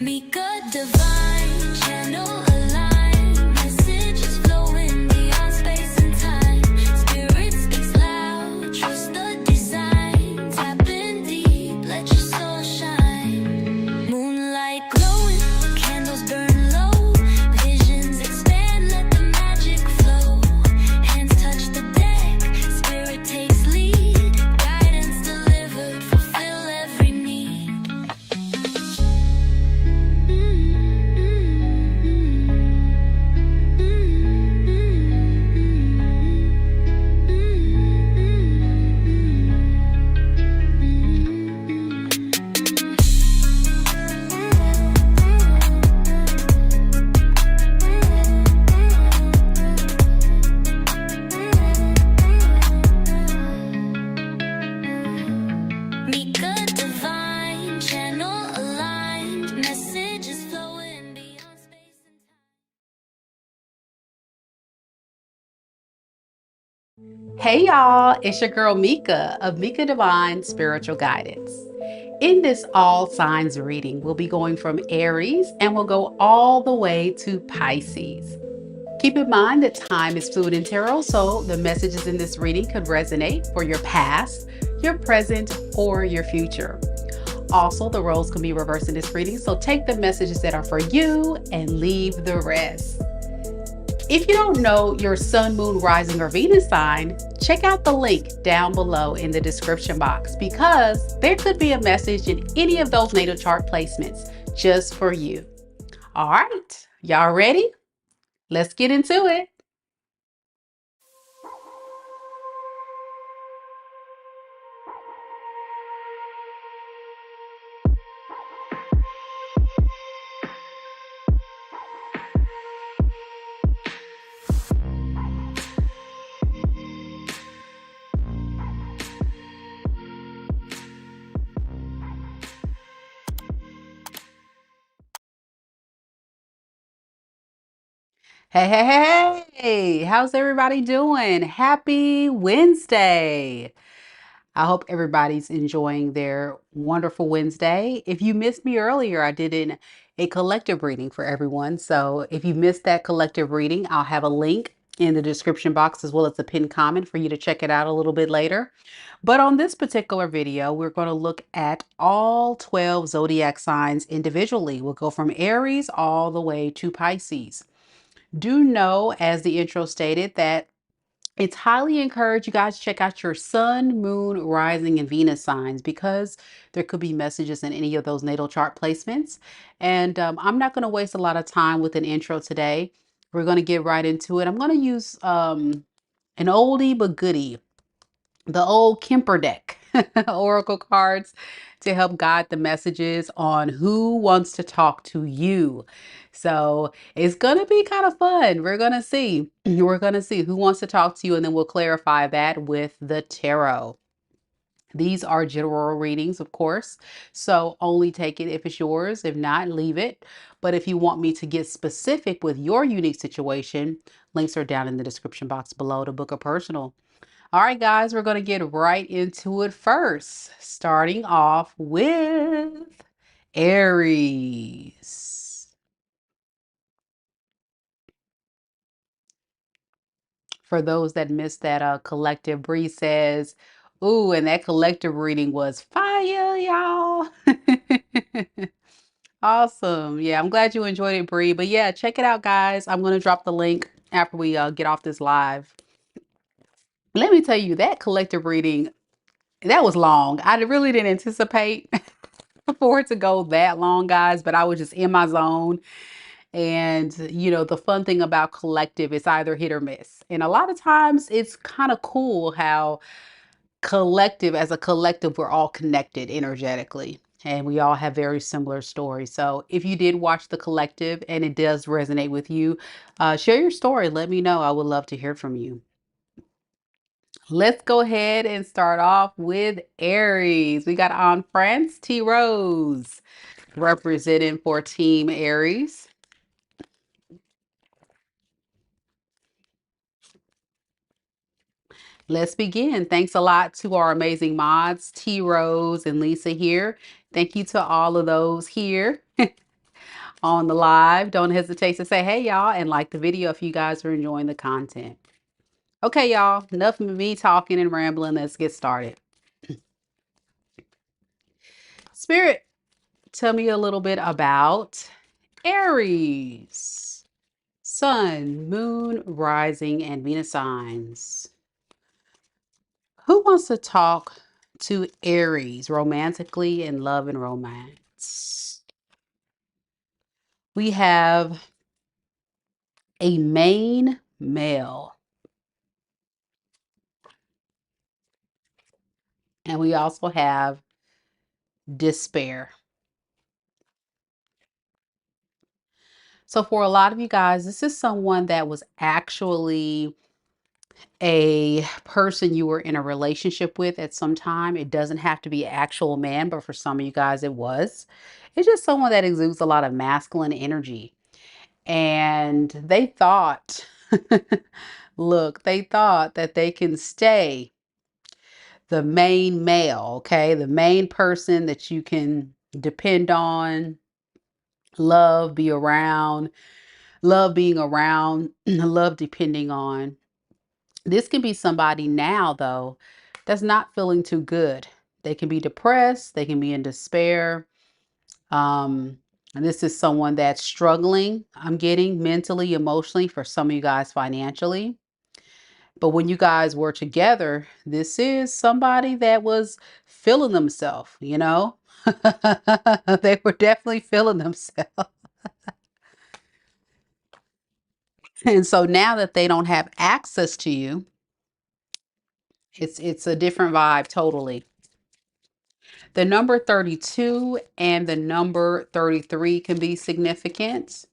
Mika divine, channel aligned, messages flowing beyond space and time. Spirit speaks loud, trust the design. Tap in deep, let your soul shine. Moonlight glowing, candles burn low. Visions expand, let the magic flow. Hands touch the deck, spirit takes lead. Guidance delivered, fulfill every need. Mika divine, channel aligned, messages flowing beyond space and time. Hey y'all, it's your girl Mika of Mika Divine Spiritual Guidance. In this all signs reading, we'll be going from Aries and we'll go all the way to Pisces. Keep in mind that time is fluid in tarot, so the messages in this reading could resonate for your past, your present, or your future. Also, the roles can be reversed in this reading, so take the messages that are for you and leave the rest. If you don't know your sun, moon, rising, or Venus sign, check out the link down below in the description box because there could be a message in any of those natal chart placements just for you. All right, y'all ready? Let's get into it. Hey, how's everybody doing? Happy Wednesday. I hope everybody's enjoying their wonderful Wednesday. If you missed me earlier, I did a collective reading for everyone. So if you missed that collective reading, I'll have a link in the description box as well as a pinned comment for you to check it out a little bit later. But on this particular video, we're going to look at all 12 zodiac signs individually. We'll go from Aries all the way to Pisces. Do know, as the intro stated, that it's highly encouraged you guys check out your sun, moon, rising, and Venus signs because there could be messages in any of those natal chart placements. And I'm not going to waste a lot of time with an intro today. We're going to get right into it. I'm going to use an oldie but goodie, the old Kemper deck oracle cards to help guide the messages on who wants to talk to you. So it's going to be kind of fun. We're going to see. We're going to see who wants to talk to you, and then we'll clarify that with the tarot. These are general readings, of course, so only take it if it's yours. If not, leave it. But if you want me to get specific with your unique situation, links are down in the description box below to book a personal. All right, guys, we're going to get right into it first, starting off with Aries. For those that missed that collective, Bree says, ooh, and that collective reading was fire, y'all. Awesome. Yeah, I'm glad you enjoyed it, Bree. But yeah, check it out, guys. I'm going to drop the link after we get off this live. Let me tell you, that collective reading, that was long. I really didn't anticipate for it to go that long, guys, but I was just in my zone. And, you know, the fun thing about collective is either hit or miss. And a lot of times it's kind of cool how collective, as a collective, we're all connected energetically. And we all have very similar stories. So if you did watch the collective and it does resonate with you, share your story. Let me know. I would love to hear from you. Let's go ahead and start off with Aries. We got on France, T Rose, representing for Team Aries. Let's begin. Thanks a lot to our amazing mods, T Rose and Lisa here. Thank you to all of those here. on the live. Don't hesitate to say, hey, y'all, and like the video if you guys are enjoying the content. Okay, y'all, enough of me talking and rambling. Let's get started. Spirit, tell me a little bit about Aries. Sun, moon, rising, and Venus signs. Who wants to talk to Aries romantically in love and romance? We have a main male. And we also have despair. So for a lot of you guys, this is someone that was actually a person you were in a relationship with at some time. It doesn't have to be an actual man, but for some of you guys, it was. It's just someone that exudes a lot of masculine energy. And they thought, look, they thought that they can stay the main male, okay? The main person that you can depend on, love, be around, love being around, love depending on. This can be somebody now, though, that's not feeling too good. They can be depressed, they can be in despair. And this is someone that's struggling, I'm getting mentally, emotionally, for some of you guys financially. But when you guys were together, this is somebody that was feeling themselves, you know? They were definitely feeling themselves. And so now that they don't have access to you, it's a different vibe totally. The number 32 and the number 33 can be significant.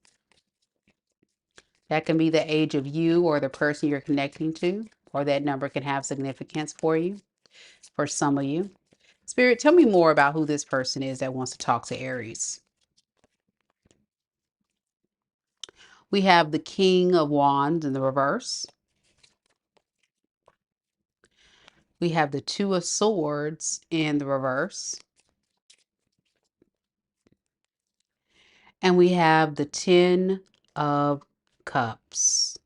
That can be the age of you or the person you're connecting to, or that number can have significance for you, for some of you. Spirit, tell me more about who this person is that wants to talk to Aries. We have the King of Wands in the reverse. We have the Two of Swords in the reverse. And we have the Ten of Cups.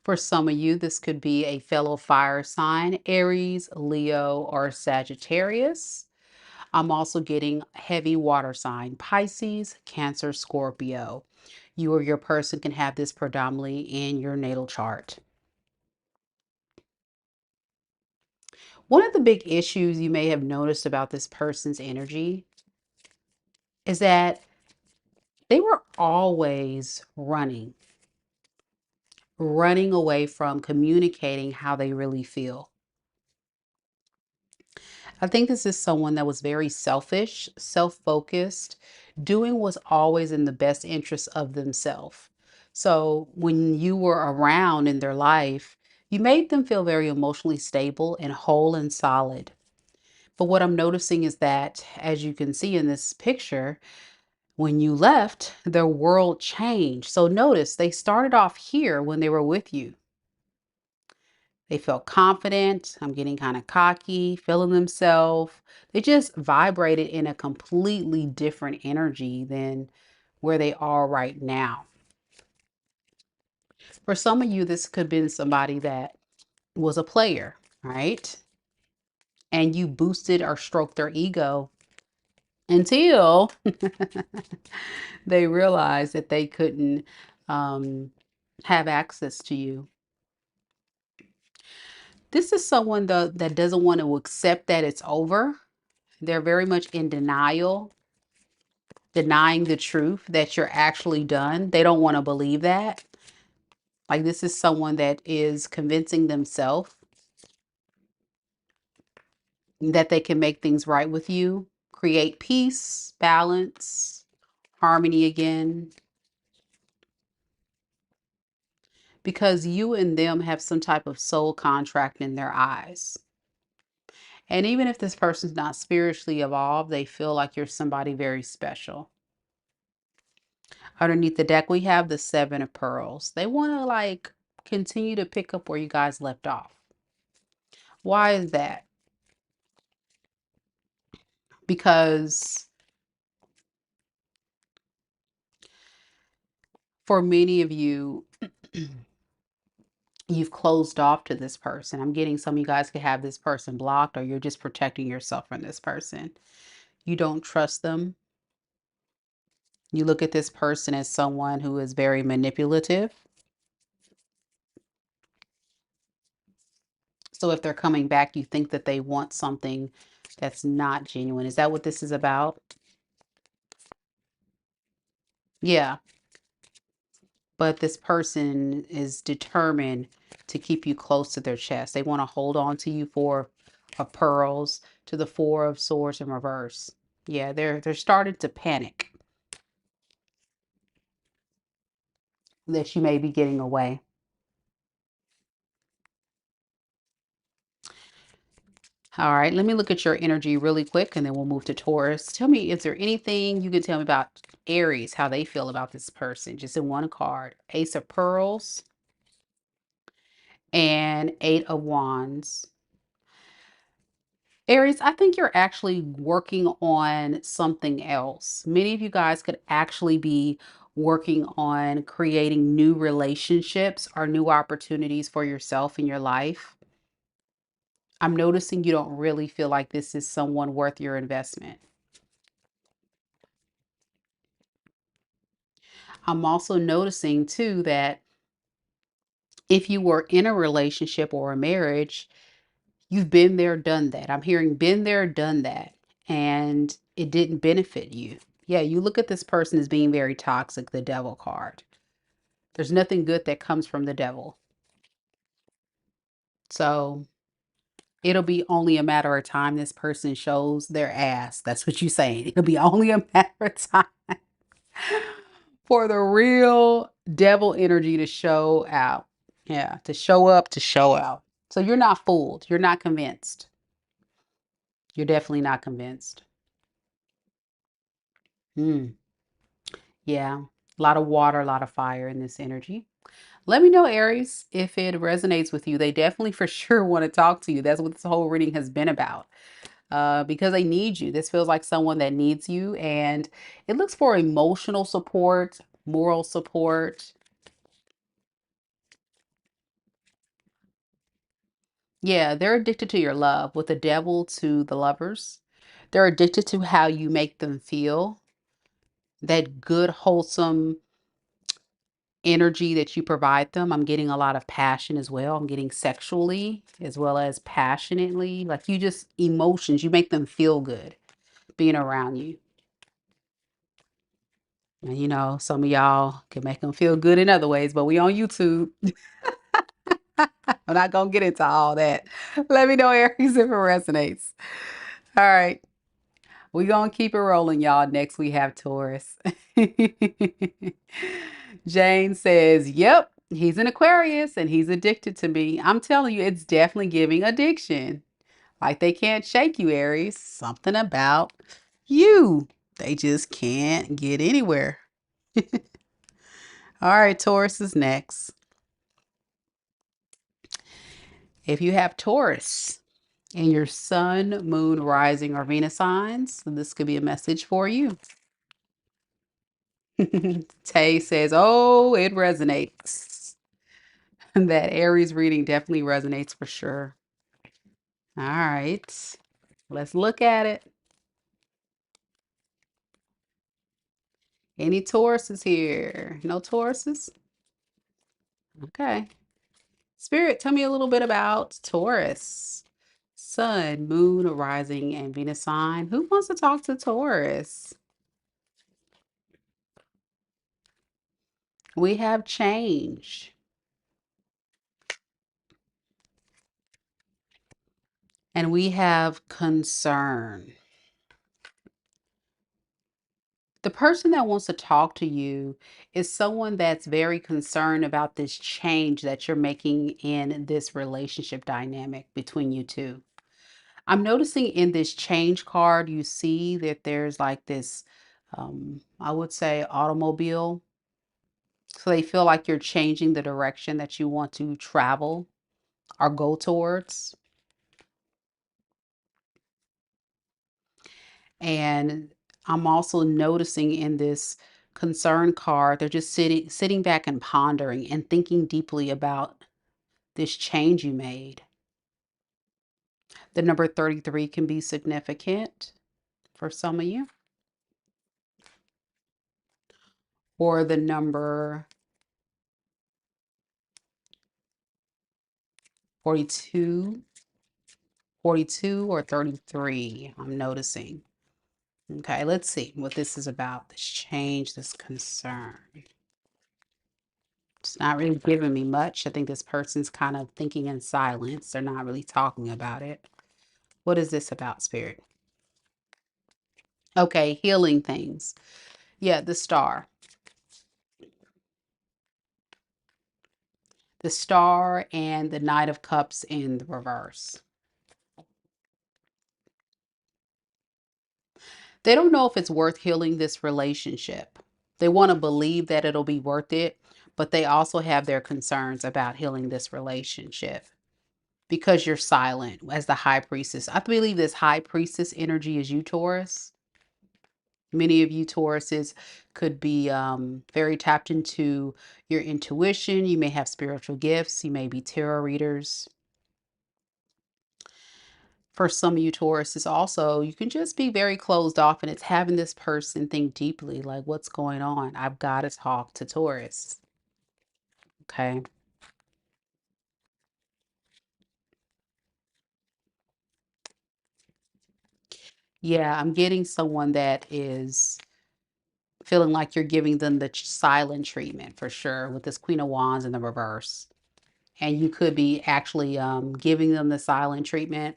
For some of you, this could be a fellow fire sign, Aries, Leo, or Sagittarius. I'm also getting heavy water sign, Pisces, Cancer, Scorpio. You or your person can have this predominantly in your natal chart. One of the big issues you may have noticed about this person's energy is that they were always running away from communicating how they really feel. I think this is someone that was very selfish, self-focused, doing what's always in the best interest of themselves. So when you were around in their life, you made them feel very emotionally stable and whole and solid. But what I'm noticing is that, as you can see in this picture, when you left, their world changed. So notice they started off here when they were with you. They felt confident. I'm getting kind of cocky, feeling themselves. They just vibrated in a completely different energy than where they are right now. For some of you, this could have been somebody that was a player, right? And you boosted or stroked their ego until they realized that they couldn't have access to you. This is someone though that doesn't want to accept that it's over. They're very much in denial, denying the truth that you're actually done. They don't want to believe that. Like this is someone that is convincing themselves that they can make things right with you, create peace, balance, harmony again. Because you and them have some type of soul contract in their eyes. And even if this person's not spiritually evolved, they feel like you're somebody very special. Underneath the deck, we have the Seven of Pearls. They want to like continue to pick up where you guys left off. Why is that? Because For many of you, you've closed off to this person. I'm getting some of you guys could have this person blocked, or you're just protecting yourself from this person. You don't trust them. You look at this person as someone who is very manipulative. So if they're coming back, you think that they want something that's not genuine. Is that what this is about? Yeah. But this person is determined to keep you close to their chest. They want to hold on to you, Four of Pearls to the Four of Swords in reverse. Yeah, they're starting to panic that you may be getting away. All right, let me look at your energy really quick and then we'll move to Taurus. Tell me, is there anything you can tell me about Aries, how they feel about this person? Just in one card. Ace of Pearls and Eight of Wands. Aries, I think you're actually working on something else. Many of you guys could actually be working on creating new relationships or new opportunities for yourself in your life. I'm noticing you don't really feel like this is someone worth your investment. I'm also noticing too that if you were in a relationship or a marriage, you've been there, done that. I'm hearing been there, done that, and it didn't benefit you. Yeah, you look at this person as being very toxic, the devil card. There's nothing good that comes from the devil. So it'll be only a matter of time this person shows their ass. That's what you're saying. It'll be only a matter of time for the real devil energy to show out. Yeah, to show up, to show out. So you're not fooled. You're not convinced. You're definitely not convinced. Hmm. Yeah, a lot of water, a lot of fire in this energy. Let me know, Aries, if it resonates with you. They definitely for sure want to talk to you. That's what this whole reading has been about. Because they need you. This feels like someone that needs you, and it looks for emotional support, moral support. Yeah, they're addicted to your love, with the devil to the lovers. They're addicted to how you make them feel, that good, wholesome energy that you provide them. I'm getting a lot of passion as well. I'm getting sexually as well as passionately. Like you just emotions, you make them feel good being around you. And you know, some of y'all can make them feel good in other ways, but we on YouTube. I'm not gonna get into all that. Let me know, Aries, if it resonates. All right. We're gonna keep it rolling, y'all. Next we have Taurus. Jane says, yep, he's an Aquarius and he's addicted to me. I'm telling you, it's definitely giving addiction. Like they can't shake you, Aries. Something about you. They just can't get anywhere. All right, Taurus is next. If you have Taurus in your sun, moon, rising, or Venus signs, this could be a message for you. Tay says, oh, it resonates. That Aries reading definitely resonates for sure. All right, let's look at it. Any Tauruses here? No Tauruses? Okay. Spirit, tell me a little bit about Taurus. Sun, moon, rising, and Venus sign. Who wants to talk to Taurus? We have change. And we have concern. The person that wants to talk to you is someone that's very concerned about this change that you're making in this relationship dynamic between you two. I'm noticing in this change card, you see that there's like this, I would say, automobile. So they feel like you're changing the direction that you want to travel or go towards. And I'm also noticing in this Concern card. They're just sitting back and pondering and thinking deeply about this change you made. The number 33 can be significant for some of you. Or the number 42, 42 or 33, I'm noticing. Okay, let's see what this is about. This change, this concern. It's not really giving me much. I think this person's kind of thinking in silence. They're not really talking about it. What is this about, Spirit? Okay, healing things. Yeah, the star. The star and the Knight of Cups in the reverse. They don't know if it's worth healing this relationship. They want to believe that it'll be worth it, but they also have their concerns about healing this relationship because you're silent as the high priestess. I believe this high priestess energy is you, Taurus. Many of you Tauruses could be very tapped into your intuition. You may have spiritual gifts. You may be tarot readers. For some of you Tauruses also, you can just be very closed off, and it's having this person think deeply, like, what's going on? I've got to talk to Taurus. Okay. Yeah, I'm getting someone that is feeling like you're giving them the silent treatment for sure with this Queen of Wands in the reverse. And you could be actually giving them the silent treatment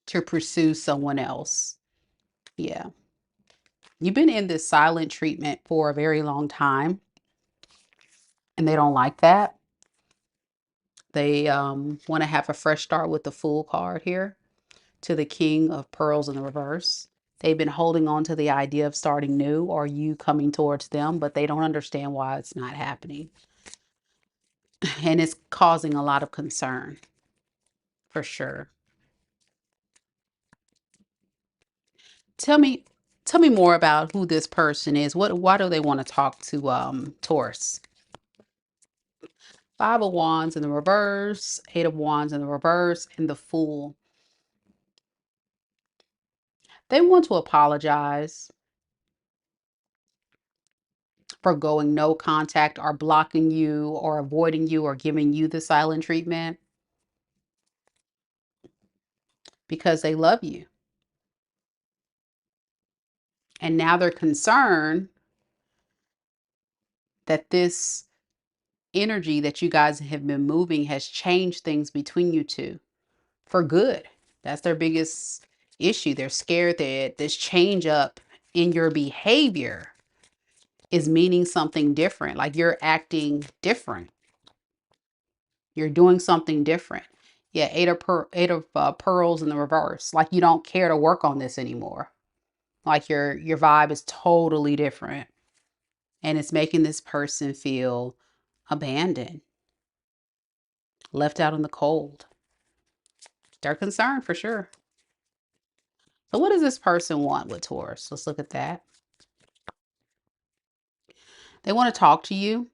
to pursue someone else. Yeah. You've been in this silent treatment for a very long time, and they don't like that. They want to have a fresh start with the Fool card here to the King of Pearls in the reverse. They've been holding on to the idea of starting new or you coming towards them, but they don't understand why it's not happening. And it's causing a lot of concern for sure. Tell me more about who this person is. Why do they want to talk to Taurus? Five of Wands in the reverse, Eight of Wands in the reverse, and the Fool. They want to apologize for going no contact or blocking you or avoiding you or giving you the silent treatment because they love you. And now they're concerned that this energy that you guys have been moving has changed things between you two for good. That's their biggest issue. They're scared that this change up in your behavior is meaning something different. Like you're acting different. You're doing something different. Yeah, eight of pearls in the reverse. Like you don't care to work on this anymore. Like your vibe is totally different. And it's making this person feel abandoned, left out in the cold. They're concerned for sure. So what does this person want with Taurus? Let's look at that. They want to talk to you.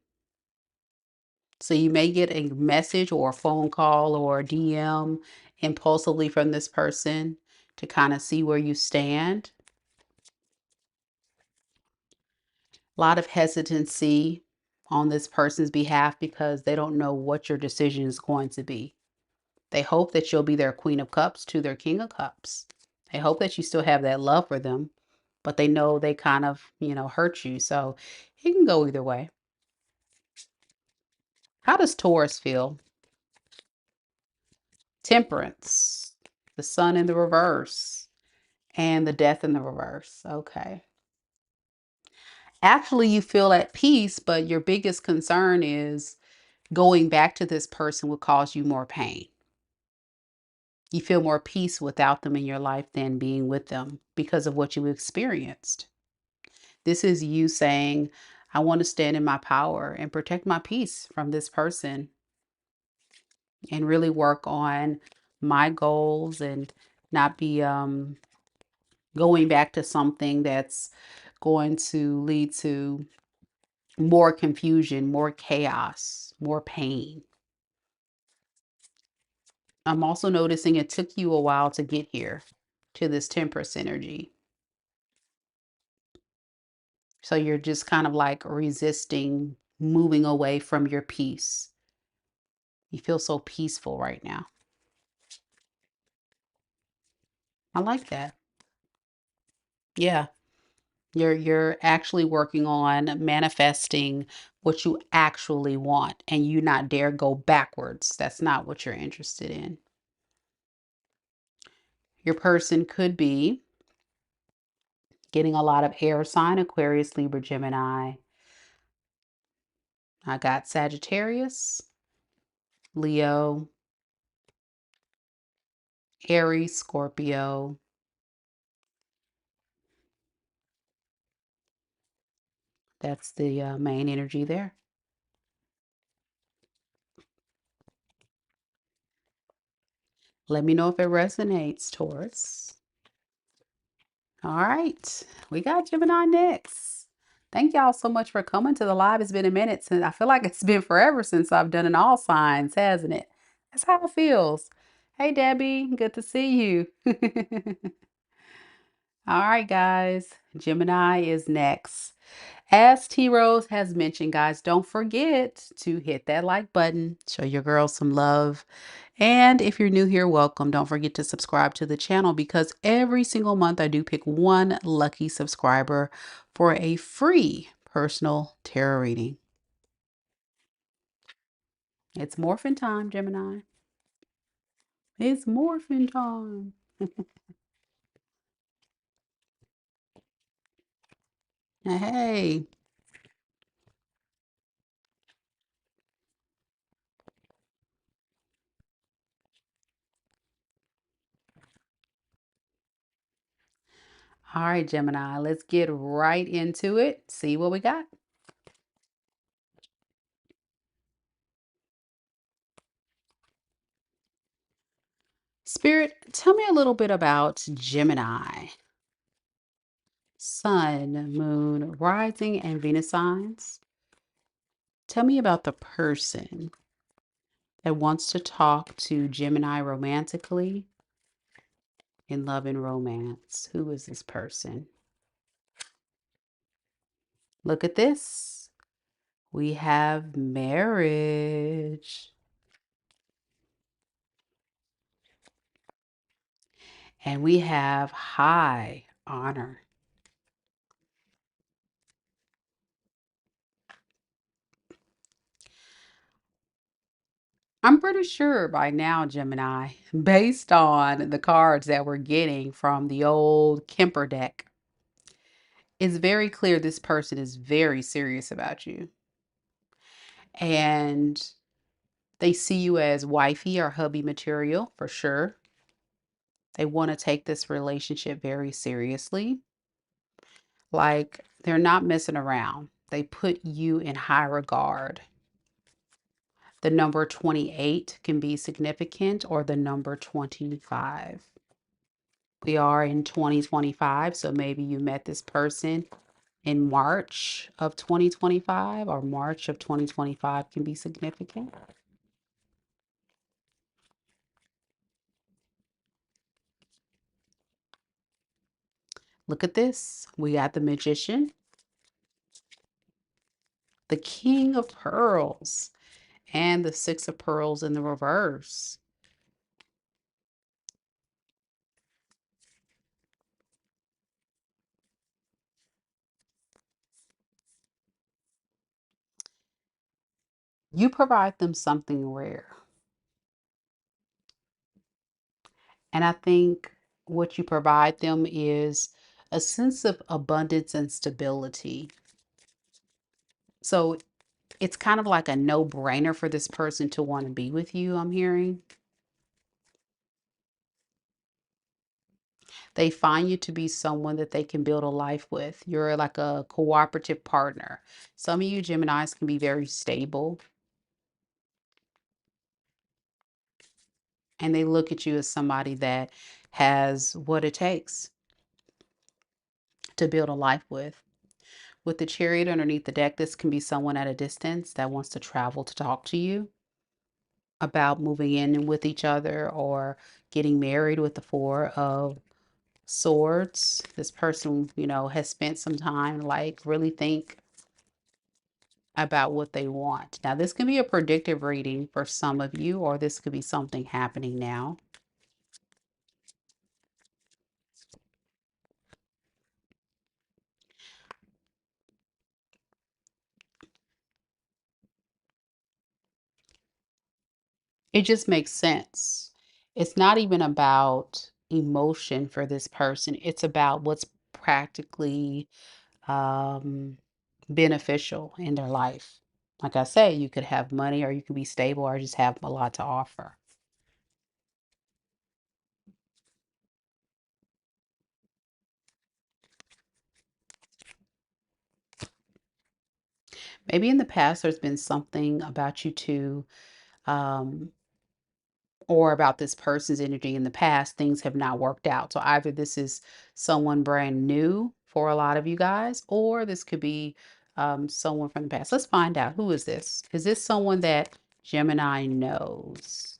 So you may get a message or a phone call or a DM impulsively from this person to kind of see where you stand. A lot of hesitancy on this person's behalf because they don't know what your decision is going to be. They hope that you'll be their Queen of Cups to their King of Cups. They hope that you still have that love for them, but they know they kind of, hurt you. So it can go either way. How does Taurus feel? Temperance, the Sun in the reverse, and the Death in the reverse. Okay. Actually, you feel at peace, but your biggest concern is going back to this person will cause you more pain. You feel more peace without them in your life than being with them because of what you experienced. This is you saying, I want to stand in my power and protect my peace from this person and really work on my goals and not be going back to something that's going to lead to more confusion, more chaos, more pain. I'm also noticing it took you a while to get here to this Temperance energy. So you're just kind of like resisting moving away from your peace. You feel so peaceful right now. I like that. Yeah. You're actually working on manifesting what you actually want, and you not dare go backwards. That's not what you're interested in. Your person could be getting a lot of air sign, Aquarius, Libra, Gemini. I got Sagittarius, Leo, Aries, Scorpio. That's the main energy there. Let me know if it resonates, Taurus. All right, we got Gemini next. Thank y'all so much for coming to the live. It's been a minute since, I feel like it's been forever since I've done an all signs, hasn't it? That's how it feels. Hey, Debbie, good to see you. All right, guys, Gemini is next. As T Rose has mentioned, guys, don't forget to hit that like button, show your girls some love. And if you're new here, welcome. Don't forget to subscribe to the channel, because every single month I do pick one lucky subscriber for a free personal tarot reading. It's morphin' time, Gemini. It's morphin' time. Hey. All right, Gemini, let's get right into it. See what we got. Spirit, tell me a little bit about Gemini. Sun, moon, rising, and Venus signs. Tell me about the person that wants to talk to Gemini romantically, in love and romance. Who is this person? Look at this. We have marriage. And we have high honor. I'm pretty sure by now, Gemini, based on the cards that we're getting from the old Kemper deck, it's very clear this person is very serious about you. And they see you as wifey or hubby material for sure. They want to take this relationship very seriously. Like, they're not messing around. They put you in high regard. The number 28 can be significant, or the number 25. We are in 2025, so maybe you met this person in March of 2025, or March of 2025 can be significant. Look at this. We got the Magician, the King of Pearls, and the Six of Pearls in the reverse. You provide them something rare. And I think what you provide them is a sense of abundance and stability. So it's kind of like a no-brainer for this person to want to be with you, I'm hearing. They find you to be someone that they can build a life with. You're like a cooperative partner. Some of you Geminis can be very stable, and they look at you as somebody that has what it takes to build a life with. With the Chariot underneath the deck, this can be someone at a distance that wants to travel to talk to you about moving in with each other or getting married with the Four of Swords. This person, has spent some time like really think about what they want. Now, this can be a predictive reading for some of you, or this could be something happening now. It just makes sense. It's not even about emotion for this person. It's about what's practically um, beneficial in their life. Like I say, you could have money or you could be stable or just have a lot to offer. Maybe in the past, there's been something about you two, um, or about this person's energy in the past, things have not worked out. So either this is someone brand new for a lot of you guys, or this could be someone from the past. Let's find out. Who is this? Is this someone that Gemini knows?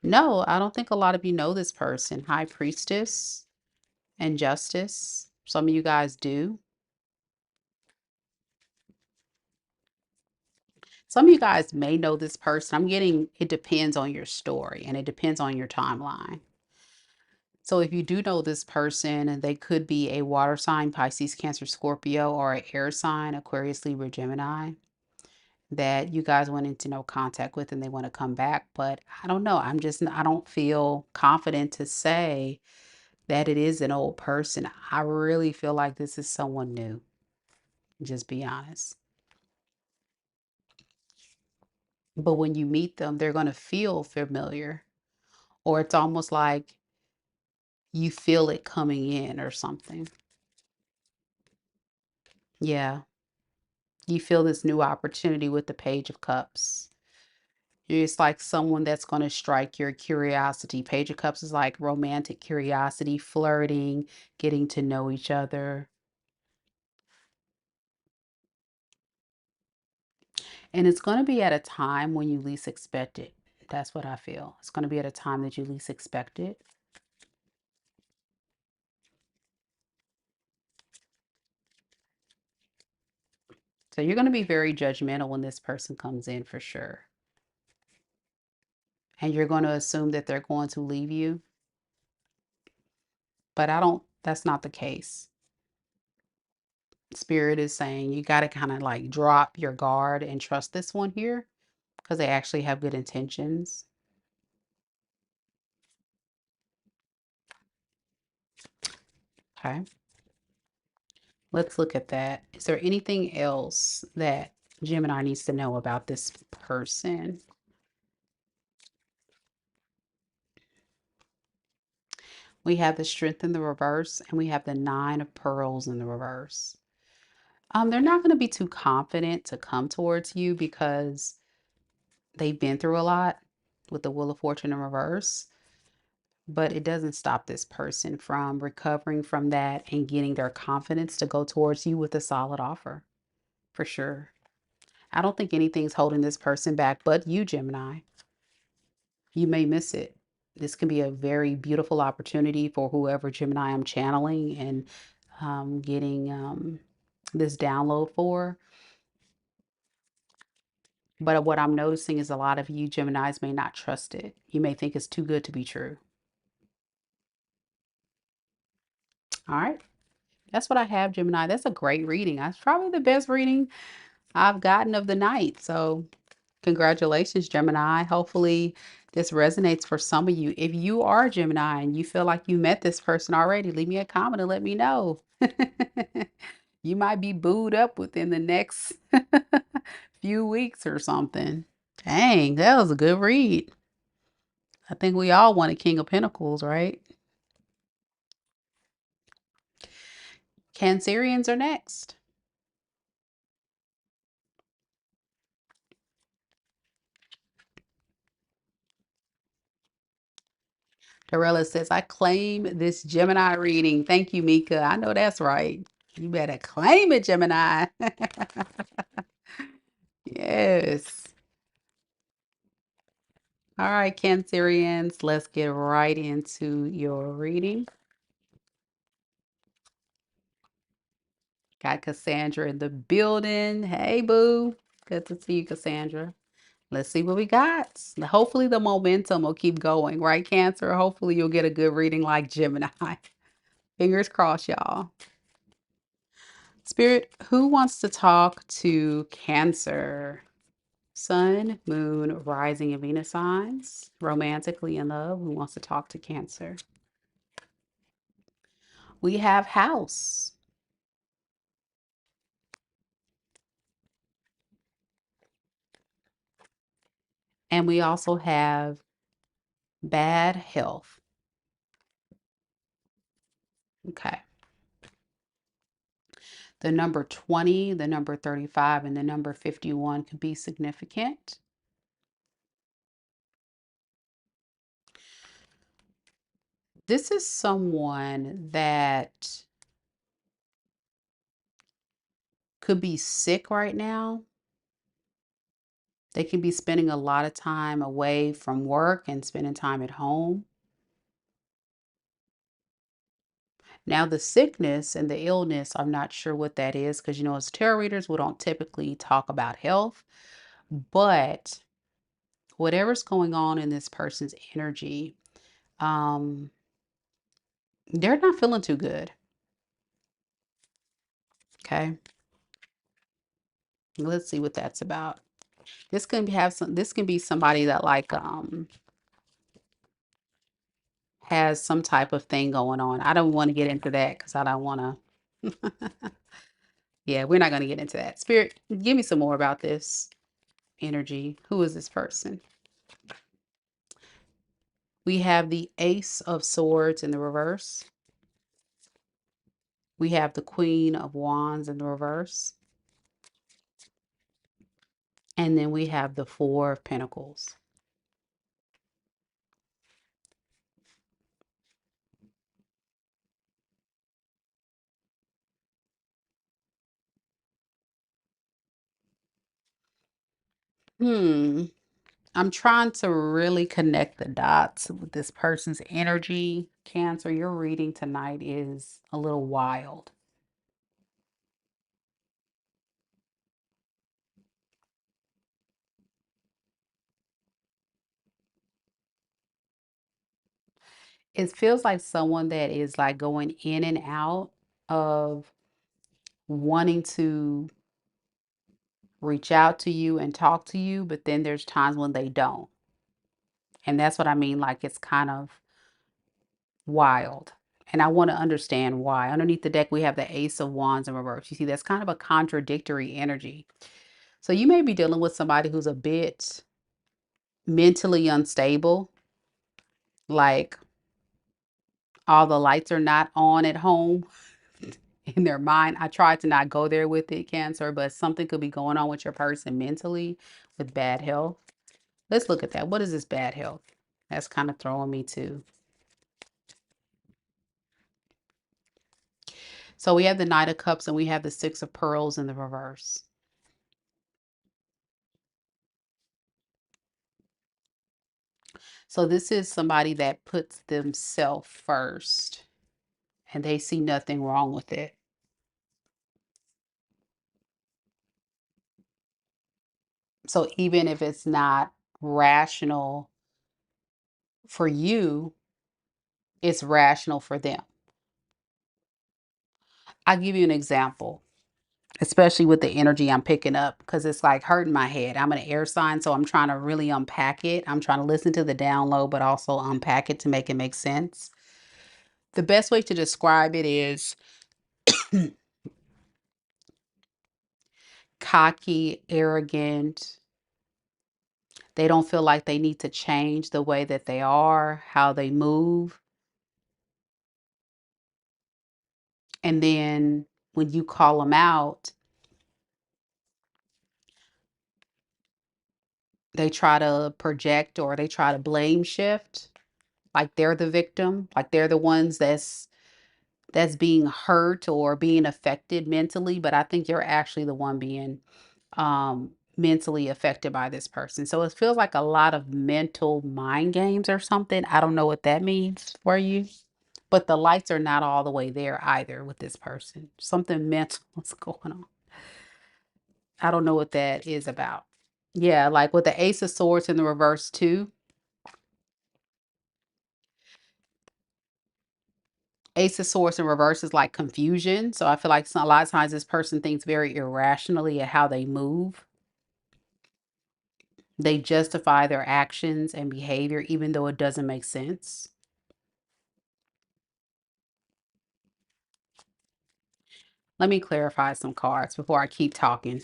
No, I don't think a lot of you know this person. High Priestess and Justice. Some of you guys do. Some of you guys may know this person. I'm getting, it depends on your story and it depends on your timeline. So if you do know this person, they could be a water sign, Pisces, Cancer, Scorpio, or an air sign, Aquarius, Libra, Gemini, that you guys went into no contact with and they want to come back. But I don't know. I don't feel confident to say that it is an old person. I really feel like this is someone new. Just be honest. But when you meet them, they're going to feel familiar, or it's almost like you feel it coming in or something. Yeah. You feel this new opportunity with the Page of Cups. It's like someone that's going to strike your curiosity. Page of Cups is like romantic curiosity, flirting, getting to know each other. And it's going to be at a time when you least expect it. That's what I feel. It's going to be at a time that you least expect it. So you're going to be very judgmental when this person comes in for sure. And you're going to assume that they're going to leave you. But that's not the case. Spirit is saying you got to kind of like drop your guard and trust this one here because they actually have good intentions. Okay. Let's look at that. Is there anything else that Gemini needs to know about this person? We have the Strength in the reverse and we have the Nine of Pearls in the reverse. They're not going to be too confident to come towards you because they've been through a lot with the Wheel of Fortune in reverse. But it doesn't stop this person from recovering from that and getting their confidence to go towards you with a solid offer. For sure. I don't think anything's holding this person back but you, Gemini. You may miss it. This can be a very beautiful opportunity for whoever Gemini I'm channeling and getting this download for. But what I'm noticing is a lot of you Geminis may not trust it. You may think it's too good to be true. All right. That's what I have, Gemini. That's a great reading. That's probably the best reading I've gotten of the night. So congratulations, Gemini. Hopefully this resonates for some of you. If you are a Gemini and you feel like you met this person already, leave me a comment and let me know. You might be booed up within the next few weeks or something. Dang, that was a good read. I think we all wanted King of Pentacles, right? Cancerians are next. Dorella says, I claim this Gemini reading. Thank you, Mika. I know that's right. You better claim it, Gemini. Yes. All right, Cancerians, let's get right into your reading. Got Cassandra in the building. Hey, boo. Good to see you, Cassandra. Let's see what we got. Hopefully the momentum will keep going, right, Cancer? Hopefully you'll get a good reading like Gemini. Fingers crossed, y'all. Spirit, who wants to talk to Cancer? Sun, Moon, Rising, and Venus signs. Romantically in love. Who wants to talk to Cancer? We have House. And we also have bad health. Okay. The number 20, the number 35, and the number 51 could be significant. This is someone that could be sick right now. They can be spending a lot of time away from work and spending time at home. Now, the sickness and the illness, I'm not sure what that is because, as tarot readers, we don't typically talk about health. But whatever's going on in this person's energy, they're not feeling too good. Okay. Let's see what that's about. This can be somebody that has some type of thing going on. I don't want to get into that because I don't want to. Yeah, we're not going to get into that. Spirit, give me some more about this energy. Who is this person? We have the Ace of Swords in the reverse. We have the Queen of Wands in the reverse. And then we have the Four of Pentacles. I'm trying to really connect the dots with this person's energy. Cancer, your reading tonight is a little wild. It feels like someone that is like going in and out of wanting to reach out to you and talk to you, but then there's times when they don't. And that's what I mean, like it's kind of wild. And I want to understand why. Underneath the deck, we have the Ace of Wands in reverse. You see, that's kind of a contradictory energy. So you may be dealing with somebody who's a bit mentally unstable, like all the lights are not on at home in their mind. I tried to not go there with it, Cancer, but something could be going on with your person mentally with bad health. Let's look at that. What is this bad health? That's kind of throwing me too. So we have the Knight of Cups and we have the Six of Pearls in the reverse. So this is somebody that puts themselves first and they see nothing wrong with it. So even if it's not rational for you, it's rational for them. I'll give you an example, especially with the energy I'm picking up, because it's like hurting my head. I'm an air sign, so I'm trying to really unpack it. I'm trying to listen to the download, but also unpack it to make it make sense. The best way to describe it is cocky, arrogant. They don't feel like they need to change the way that they are, how they move. And then when you call them out, they try to project or they try to blame shift. like they're the victim, like they're the ones that's being hurt or being affected mentally, but I think you're actually the one being mentally affected by this person. So it feels like a lot of mental mind games or something. I don't know what that means for you, but the lights are not all the way there either with this person. Something mental is going on. I don't know what that is about. Yeah, like with the Ace of Swords in the reverse too. Ace of Swords in reverse is like confusion. So I feel like a lot of times this person thinks very irrationally at how they move. They justify their actions and behavior even though it doesn't make sense. Let me clarify some cards before I keep talking.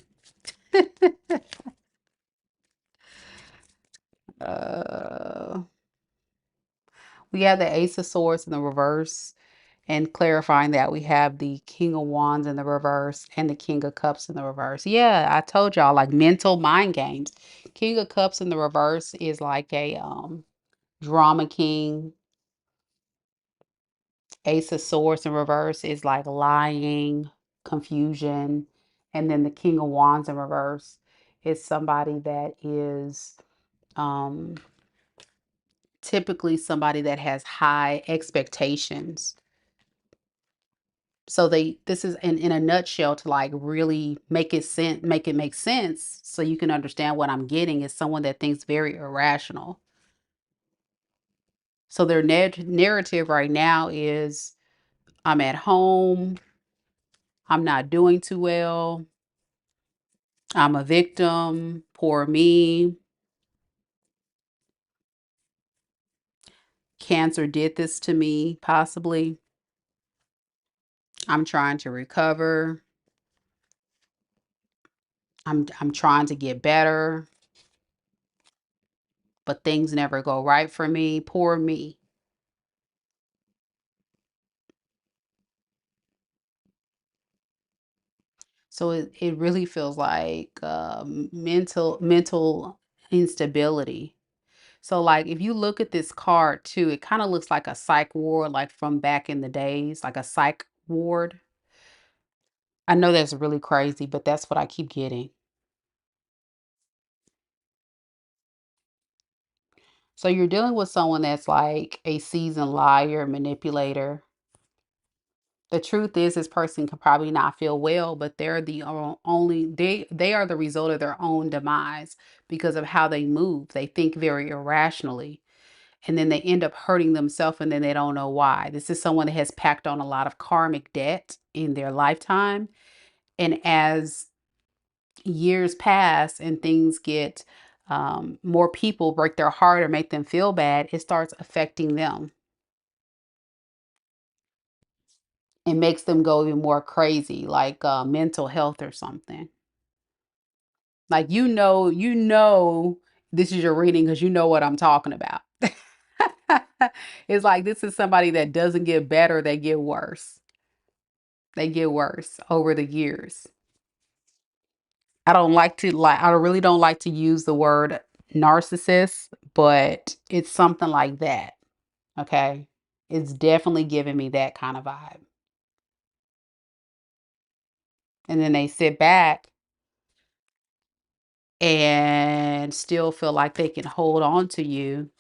uh, we have the Ace of Swords in the reverse, and clarifying that we have the King of Wands in the reverse and the King of Cups in the reverse. Yeah, I told y'all, like mental mind games. King of Cups in the reverse is like a drama king. Ace of Swords in reverse is like lying, confusion. And then the King of Wands in reverse is somebody that is um, typically somebody that has high expectations. So this is in a nutshell to like really make it make sense so you can understand what I'm getting is someone that thinks very irrational. So their narrative right now is I'm at home, I'm not doing too well, I'm a victim, poor me, cancer did this to me, possibly. I'm trying to recover. I'm trying to get better, but things never go right for me, poor me. So it really feels like mental instability. So like if you look at this card too, it kind of looks like a psych ward, like from back in the days, like a psych ward. I know that's really crazy, but that's what I keep getting. So you're dealing with someone that's like a seasoned liar, manipulator. The truth is this person could probably not feel well, but they're the only they are the result of their own demise because of how they move. They think very irrationally and then they end up hurting themselves and then they don't know why. This is someone that has packed on a lot of karmic debt in their lifetime. And as years pass and things get more people break their heart or make them feel bad, it starts affecting them. It makes them go even more crazy, like mental health or something. Like this is your reading because you know what I'm talking about. It's like this is somebody that doesn't get better, they get worse. They get worse over the years. I really don't like to use the word narcissist, but it's something like that. Okay. It's definitely giving me that kind of vibe. And then they sit back and still feel like they can hold on to you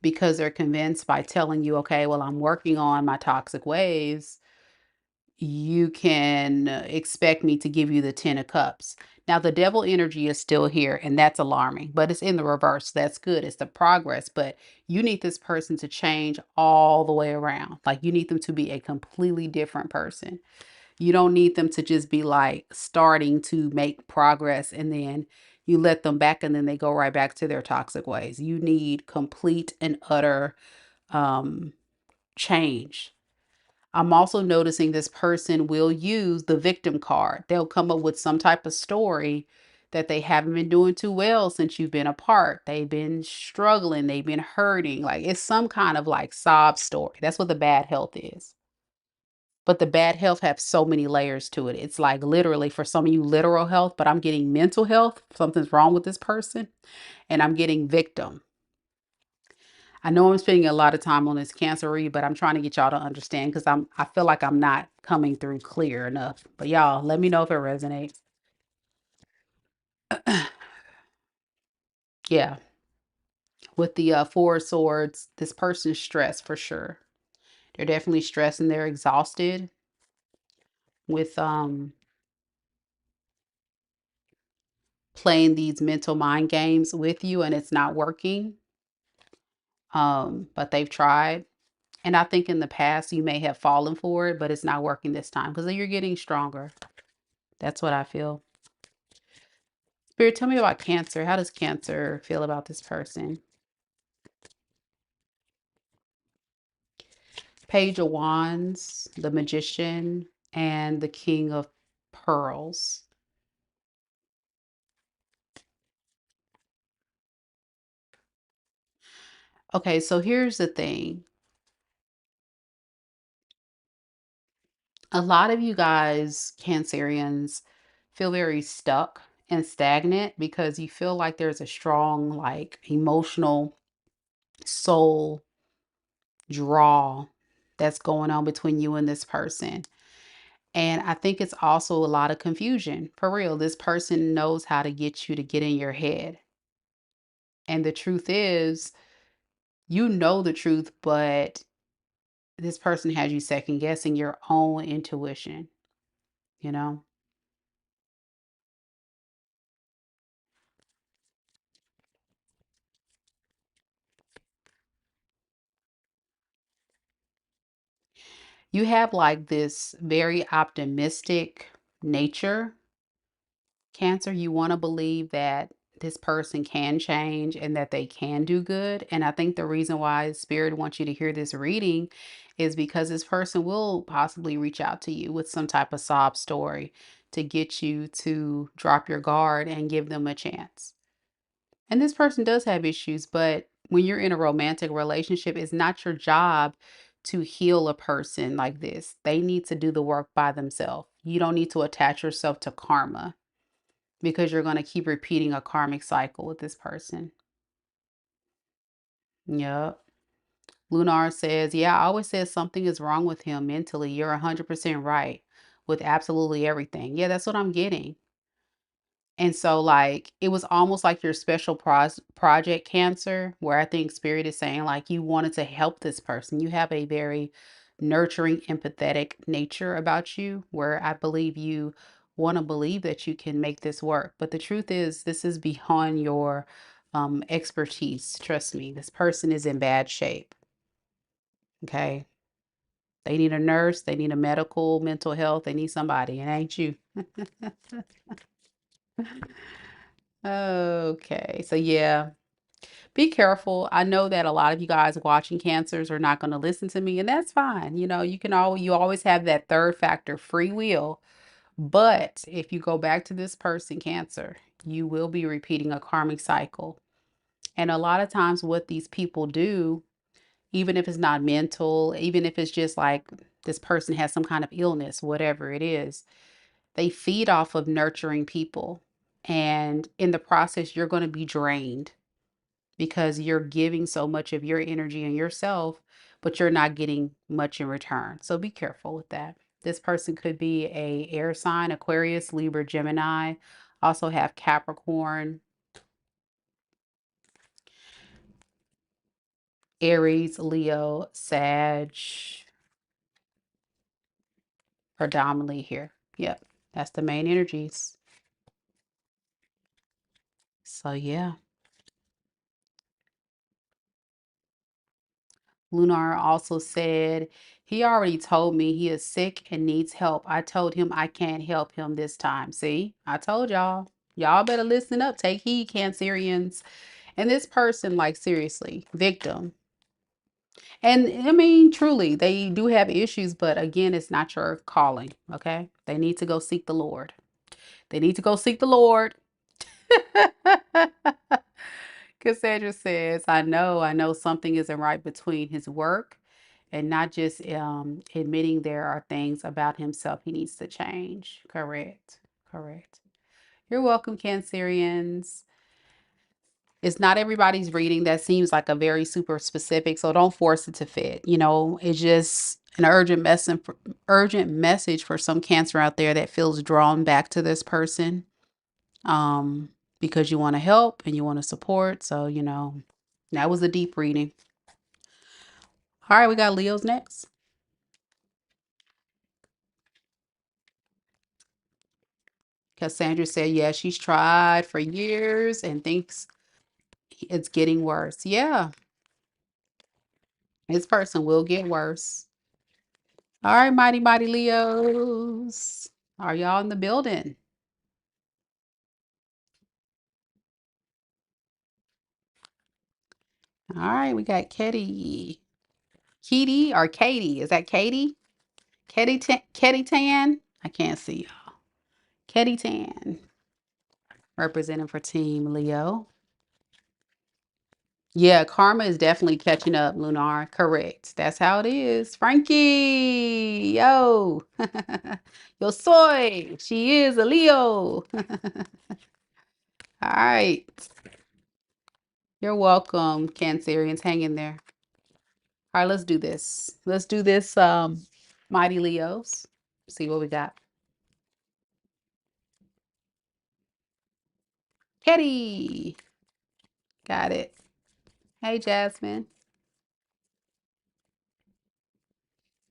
because they're convinced by telling you, okay, well, I'm working on my toxic ways. You can expect me to give you the 10 of cups. Now, the devil energy is still here, and that's alarming, but it's in the reverse. That's good. It's the progress, but you need this person to change all the way around. Like you need them to be a completely different person. You don't need them to just be like starting to make progress and then you let them back and then they go right back to their toxic ways. You need complete and utter um, change. I'm also noticing this person will use the victim card. They'll come up with some type of story that they haven't been doing too well since you've been apart. They've been struggling, they've been hurting. Like it's some kind of like sob story. That's what the bad health is. But the bad health have so many layers to it. It's like literally for some of you literal health, but I'm getting mental health. Something's wrong with this person. And I'm getting victim. I know I'm spending a lot of time on this Cancer read, but I'm trying to get y'all to understand because I feel like I'm not coming through clear enough. But y'all, let me know if it resonates. Yeah, with the Four of Swords, this person's stressed for sure. They're definitely stressed and they're exhausted with playing these mental mind games with you, and it's not working. But they've tried. And I think in the past you may have fallen for it, but it's not working this time because you're getting stronger. That's what I feel. Spirit, tell me about Cancer. How does Cancer feel about this person? Page of Wands, the Magician, and the King of Pearls. Okay, so here's the thing. A lot of you guys, Cancerians, feel very stuck and stagnant because you feel like there's a strong, like, emotional soul draw that's going on between you and this person. And I think it's also a lot of confusion. For real, this person knows how to get you to get in your head. And the truth is, you know the truth, but this person has you second guessing your own intuition, you know? You have like this very optimistic nature, Cancer. You want to believe that this person can change and that they can do good. And I think the reason why Spirit wants you to hear this reading is because this person will possibly reach out to you with some type of sob story to get you to drop your guard and give them a chance. And this person does have issues, but when you're in a romantic relationship, it's not your job to heal a person like this. They need to do the work by themselves. You don't need to attach yourself to karma because you're going to keep repeating a karmic cycle with this person. Yep. Lunar says, yeah, I always said something is wrong with him mentally. You're 100% right with absolutely everything. Yeah, that's what I'm getting. And so, like, it was almost like your special project, Cancer, where I think Spirit is saying, like, you wanted to help this person. You have a very nurturing, empathetic nature about you, where I believe you want to believe that you can make this work. But the truth is, this is beyond your expertise. Trust me, this person is in bad shape. Okay. They need a nurse, they need a medical, mental health, they need somebody, and ain't you. Okay, so yeah, be careful. I know that a lot of you guys watching Cancers are not going to listen to me, and that's fine. You know, you always have that third factor, free will. But if you go back to this person, Cancer, you will be repeating a karmic cycle. And a lot of times what these people do, even if it's not mental, even if it's just like this person has some kind of illness, whatever it is, they feed off of nurturing people. And in the process, you're going to be drained because you're giving so much of your energy and yourself, but you're not getting much in return. So be careful with that. This person could be a air sign, Aquarius, Libra, Gemini, also have Capricorn, Aries, Leo, Sag, predominantly here. Yep, that's the main energies. So yeah. Lunar also said, he already told me he is sick and needs help. I told him I can't help him this time. See, I told y'all. Y'all better listen up. Take heed, Cancerians. And this person, like, seriously, victim. And I mean, truly, they do have issues, but again, it's not your calling, okay? They need to go seek the Lord. They need to go seek the Lord. Cassandra says, I know something isn't right between his work and not just admitting there are things about himself he needs to change. Correct. Correct. You're welcome, Cancerians. It's not everybody's reading. That seems like a very super specific, so don't force it to fit. It's just an urgent message for some Cancer out there that feels drawn back to this person, um, because you want to help and you want to support. So, that was a deep reading. All right, we got Leo's next. Cassandra said, yeah, she's tried for years and thinks it's getting worse. Yeah, this person will get worse. All right, mighty, mighty Leos. Are y'all in the building? All right, we got Ketty. Kitty or Katie? Is that Katie? Ketty Tan? I can't see y'all. Ketty Tan. Representing for Team Leo. Yeah, karma is definitely catching up, Lunar. Correct. That's how it is. Frankie, yo. Yo soy. She is a Leo. All right. You're welcome, Cancerians. Hang in there. All right, let's do this. Let's do this, Mighty Leos. See what we got. Hetty. Got it. Hey, Jasmine.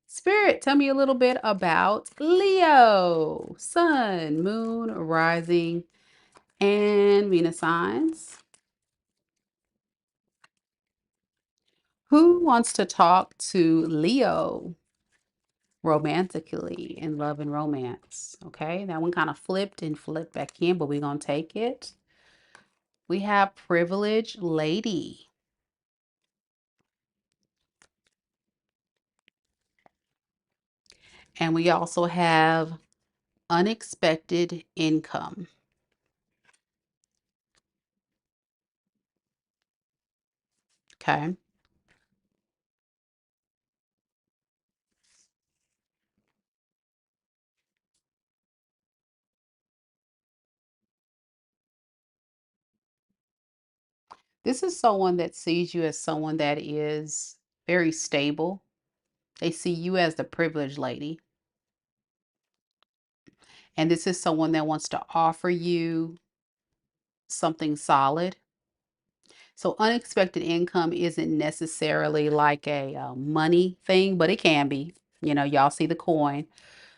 Spirit, tell me a little bit about Leo. Sun, moon, rising, and Venus signs. Who wants to talk to Leo romantically in love and romance? Okay, that one kind of flipped and flipped back in, but we're going to take it. We have Privileged Lady. And we also have Unexpected Income. Okay. This is someone that sees you as someone that is very stable. They see you as the privileged lady. And this is someone that wants to offer you something solid. So unexpected income isn't necessarily like a money thing, but it can be. Y'all see the coin,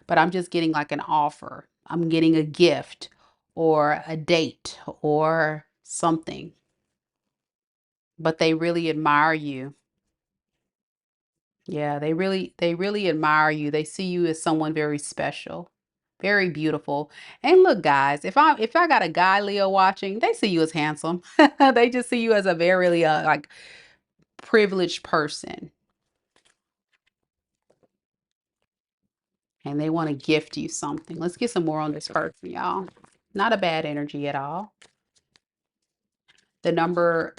but I'm just getting like an offer. I'm getting a gift or a date or something. But they really admire you. Yeah, they really admire you. They see you as someone very special, very beautiful. And look, guys, if I got a guy Leo watching, they see you as handsome. They just see you as a very like privileged person, and they want to gift you something. Let's get some more on this person, y'all. Not a bad energy at all. The number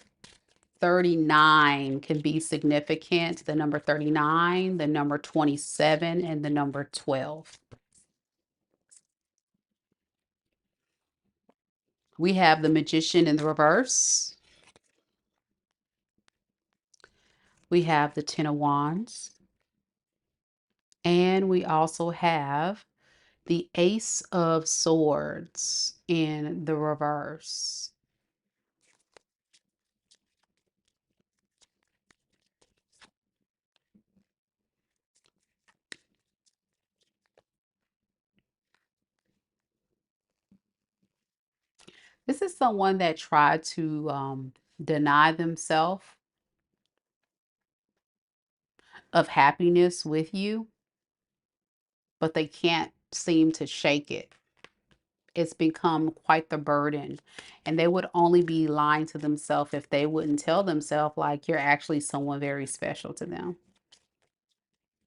39 can be significant. The number 39, the number 27, and the number 12. We have the Magician in the reverse. We have the Ten of Wands. And we also have the Ace of Swords in the reverse. This is someone that tried to deny themselves of happiness with you, but they can't seem to shake it. It's become quite the burden. And they would only be lying to themselves if they wouldn't tell themselves like you're actually someone very special to them.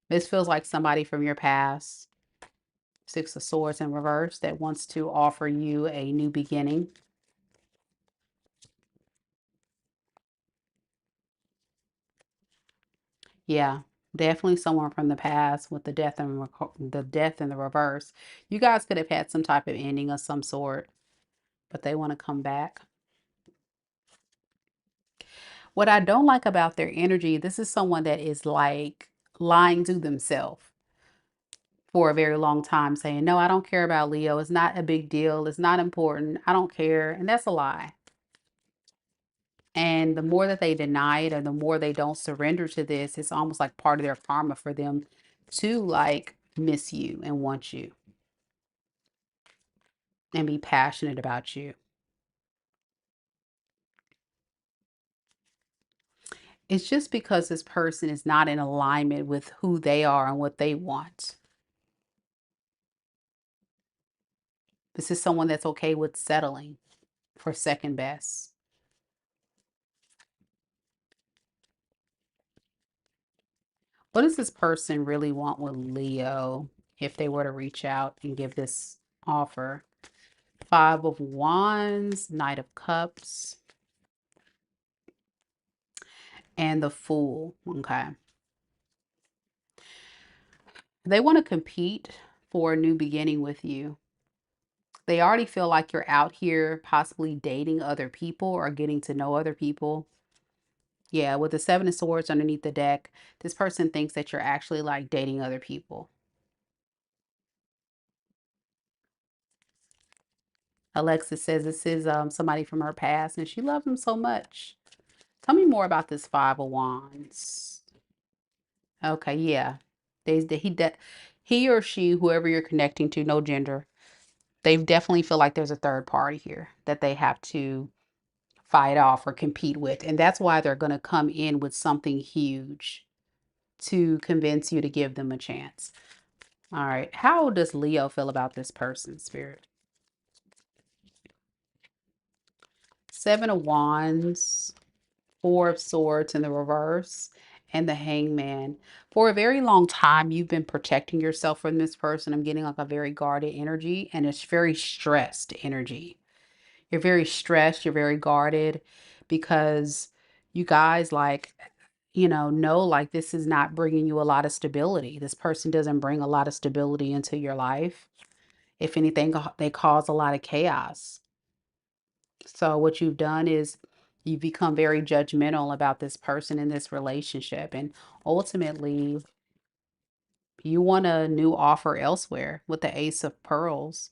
This feels like somebody from your past. Six of Swords in reverse that wants to offer you a new beginning. Yeah, definitely someone from the past with the death and the death in the reverse. You guys could have had some type of ending of some sort, but they want to come back. What I don't like about their energy, this is someone that is like lying to themselves for a very long time, saying, no, I don't care about Leo. It's not a big deal. It's not important. I don't care. And that's a lie. And the more that they deny it, or the more they don't surrender to this, it's almost like part of their karma for them to like miss you and want you and be passionate about you. It's just because this person is not in alignment with who they are and what they want. This is someone that's okay with settling for second best. What does this person really want with Leo if they were to reach out and give this offer? Five of Wands, Knight of Cups, and the Fool. Okay. They want to compete for a new beginning with you. They already feel like you're out here possibly dating other people or getting to know other people. Yeah, with the Seven of Swords underneath the deck, this person thinks that you're actually like dating other people. Alexis says this is somebody from her past and she loves him so much. Tell me more about this Five of Wands. Okay, yeah. He or she, whoever you're connecting to, no gender, they definitely feel like there's a third party here that they have to fight off or compete with. And that's why they're going to come in with something huge to convince you to give them a chance. All right. How does Leo feel about this person, Spirit? Seven of Wands, Four of Swords in the reverse, and the Hangman. For a very long time, you've been protecting yourself from this person. I'm getting like a very guarded energy, and it's very stressed energy. You're very stressed, you're very guarded because you guys like, know like this is not bringing you a lot of stability. This person doesn't bring a lot of stability into your life. If anything, they cause a lot of chaos. So what you've done is you've become very judgmental about this person in this relationship. And ultimately, you want a new offer elsewhere with the Ace of Pearls.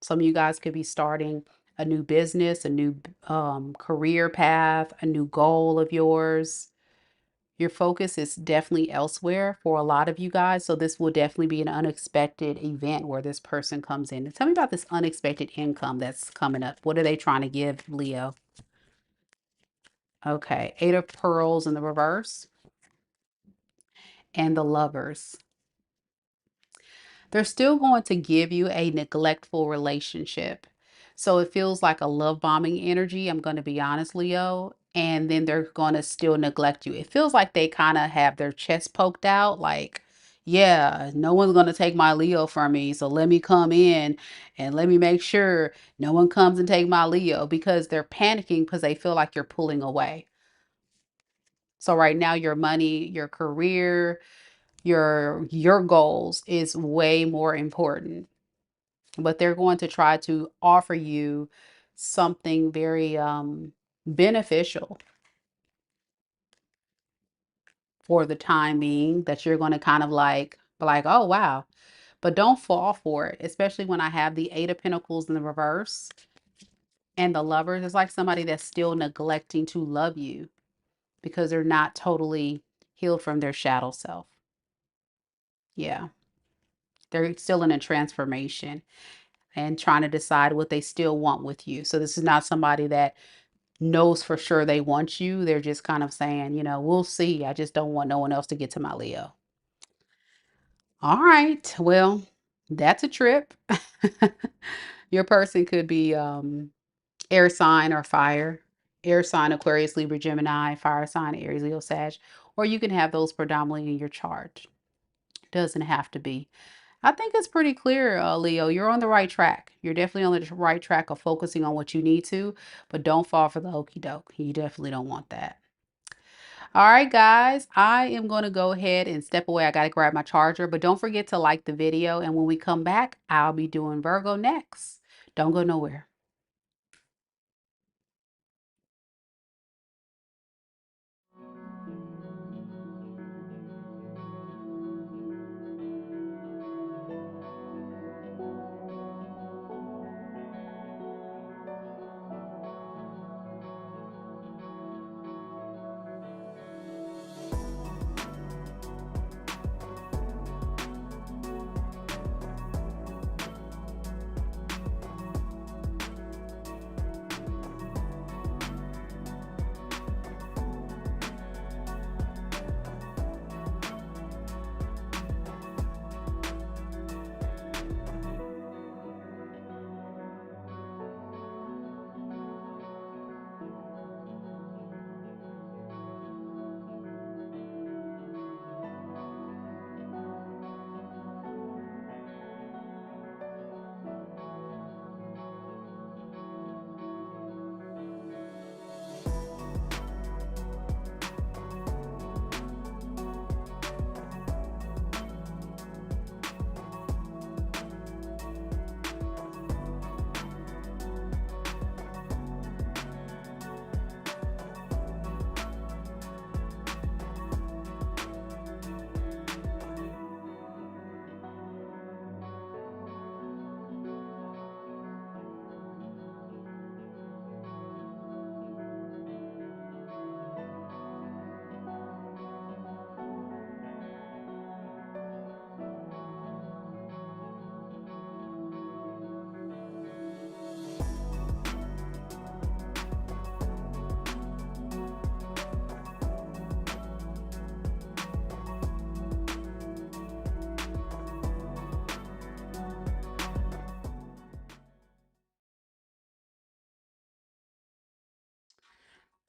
Some of you guys could be starting a new business, a new career path, a new goal of yours. Your focus is definitely elsewhere for a lot of you guys. So this will definitely be an unexpected event where this person comes in. And tell me about this unexpected income that's coming up. What are they trying to give, Leo? Okay, Eight of Pearls in the reverse and the Lovers. They're still going to give you a neglectful relationship. So it feels like a love bombing energy. I'm going to be honest, Leo. And then they're going to still neglect you. It feels like they kind of have their chest poked out. Like, yeah, no one's going to take my Leo from me. So let me come in and let me make sure no one comes and take my Leo, because they're panicking because they feel like you're pulling away. So right now, your money, your career, your goals is way more important, but they're going to try to offer you something very beneficial for the time being, that you're going to kind of like be like, oh wow, but don't fall for it, especially when I have the Eight of Pentacles in the reverse and the Lovers. It's like somebody that's still neglecting to love you because they're not totally healed from their shadow self. Yeah, they're still in a transformation and trying to decide what they still want with you. So this is not somebody that knows for sure they want you. They're just kind of saying, we'll see. I just don't want no one else to get to my Leo. All right. Well, that's a trip. Your person could be air sign or fire. Air sign, Aquarius, Libra, Gemini, fire sign, Aries, Leo, Sag. Or you can have those predominantly in your chart. Doesn't have to be. I think it's pretty clear, Leo. You're on the right track. You're definitely on the right track of focusing on what you need to, but don't fall for the okey doke. You definitely don't want that. All right, guys, I am going to go ahead and step away. I got to grab my charger, but don't forget to like the video. And when we come back, I'll be doing Virgo next. Don't go nowhere.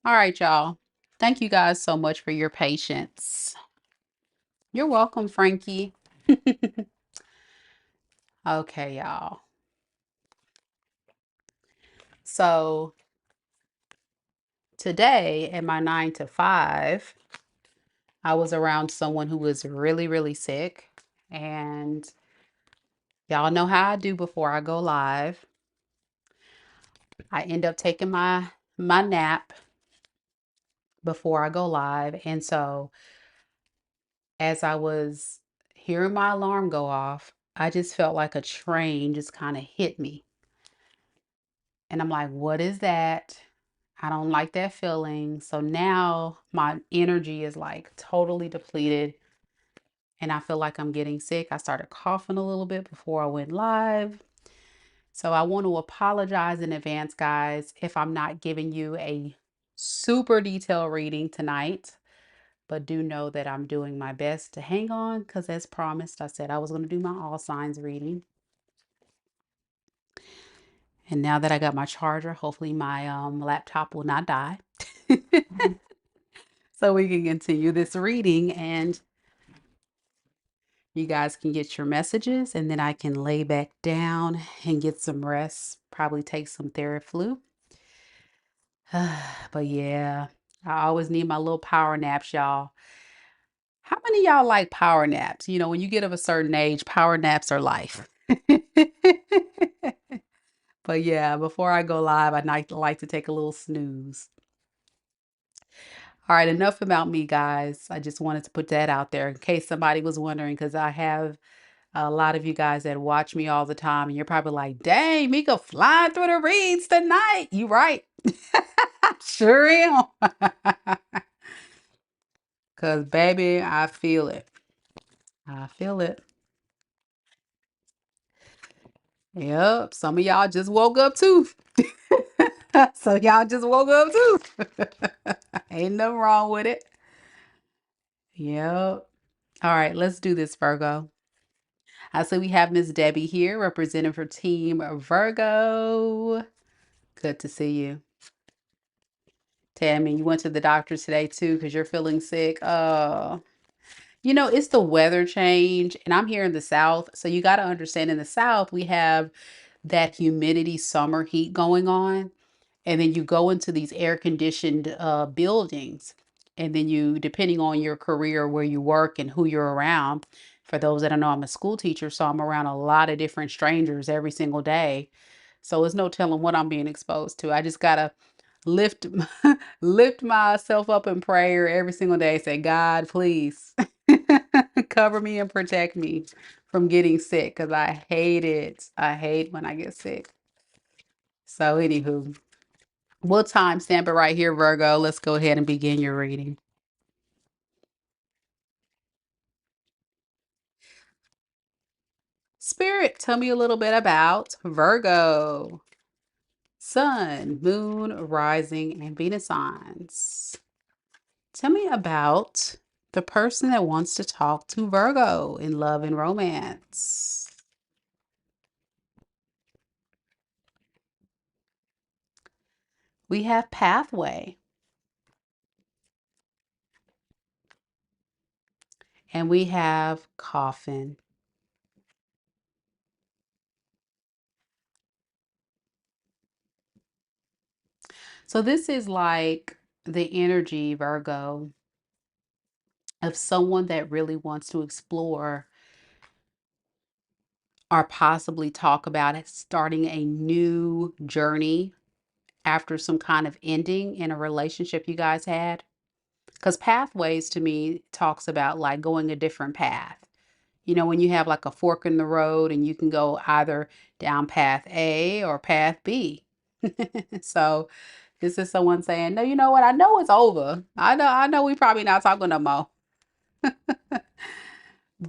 All right, y'all. Thank you guys so much for your patience. You're welcome, Frankie. Okay, y'all. So today at my 9 to 5, I was around someone who was really, really sick. And y'all know how I do before I go live. I end up taking my nap before I go live. And so as I was hearing my alarm go off, I just felt like a train just kind of hit me. And I'm like, what is that? I don't like that feeling. So now my energy is like totally depleted and I feel like I'm getting sick. I started coughing a little bit before I went live. So I want to apologize in advance, guys, if I'm not giving you a super detailed reading tonight. But do know that I'm doing my best to hang on because, as promised, I said I was going to do my all signs reading. And now that I got my charger, hopefully my laptop will not die. So we can continue this reading and you guys can get your messages and then I can lay back down and get some rest. Probably take some Theraflu. But yeah, I always need my little power naps, y'all. How many of y'all like power naps? You know, when you get of a certain age, power naps are life. But yeah, before I go live, I'd like to take a little snooze. All right, enough about me, guys. I just wanted to put that out there in case somebody was wondering, because I have a lot of you guys that watch me all the time, and you're probably like, dang, Mika flying through the reads tonight. You right. Sure am. Because, baby, I feel it. I feel it. Yep. Some of y'all just woke up too. So y'all just woke up too. Ain't nothing wrong with it. Yep. All right, let's do this, Virgo. So we have Miss Debbie here representing for Team Virgo. Good to see you. Tammy, you went to the doctor today too because you're feeling sick. You know, it's the weather change, and I'm here in the South. So you got to understand in the South, we have that humidity summer heat going on. And then you go into these air conditioned buildings. And then you, depending on your career, where you work and who you're around, for those that don't know, I'm a school teacher, so I'm around a lot of different strangers every single day. So there's no telling what I'm being exposed to. I just gotta lift lift myself up in prayer every single day. Say, God, please cover me and protect me from getting sick because I hate it. I hate when I get sick. So, anywho, we'll timestamp it right here, Virgo. Let's go ahead and begin your reading. Spirit, tell me a little bit about Virgo. Sun, moon, rising, and Venus signs. Tell me about the person that wants to talk to Virgo in love and romance. We have pathway. And we have coffin. So this is like the energy, Virgo, of someone that really wants to explore or possibly talk about it, starting a new journey after some kind of ending in a relationship you guys had. Because pathways to me talks about like going a different path. You know, when you have like a fork in the road and you can go either down path A or path B. So this is someone saying, no, you know what? I know it's over. I know we probably not talking no more.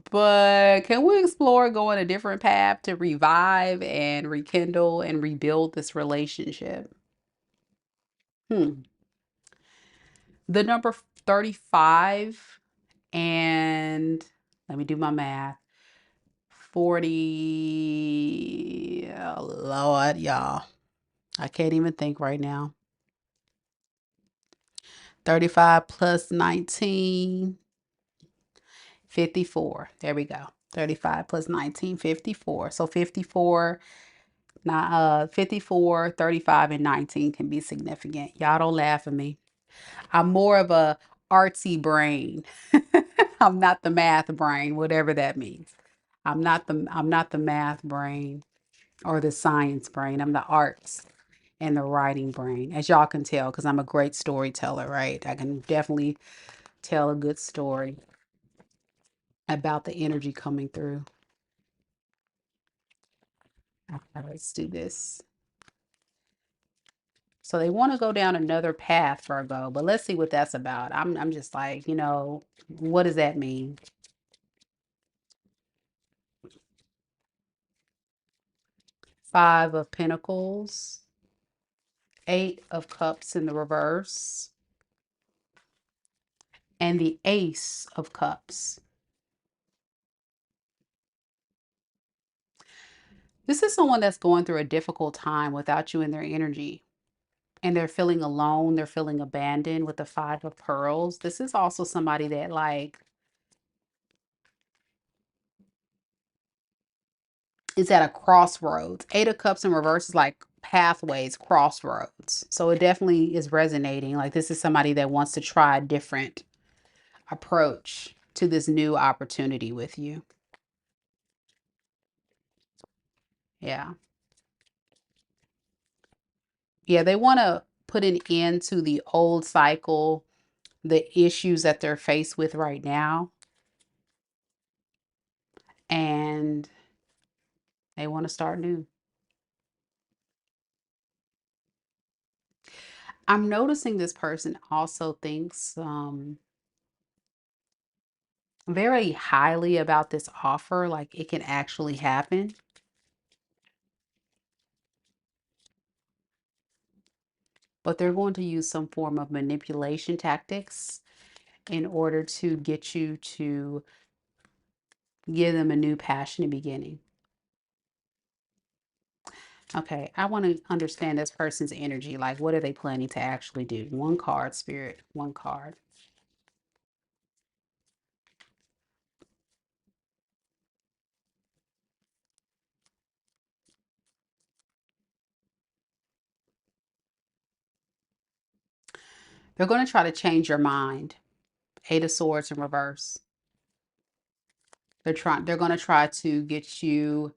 But can we explore going a different path to revive and rekindle and rebuild this relationship? Hmm. The number 35 and let me do my math. 40. Oh, Lord, y'all. I can't even think right now. 35 plus 19, 54. There we go. 35 plus 19, 54. So 54, 54, 35, and 19 can be significant. Y'all don't laugh at me. I'm more of a artsy brain. I'm not the math brain, whatever that means. I'm not the math brain or the science brain. I'm the arts and the writing brain, as y'all can tell, because I'm a great storyteller, right? I can definitely tell a good story about the energy coming through. Okay, let's do this. So they want to go down another path, Virgo, but let's see what that's about. I'm just like, what does that mean? Five of Pentacles, Eight of Cups in the reverse, and the Ace of Cups. This is someone that's going through a difficult time without you in their energy. And they're feeling alone. They're feeling abandoned with the Five of Pearls. This is also somebody that is at a crossroads. Eight of Cups in reverse is like pathways, crossroads. So it definitely is resonating. Like this is somebody that wants to try a different approach to this new opportunity with you. Yeah. Yeah, they want to put an end to the old cycle, the issues that they're faced with right now. And they want to start new. I'm noticing this person also thinks very highly about this offer, like it can actually happen. But they're going to use some form of manipulation tactics in order to get you to give them a new passionate beginning. Okay, I want to understand this person's energy. Like, what are they planning to actually do? One card, Spirit, one card. They're going to try to change your mind. Eight of Swords in reverse. They're going to try to get you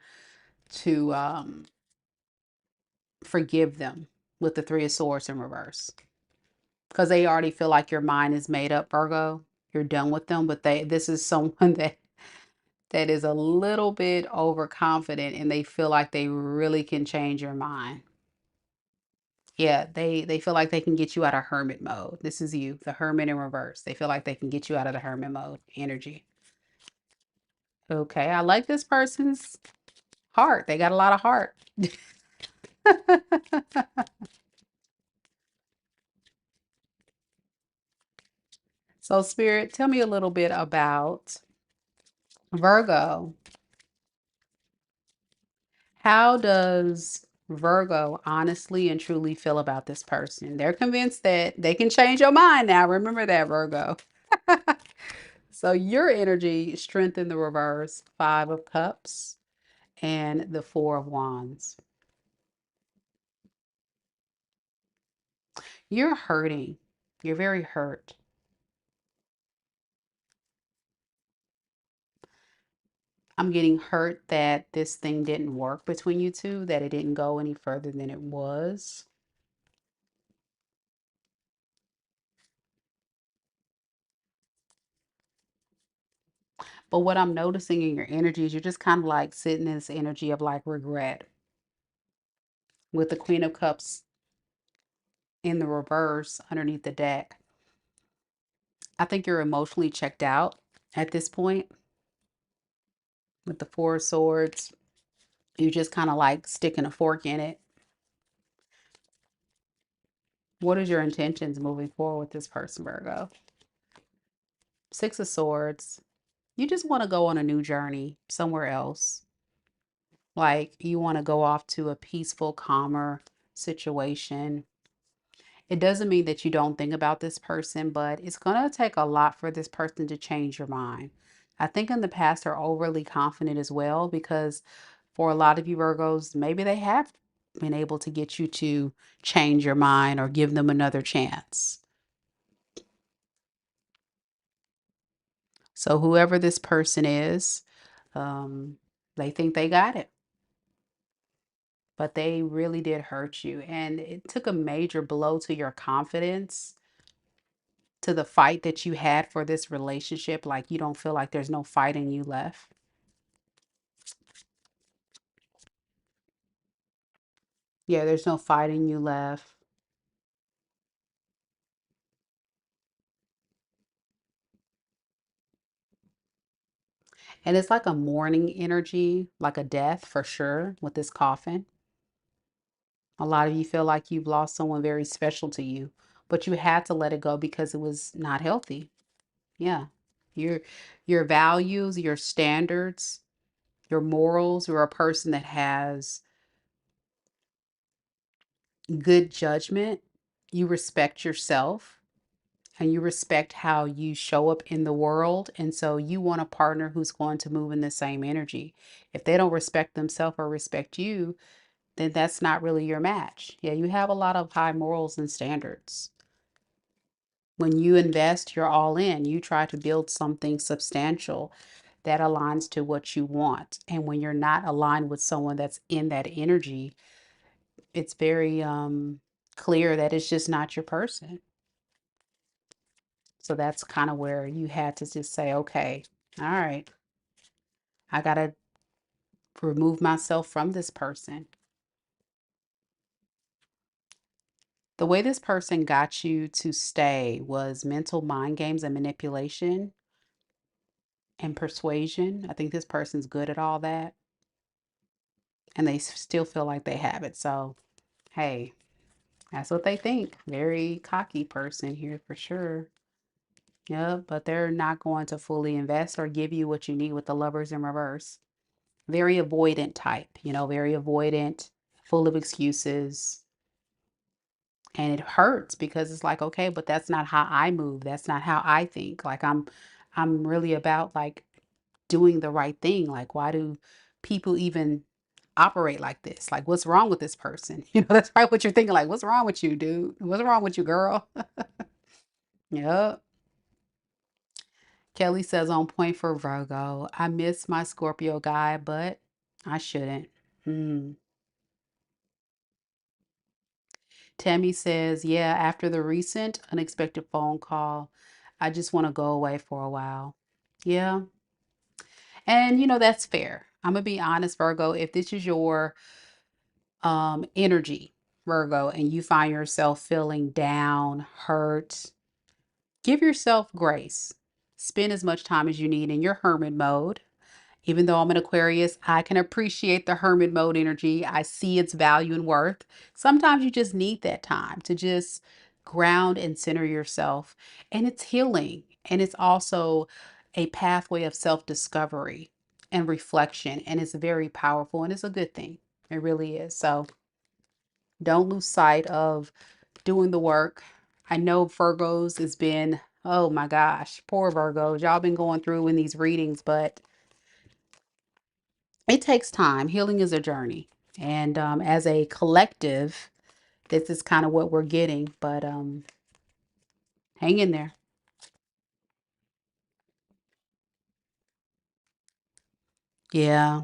to forgive them with the Three of Swords in reverse. Because they already feel like your mind is made up, Virgo. You're done with them, but this is someone that is a little bit overconfident and they feel like they really can change your mind. Yeah, they feel like they can get you out of hermit mode. This is you, the hermit in reverse. They feel like they can get you out of the hermit mode energy. Okay, I like this person's heart. They got a lot of heart. So, Spirit, tell me a little bit about Virgo. How does Virgo honestly and truly feel about this person? They're convinced that they can change your mind now. Remember that, Virgo. So your energy, Strength in the reverse, Five of Cups, and the Four of Wands. You're hurting. You're very hurt. I'm getting hurt that this thing didn't work between you two, that it didn't go any further than it was. But what I'm noticing in your energy is you're just kind of like sitting in this energy of like regret with the Queen of Cups in the reverse underneath the deck. I think you're emotionally checked out at this point with the Four of Swords. You just kind of like sticking a fork in it. What is your intentions moving forward with this person, Virgo? Six of Swords. You just want to go on a new journey somewhere else. Like you want to go off to a peaceful, calmer situation. It doesn't mean that you don't think about this person, but it's going to take a lot for this person to change your mind. I think in the past they're overly confident as well, because for a lot of you Virgos, maybe they have been able to get you to change your mind or give them another chance. So whoever this person is, um, they think they got it, but they really did hurt you. And it took a major blow to your confidence, to the fight that you had for this relationship. Like you don't feel like there's no fight in you left. Yeah, there's no fight in you left. And it's like a mourning energy, like a death for sure with this coffin. A lot of you feel like you've lost someone very special to you, but you had to let it go because it was not healthy. Yeah. Your your values, your standards, your morals, you're a person that has good judgment. You respect yourself and you respect how you show up in the world. And so you want a partner who's going to move in the same energy. If they don't respect themselves or respect you, then that's not really your match. Yeah, you have a lot of high morals and standards. When you invest, you're all in. You try to build something substantial that aligns to what you want. And when you're not aligned with someone that's in that energy, it's very clear that it's just not your person. So that's kind of where you had to just say, okay, all right, I got to remove myself from this person. The way this person got you to stay was mental mind games and manipulation and persuasion. I think this person's good at all that, and they still feel like they have it. So, hey, that's what they think. Very cocky person here for sure. Yeah, but they're not going to fully invest or give you what you need with the lovers in reverse. Very avoidant type, very avoidant, full of excuses. And it hurts because it's like, okay, but that's not how I move. That's not how I think. Like I'm really about like doing the right thing. Like, why do people even operate like this? Like, what's wrong with this person? That's probably what you're thinking. Like, what's wrong with you, dude? What's wrong with you, girl? Yep. Kelly says on point for Virgo. I miss my Scorpio guy, but I shouldn't. Hmm. Tammy says, yeah, after the recent unexpected phone call, I just want to go away for a while. Yeah. And that's fair. I'm gonna be honest, Virgo, if this is your energy, Virgo, and you find yourself feeling down, hurt, give yourself grace. Spend as much time as you need in your hermit mode. Even though I'm an Aquarius, I can appreciate the hermit mode energy. I see its value and worth. Sometimes you just need that time to just ground and center yourself. And it's healing. And it's also a pathway of self-discovery and reflection. And it's very powerful and it's a good thing. It really is. So don't lose sight of doing the work. I know Virgos has been, oh my gosh, poor Virgos. Y'all been going through in these readings, but it takes time. Healing is a journey. And as a collective, this is kind of what we're getting. But hang in there. Yeah.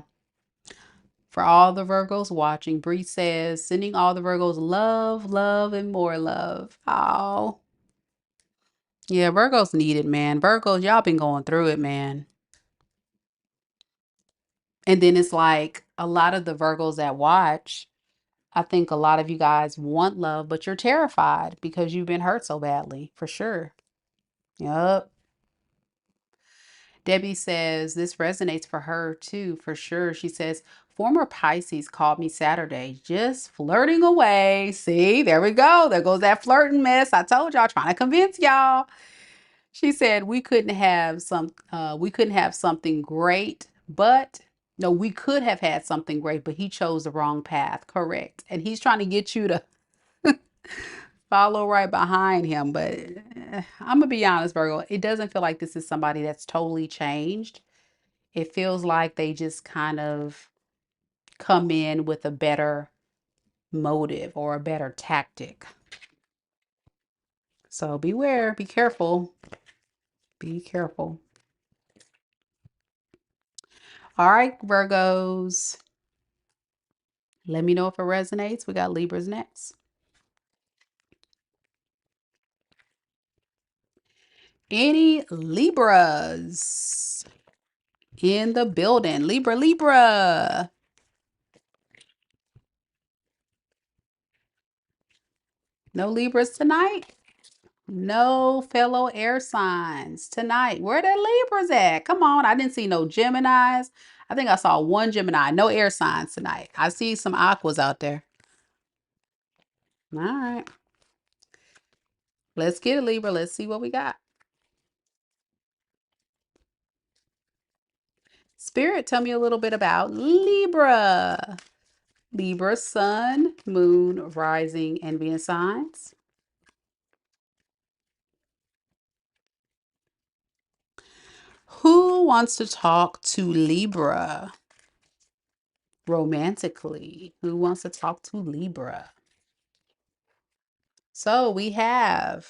For all the Virgos watching, Bree says, sending all the Virgos love, love, and more love. Oh, yeah. Virgos need it, man. Virgos, y'all been going through it, man. And then it's like a lot of the Virgos that watch, I think a lot of you guys want love, but you're terrified because you've been hurt so badly, for sure. Yup. Debbie says this resonates for her too, for sure. She says, former Pisces called me Saturday, just flirting away. See, there we go. There goes that flirting mess. I told y'all, trying to convince y'all. She said we couldn't have something great, but no, we could have had something great, but he chose the wrong path. Correct. And he's trying to get you to follow right behind him. But I'm gonna be honest, Virgo, it doesn't feel like this is somebody that's totally changed. It feels like they just kind of come in with a better motive or a better tactic. So beware, be careful, be careful. All right, Virgos, let me know if it resonates. We got Libras next. Any Libras in the building? Libra, Libra. No Libras tonight? No fellow air signs tonight. Where the Libras at? Come on. I didn't see no Geminis. I think I saw one Gemini. No air signs tonight. I see some Aquas out there. All right. Let's get it, Libra. Let's see what we got. Spirit, tell me a little bit about Libra. Libra, sun, moon, rising, and Venus signs. Who wants to talk to Libra romantically? Who wants to talk to Libra? So we have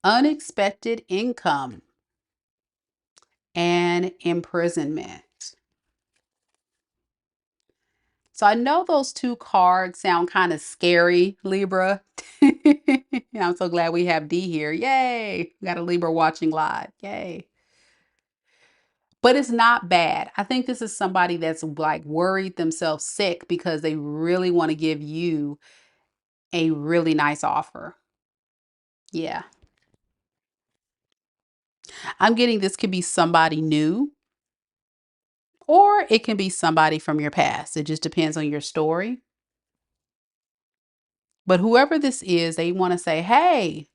unexpected income and imprisonment. So I know those two cards sound kind of scary, Libra. I'm so glad we have D here. Yay. We got a Libra watching live. Yay. But it's not bad. I think this is somebody that's like worried themselves sick because they really want to give you a really nice offer. Yeah. I'm getting this could be somebody new or it can be somebody from your past. It just depends on your story. But whoever this is, they want to say, hey,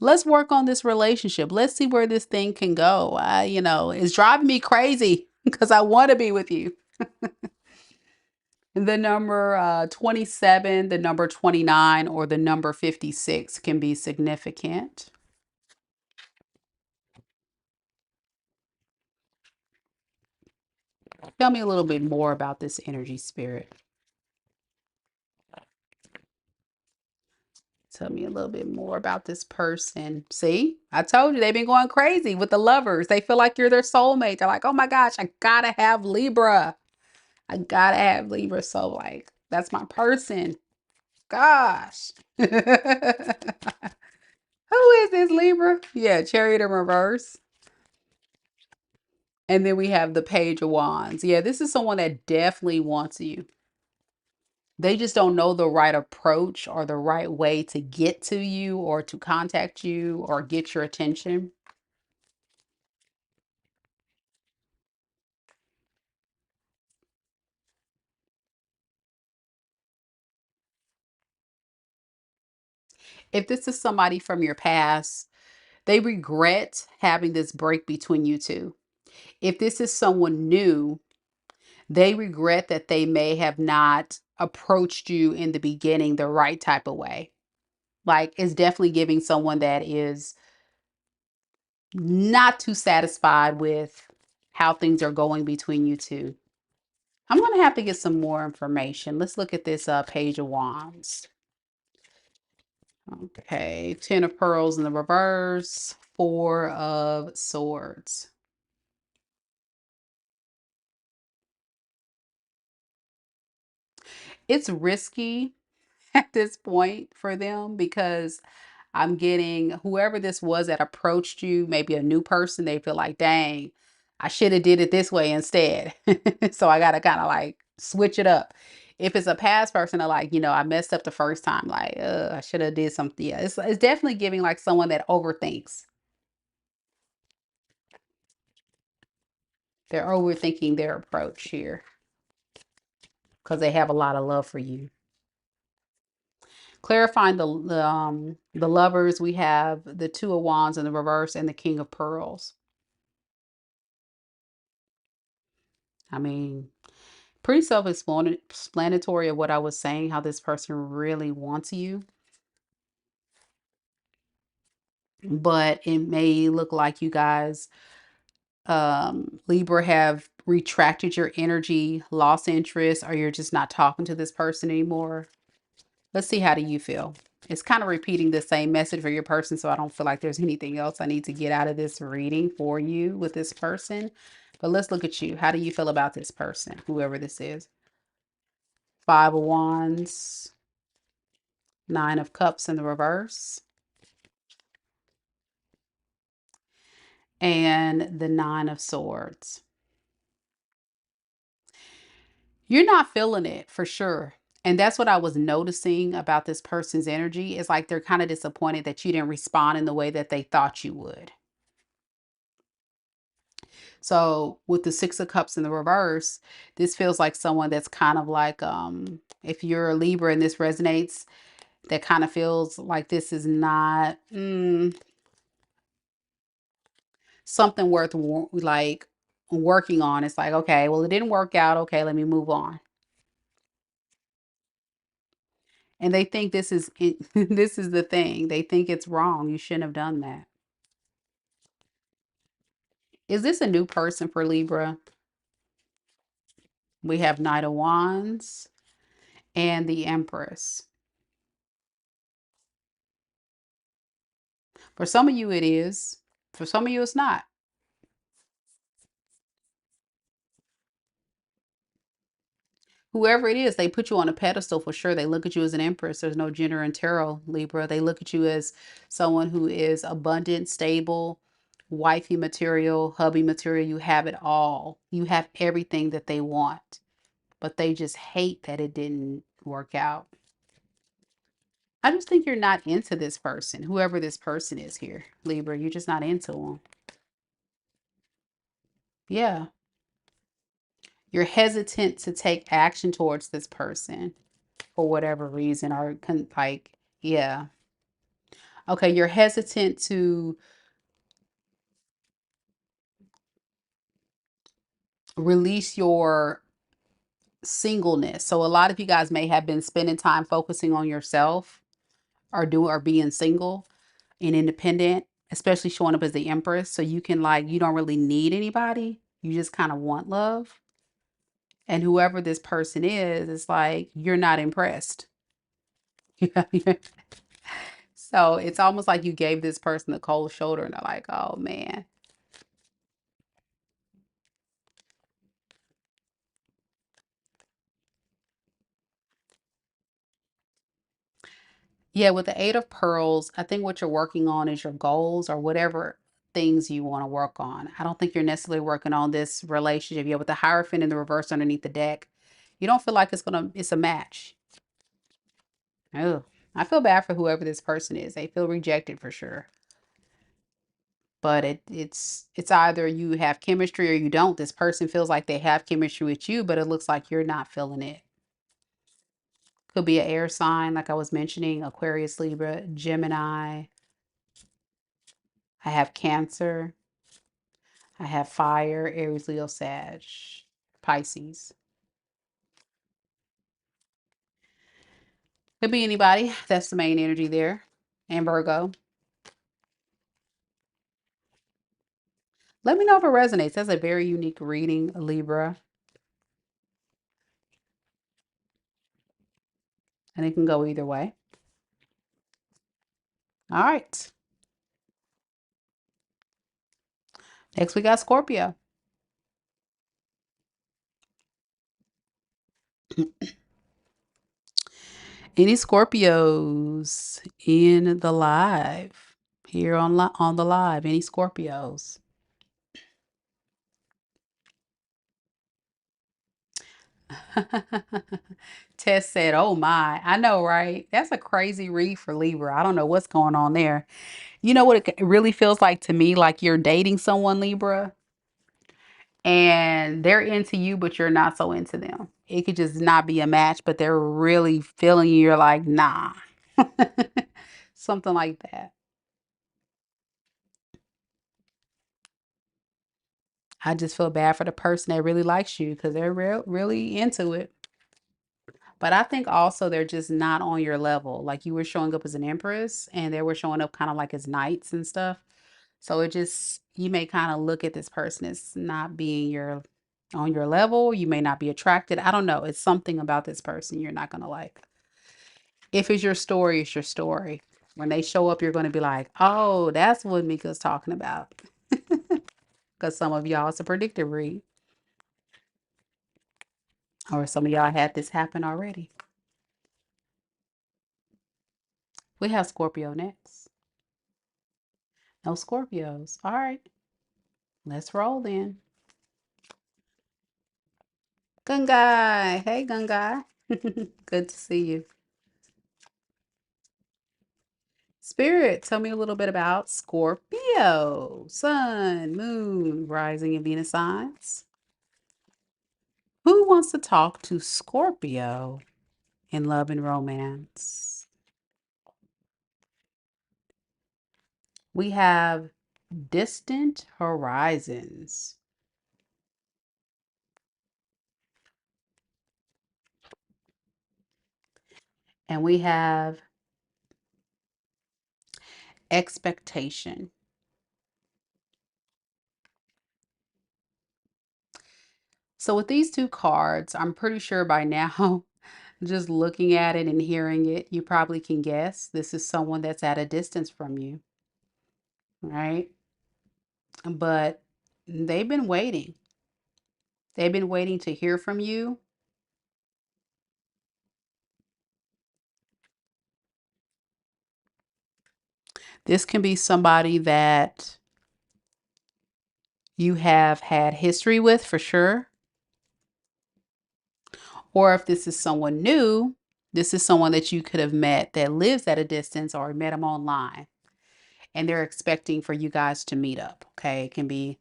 let's work on this relationship. Let's see where this thing can go. It's driving me crazy because I want to be with you. The number 27, the number 29, or the number 56 can be significant. Tell me a little bit more about this energy, Spirit. Tell me a little bit more about this person. See, I told you they've been going crazy with the lovers. They feel like you're their soulmate. They're like, oh my gosh, I gotta have Libra. I gotta have Libra. So, like, that's my person. Gosh. Who is this Libra? Yeah, Chariot in reverse. And then we have the Page of Wands. Yeah, this is someone that definitely wants you. They just don't know the right approach or the right way to get to you or to contact you or get your attention. If this is somebody from your past, they regret having this break between you two. If this is someone new, they regret that they may have not approached you in the beginning the right type of way. Like, it's definitely giving someone that is not too satisfied with how things are going between you two. I'm going to have to get some more information. Let's look at this Page of Wands. Okay, Ten of Pearls in the reverse, Four of Swords. It's risky at this point for them because I'm getting whoever this was that approached you, maybe a new person, they feel like, dang, I should have did it this way instead. So I got to kind of like switch it up. If it's a past person, they're like, I messed up the first time. Like, I should have did something. Yeah, it's definitely giving like someone that overthinks. They're overthinking their approach here because they have a lot of love for you. Clarifying the lovers, we have the Two of Wands in the reverse and the King of Pearls. I mean, pretty self-explanatory of what I was saying, how this person really wants you. but it may look like you guys, Libra, have retracted your energy, lost interest, or you're just not talking to this person anymore. Let's see, how do you feel? It's kind of repeating the same message for your person, so I don't feel like there's anything else I need to get out of this reading for you with this person. But let's look at you. How do you feel about this person, whoever this is? Five of Wands, Nine of Cups in the reverse, and the Nine of Swords. You're not feeling it for sure. And that's what I was noticing about this person's energy. Is like they're kind of disappointed that you didn't respond in the way that they thought you would. So with the Six of Cups in the reverse, this feels like someone that's kind of like, if you're a Libra and this resonates, that kind of feels like this is not something worth like working on. It's like, okay, well, it didn't work out. Okay, let me move on. And they think this is it, this is the thing. They think it's wrong. You shouldn't have done that. Is this a new person for Libra? We have Knight of Wands and the Empress. For some of you, it is. For some of you, it's not. Whoever it is, they put you on a pedestal for sure. They look at you as an empress. There's no gender in tarot, Libra. They look at you as someone who is abundant, stable, wifey material, hubby material. You have it all. You have everything that they want, but they just hate that it didn't work out. I just think you're not into this person, whoever this person is here, Libra. You're just not into them. Yeah. You're hesitant to take action towards this person for whatever reason, or like, yeah. Okay, you're hesitant to release your singleness. So a lot of you guys may have been spending time focusing on yourself, or being single and independent, especially showing up as the Empress. So you can, like, you don't really need anybody. You just kind of want love. And whoever this person is, it's like you're not impressed. So it's almost like you gave this person the cold shoulder and they're like, oh man. Yeah, with the Eight of Pearls, I think what you're working on is your goals or whatever things you want to work on. I don't think you're necessarily working on this relationship. Yeah, with the Hierophant in the reverse underneath the deck, you don't feel like it's a match. Oh, I feel bad for whoever this person is. They feel rejected for sure. But it's either you have chemistry or you don't. This person feels like they have chemistry with you, but it looks like you're not feeling it. Could be an air sign, like I was mentioning, Aquarius, Libra, Gemini. I have Cancer. I have fire, Aries, Leo, Sag, Pisces. Could be anybody. That's the main energy there. And Virgo. Let me know if it resonates. That's a very unique reading, Libra. And it can go either way. All right. Next, we got Scorpio. Any Scorpios in the live? Here on the live, any Scorpios? Tess said, oh my, I know, right? That's a crazy read for Libra. I don't know what's going on there. You know what it really feels like to me? Like you're dating someone, Libra, and they're into you, but you're not so into them. It could just not be a match, but they're really feeling you. You're like, nah. Something like that. I just feel bad for the person that really likes you because they're really into it. But I think also they're just not on your level. Like you were showing up as an empress and they were showing up kind of like as knights and stuff. So it just, you may kind of look at this person as not being on your level. You may not be attracted. I don't know. It's something about this person you're not going to like. If it's your story, it's your story. When they show up, you're going to be like, oh, that's what Mika's talking about. Because some of y'all, it's a predictive read. Or some of y'all had this happen already. We have Scorpio next. No Scorpios. All right. Let's roll then. Gungai. Hey, Gungai. Good to see you. Spirit, tell me a little bit about Scorpio. Sun, moon, rising and Venus signs. Who wants to talk to Scorpio in love and romance? We have distant horizons. And we have expectation. So with these two cards, I'm pretty sure by now, just looking at it and hearing it, you probably can guess this is someone that's at a distance from you, right? But they've been waiting. They've been waiting to hear from you. This can be somebody that you have had history with for sure. Or if this is someone new, this is someone that you could have met that lives at a distance or met them online. And they're expecting for you guys to meet up. Okay. It can be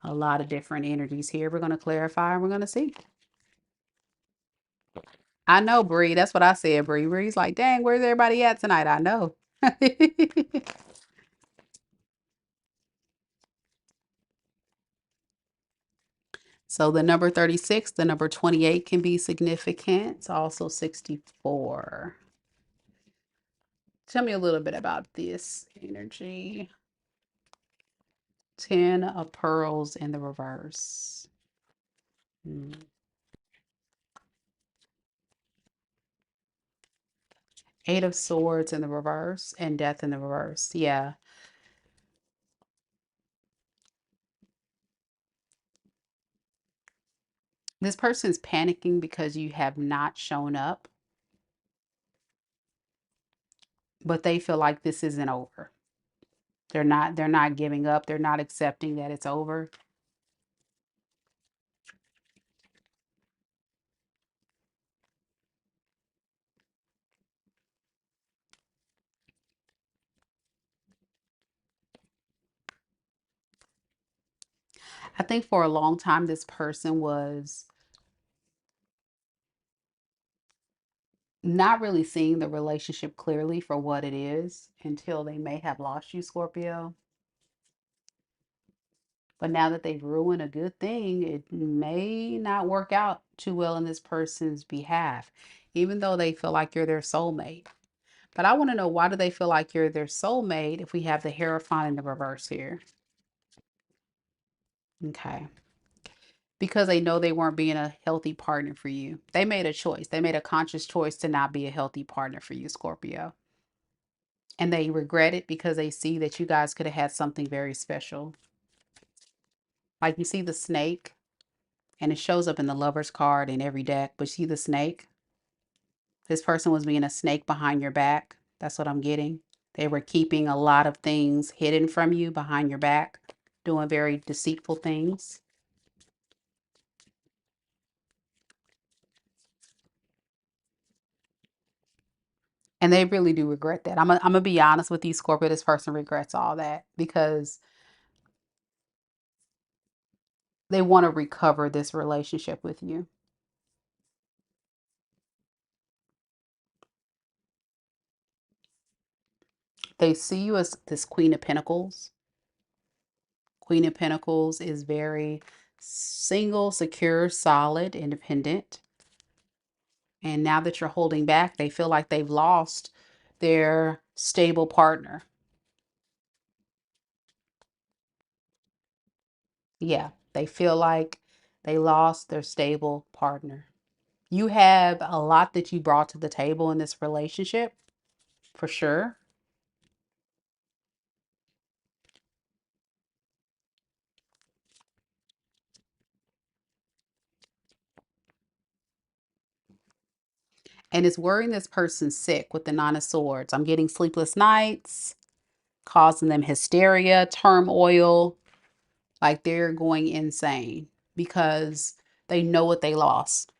a lot of different energies here. We're going to clarify and we're going to see. I know, Bree. That's what I said, Bree. Bree's like, dang, where's everybody at tonight? I know. So the number 36, the number 28 can be significant. It's also 64. Tell me a little bit about this energy. 10 of pearls in the reverse. Hmm. 8 of swords in the reverse and death in the reverse. Yeah. This person's panicking because you have not shown up, but they feel like this isn't over. They're not giving up. They're not accepting that it's over. I think for a long time this person was not really seeing the relationship clearly for what it is until they may have lost you, Scorpio. But now that they've ruined a good thing, it may not work out too well in this person's behalf, even though they feel like you're their soulmate. But I want to know, why do they feel like you're their soulmate if we have the Hierophant in the reverse here? Okay. Because they know they weren't being a healthy partner for you. They made a choice. They made a conscious choice to not be a healthy partner for you, Scorpio. And they regret it because they see that you guys could have had something very special. Like you see the snake, and it shows up in the lover's card in every deck, but see the snake? This person was being a snake behind your back. That's what I'm getting. They were keeping a lot of things hidden from you behind your back, doing very deceitful things. And they really do regret that. I'm gonna be honest with you, Scorpio. This person regrets all that because they want to recover this relationship with you. They see you as this Queen of Pentacles. Queen of Pentacles is very single, secure, solid, independent. And now that you're holding back, they feel like they've lost their stable partner. Yeah, they feel like they lost their stable partner. You have a lot that you brought to the table in this relationship, for sure. And it's worrying this person sick with the Nine of Swords. I'm getting sleepless nights, causing them hysteria, turmoil, like they're going insane because they know what they lost.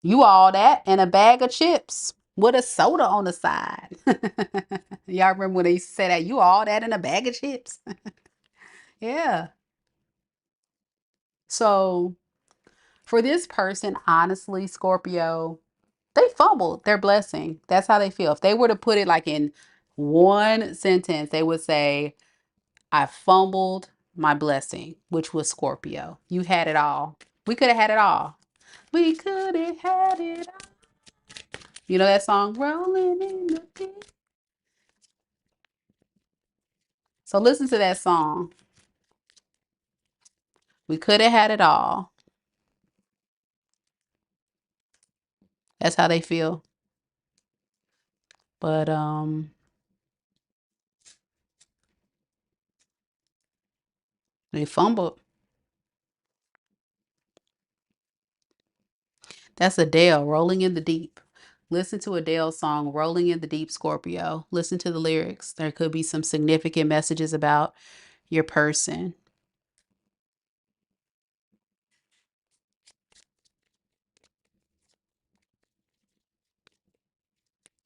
You all that and a bag of chips with a soda on the side. Y'all remember when they used to say that? You all that and a bag of chips. Yeah. So for this person, honestly, Scorpio, they fumbled their blessing. That's how they feel. If they were to put it like in one sentence, they would say, I fumbled my blessing, which was Scorpio. You had it all. We could have had it all. We could have had it all. You know that song? Rolling in the deep. So listen to that song. We could have had it all. That's how they feel. But they fumbled. That's Adele, Rolling in the Deep. Listen to Adele's song, Rolling in the Deep, Scorpio. Listen to the lyrics. There could be some significant messages about your person.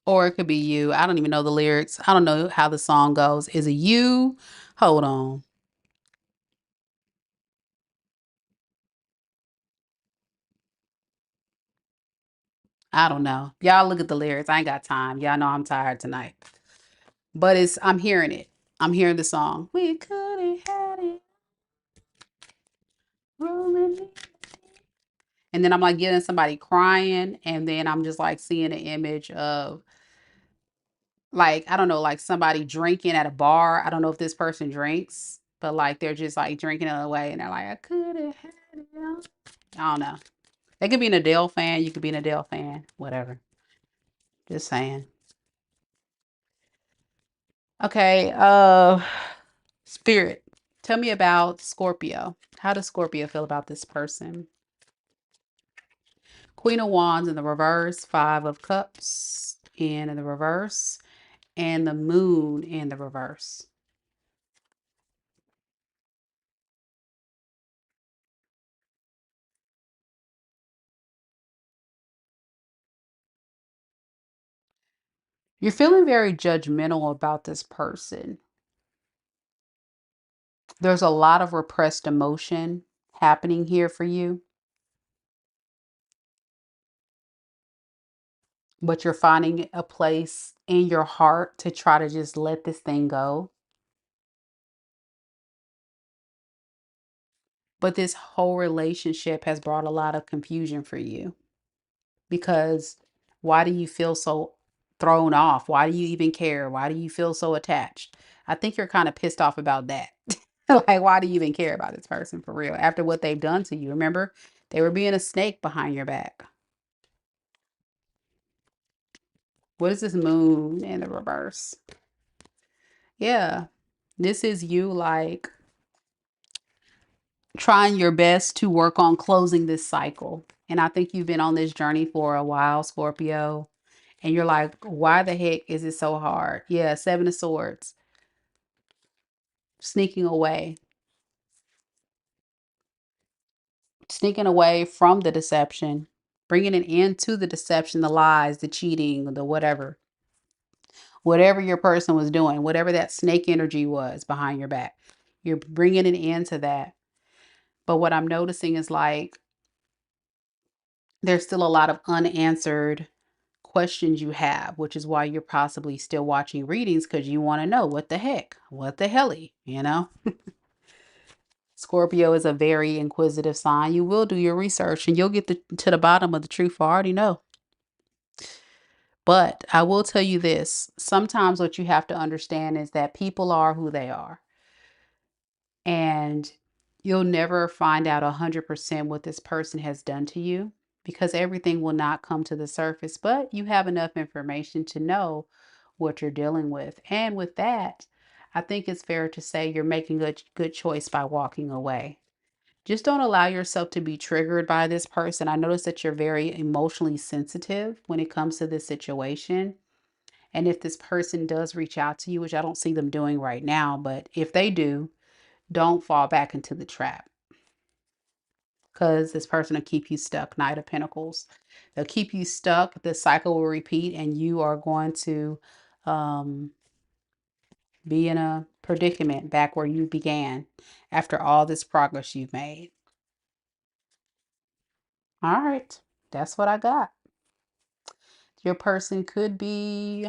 Or it could be you. I don't even know the lyrics. I don't know how the song goes. Is it you? Hold on. I don't know. Y'all look at the lyrics. I ain't got time. Y'all know I'm tired tonight. But I'm hearing it. I'm hearing the song. We could have had it. Rolling. And then I'm like getting somebody crying. And then I'm just like seeing an image of like, I don't know, like somebody drinking at a bar. I don't know if this person drinks, but like they're just like drinking it away and they're like, I could have had it. I don't know. They could be an Adele fan. You could be an Adele fan. Whatever. Just saying. Okay. Spirit. Tell me about Scorpio. How does Scorpio feel about this person? Queen of Wands in the reverse, Five of Cups in the reverse, and the Moon in the reverse. You're feeling very judgmental about this person. There's a lot of repressed emotion happening here for you, but you're finding a place in your heart to try to just let this thing go. But this whole relationship has brought a lot of confusion for you because why do you feel so thrown off? Why do you even care? Why do you feel so attached? I think you're kind of pissed off about that. Like, why do you even care about this person for real after what they've done to you? Remember, they were being a snake behind your back. What is this moon in the reverse? Yeah, this is you like trying your best to work on closing this cycle. And I think you've been on this journey for a while, Scorpio. And you're like, why the heck is it so hard? Yeah, Seven of Swords. Sneaking away. Sneaking away from the deception. Bringing an end to the deception, the lies, the cheating, the whatever. Whatever your person was doing, whatever that snake energy was behind your back. You're bringing an end to that. But what I'm noticing is like, there's still a lot of unanswered questions you have, which is why you're possibly still watching readings because you want to know what the heck, what the helly, you know? Scorpio is a very inquisitive sign. You will do your research and you'll get to the bottom of the truth. I already know. But I will tell you this. Sometimes what you have to understand is that people are who they are. And you'll never find out 100% what this person has done to you because everything will not come to the surface. But you have enough information to know what you're dealing with. And with that, I think it's fair to say you're making a good choice by walking away. Just don't allow yourself to be triggered by this person. I notice that you're very emotionally sensitive when it comes to this situation. And if this person does reach out to you, which I don't see them doing right now, but if they do, don't fall back into the trap because this person will keep you stuck. Knight of Pentacles. They'll keep you stuck. The cycle will repeat and you are going to be in a predicament back where you began after all this progress you've made. All right. That's what I got. Your person could be,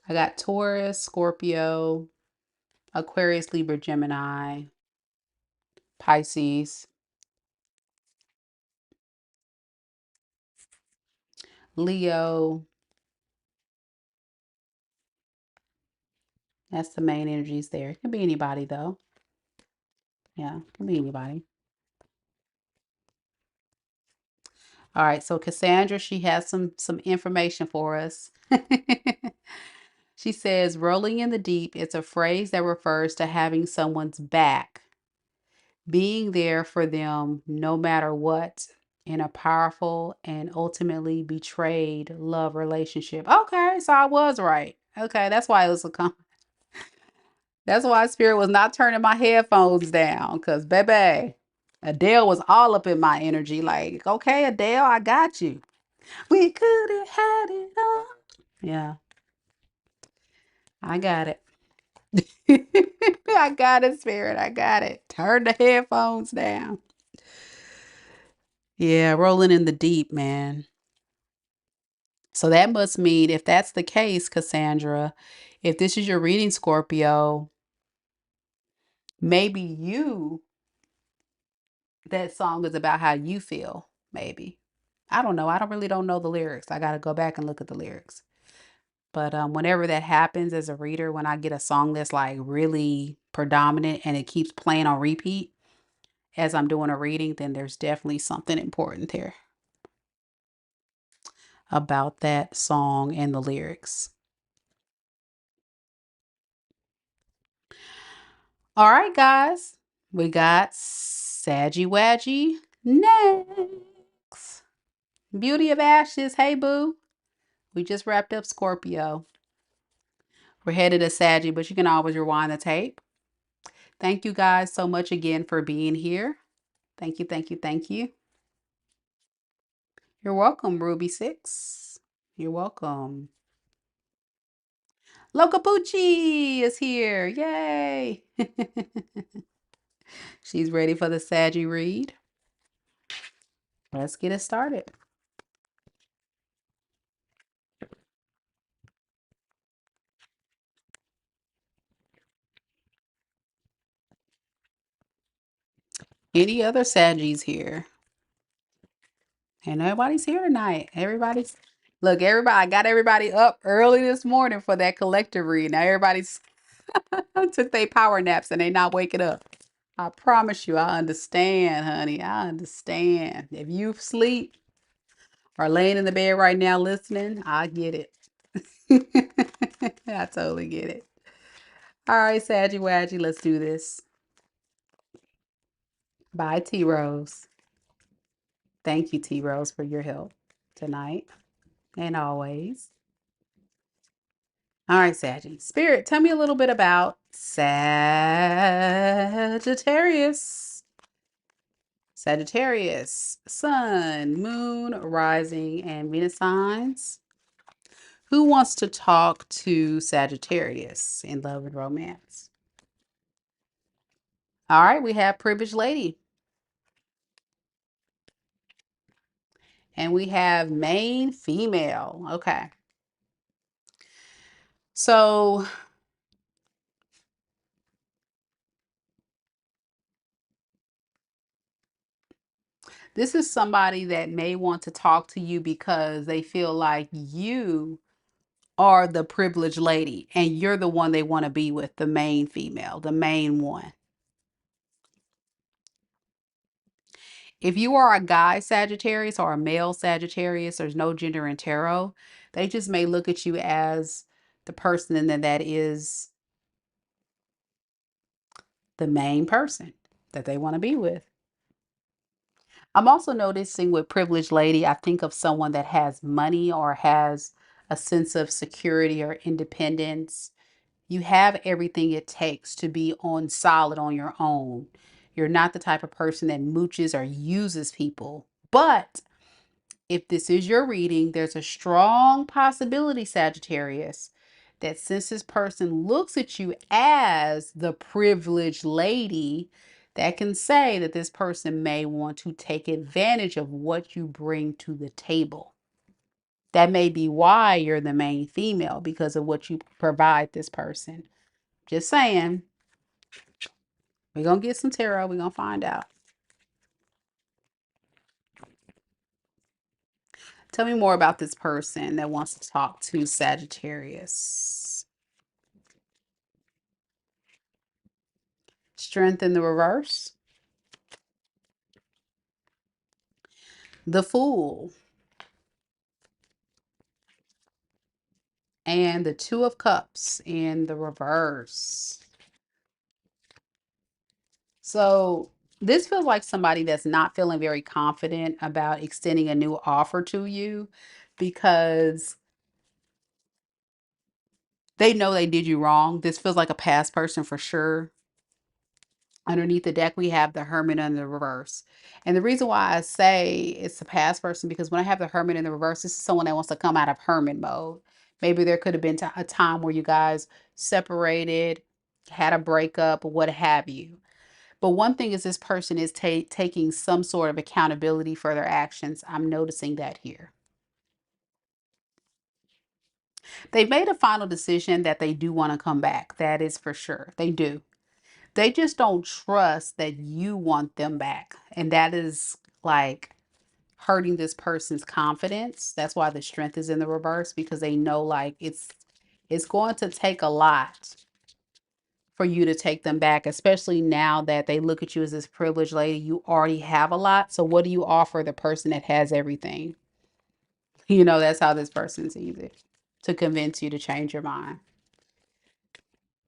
I got Taurus, Scorpio, Aquarius, Libra, Gemini, Pisces, Leo. That's the main energies there. It can be anybody though. Yeah, it can be anybody. All right, so Cassandra, she has some information for us. She says, rolling in the deep, it's a phrase that refers to having someone's back, being there for them no matter what, in a powerful and ultimately betrayed love relationship. Okay, so I was right. Okay, that's why it was that's why Spirit was not turning my headphones down, because baby, Adele was all up in my energy. Like, okay, Adele, I got you. We could have had it all. Yeah, I got it. I got it, Spirit. I got it. Turn the headphones down. Yeah, rolling in the deep, man. So that must mean if that's the case, Cassandra, if this is your reading, Scorpio, maybe that song is about how you feel, maybe. I don't know. I don't know the lyrics. I got to go back and look at the lyrics. But whenever that happens as a reader, when I get a song that's like really predominant and it keeps playing on repeat as I'm doing a reading, then there's definitely something important there about that song and the lyrics. All right, guys, we got Saggy Wadgy next. Beauty of Ashes. Hey, boo. We just wrapped up Scorpio. We're headed to Saggy, but you can always rewind the tape. Thank you guys so much again for being here. Thank you, thank you, thank you. You're welcome, Ruby6. You're welcome. Locapucci is here. Yay. She's ready for the Saggy read. Let's get it started. Any other Saggies here? And nobody's here tonight. Look, I got everybody up early this morning for that collective read. Now everybody's took their power naps and they not waking up. I promise you, I understand, honey. I understand. If you sleep or laying in the bed right now listening, I get it. I totally get it. All right, Saggy Wadgy, let's do this. Bye, T Rose. Thank you, T Rose, for your help tonight and always. All right, Saggy. Spirit, tell me a little bit about Sagittarius. Sagittarius, Sun, Moon, Rising, and Venus signs. Who wants to talk to Sagittarius in love and romance? All right, we have Privileged Lady. And we have Main Female. Okay. So This is somebody that may want to talk to you because they feel like you are the privileged lady and you're the one they want to be with, the main female, the main one. If you are a guy Sagittarius or a male Sagittarius, there's no gender in tarot. They just may look at you as the person that is the main person that they want to be with. I'm also noticing with privileged lady, I think of someone that has money or has a sense of security or independence. You have everything it takes to be on solid on your own. You're not the type of person that mooches or uses people. But if this is your reading, there's a strong possibility, Sagittarius, that since this person looks at you as the privileged lady, that can say that this person may want to take advantage of what you bring to the table. That may be why you're the main female, because of what you provide this person. Just saying. We're going to get some tarot. We're going to find out. Tell me more about this person that wants to talk to Sagittarius. Strength in the reverse. The Fool. And the Two of Cups in the reverse. So this feels like somebody that's not feeling very confident about extending a new offer to you because they know they did you wrong. This feels like a past person for sure. Underneath the deck, we have the Hermit in the reverse. And the reason why I say it's a past person, because when I have the Hermit in the reverse, this is someone that wants to come out of hermit mode. Maybe there could have been a time where you guys separated, had a breakup, or what have you. But one thing is this person is taking some sort of accountability for their actions. I'm noticing that here. They've made a final decision that they do want to come back. That is for sure. They do. They just don't trust that you want them back. And that is like hurting this person's confidence. That's why the Strength is in the reverse, because they know like it's going to take a lot for you to take them back, especially now that they look at you as this privileged lady. You already have a lot. So what do you offer the person that has everything? You know, that's how this person sees it, to convince you to change your mind.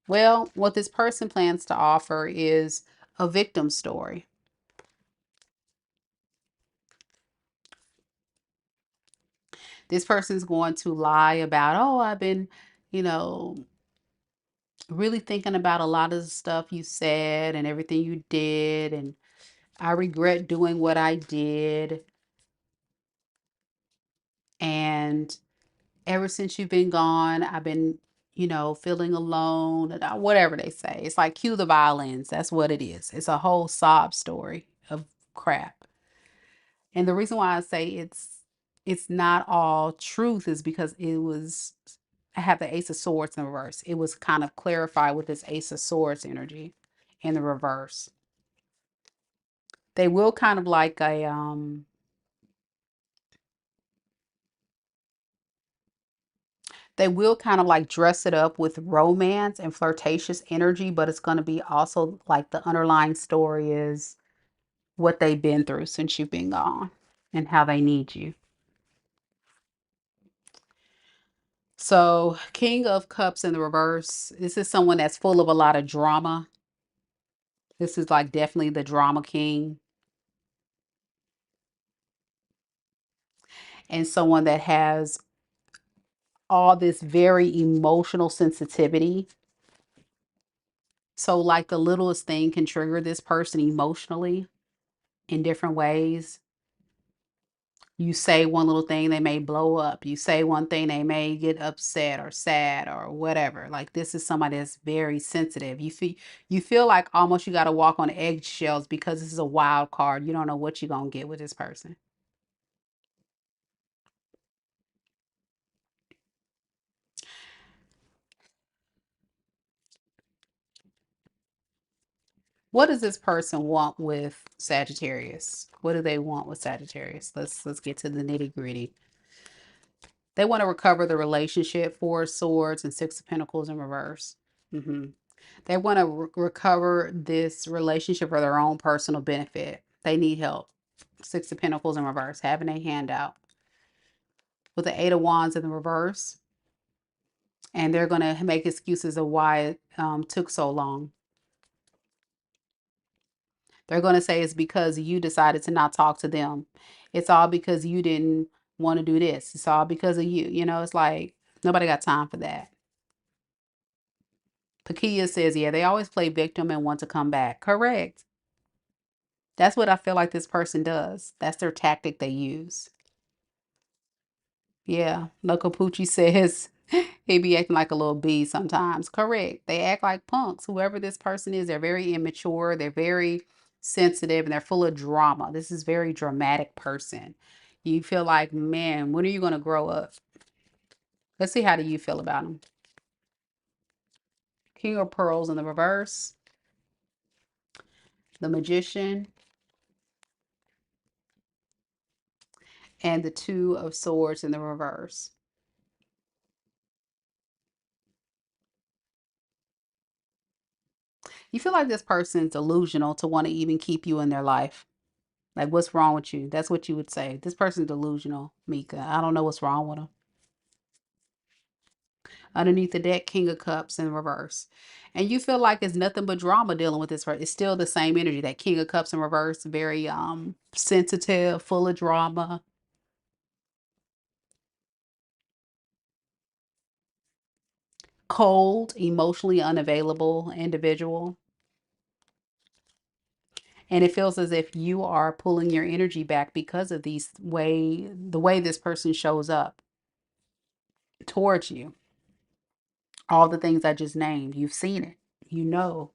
Well, what this person plans to offer is a victim story. This person's going to lie about, oh, I've been, you know, really thinking about a lot of the stuff you said and everything you did. And I regret doing what I did. And ever since you've been gone, I've been, feeling alone, and whatever they say. It's like cue the violins. That's what it is. It's a whole sob story of crap. And the reason why I say it's not all truth is because I have the Ace of Swords in reverse. It was kind of clarified with this Ace of Swords energy in the reverse. They will kind of like they will kind of like dress it up with romance and flirtatious energy, but it's going to be also like the underlying story is what they've been through since you've been gone and how they need you. So, King of Cups in the reverse. This is someone that's full of a lot of drama. This is like definitely the drama king, and someone that has all this very emotional sensitivity. So, like the littlest thing can trigger this person emotionally in different ways. You say one little thing, they may blow up. You say one thing, they may get upset or sad or whatever. Like this is somebody that's very sensitive. You feel like almost you got to walk on eggshells because this is a wild card. You don't know what you're gonna get with this person. What does this person want with Sagittarius? What do they want with Sagittarius? Let's get to the nitty-gritty. They want to recover the relationship, Four of Swords and Six of Pentacles in reverse. They want to recover this relationship for their own personal benefit. They need help. Six of Pentacles in reverse, having a handout. With the Eight of Wands in the reverse. And they're going to make excuses of why it took so long. They're going to say it's because you decided to not talk to them. It's all because you didn't want to do this. It's all because of you. You know, it's like nobody got time for that. Pakia says, yeah, they always play victim and want to come back. Correct. That's what I feel like this person does. That's their tactic they use. Yeah. Loco Poochie says he be acting like a little bee sometimes. Correct. They act like punks. Whoever this person is, they're very immature. They're very sensitive and they're full of drama. This is very dramatic person. You feel like, man, when are you going to grow up? Let's see, how do you feel about them? King of Pearls in the reverse. The Magician. And the Two of Swords in the reverse. You feel like this person's delusional to want to even keep you in their life. Like, what's wrong with you? That's what you would say. This person's delusional, Mika. I don't know what's wrong with them. Underneath the deck, King of Cups in reverse. And you feel like it's nothing but drama dealing with this person. It's still the same energy. That King of Cups in reverse, very sensitive, full of drama. Cold, emotionally unavailable individual. And it feels as if you are pulling your energy back because of the way this person shows up towards you. All the things I just named, you've seen it. You know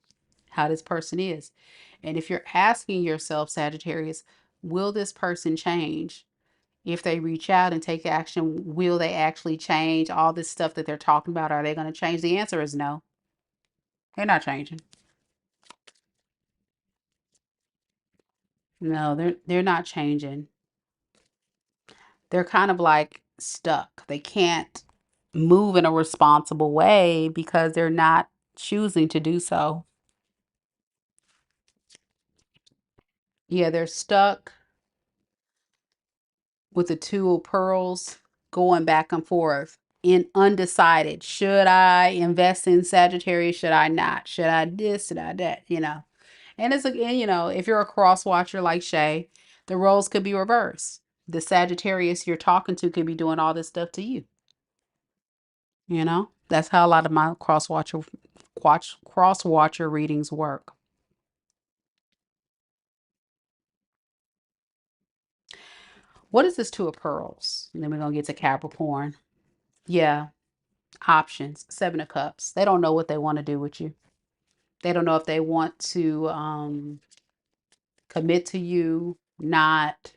how this person is. And if you're asking yourself, Sagittarius, will this person change? If they reach out and take action, will they actually change? All this stuff that they're talking about, are they going to change? The answer is no. They're not changing. No, they're not changing. They're kind of like stuck. They can't move in a responsible way because they're not choosing to do so. Yeah, they're stuck with the Two of Pearls, going back and forth in undecided. Should I invest in Sagittarius? Should I not? Should I this? Should I that? You know. And it's again, you know, if you're a cross watcher like Shay, the roles could be reversed. The Sagittarius you're talking to could be doing all this stuff to you. You know, that's how a lot of my cross watcher readings work. What is this Two of Pearls? And then we're gonna get to Capricorn. Yeah, options. Seven of Cups. They don't know what they want to do with you. They don't know if they want to commit to you, not,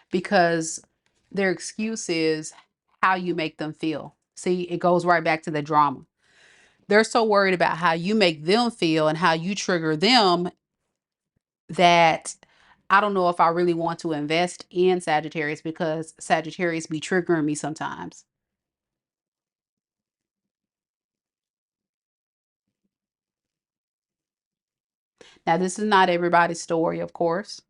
because their excuse is how you make them feel. See, it goes right back to the drama. They're so worried about how you make them feel and how you trigger them that I don't know if I really want to invest in Sagittarius because Sagittarius be triggering me sometimes. Now, this is not everybody's story, of course.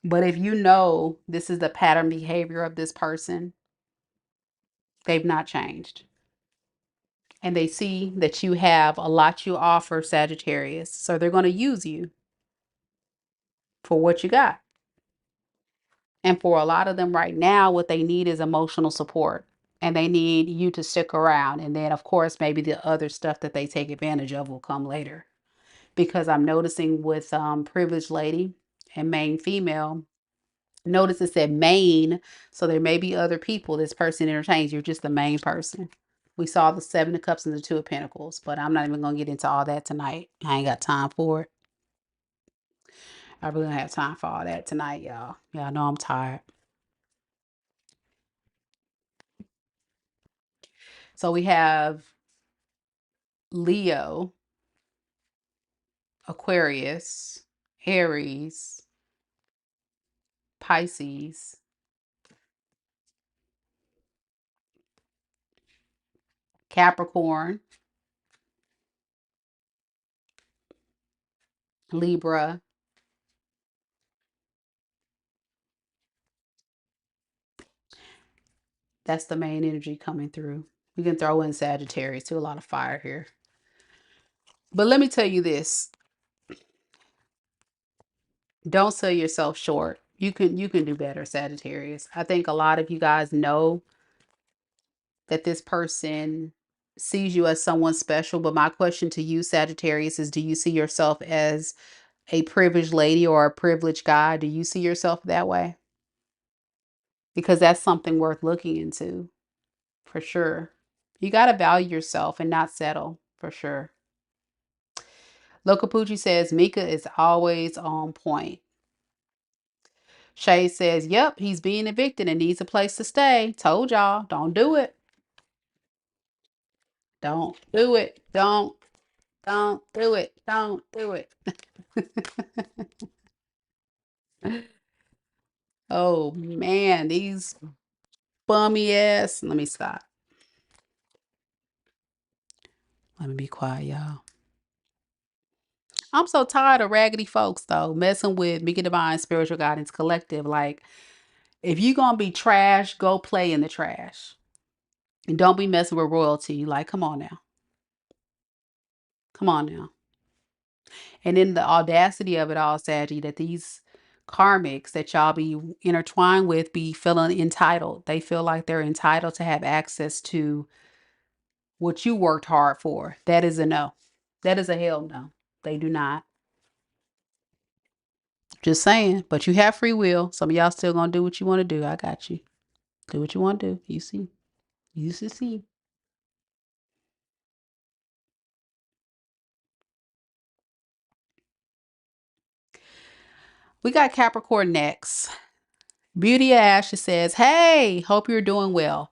But if you know this is the pattern behavior of this person, they've not changed. And they see that you have a lot you offer, Sagittarius. So they're going to use you for what you got. And for a lot of them right now, what they need is emotional support. And they need you to stick around. And then, of course, maybe the other stuff that they take advantage of will come later. Because I'm noticing with Privileged Lady and Main Female, notice it said main, so there may be other people this person entertains. You're just the main person. We saw the Seven of Cups and the Two of Pentacles, but I'm not even going to get into all that tonight. I ain't got time for it. I really don't have time for all that tonight, y'all. Y'all know I'm tired. So we have Leo Aquarius, Aries, Pisces, Capricorn, Libra. That's the main energy coming through. We can throw in Sagittarius too, a lot of fire here. But let me tell you this. Don't sell yourself short. You can do better, Sagittarius. I think a lot of you guys know that this person sees you as someone special, but my question to you, Sagittarius, is do you see yourself as a privileged lady or a privileged guy? Do you see yourself that way? Because that's something worth looking into, for sure. You got to value yourself and not settle, for sure. Lokapucci says Mika is always on point. Shay says, yep, he's being evicted and needs a place to stay. Told y'all, don't do it. Don't do it. Don't do it. Don't do it. Oh man, these bummy ass. Let me stop. Let me be quiet, y'all. I'm so tired of raggedy folks though, messing with Mika Divine Spiritual Guidance Collective. Like, if you gonna be trash, go play in the trash. And don't be messing with royalty. Like, come on now. Come on now. And then the audacity of it all, Saggy, that these karmics that y'all be intertwined with be feeling entitled. They feel like they're entitled to have access to what you worked hard for. That is a no. That is a hell no. They do not. Just saying. But you have free will. Some of y'all still gonna do what you want to do. I got you. Do what you want to do. You see. You see. We got Capricorn next. Beauty of Ashes says, hey, hope you're doing well.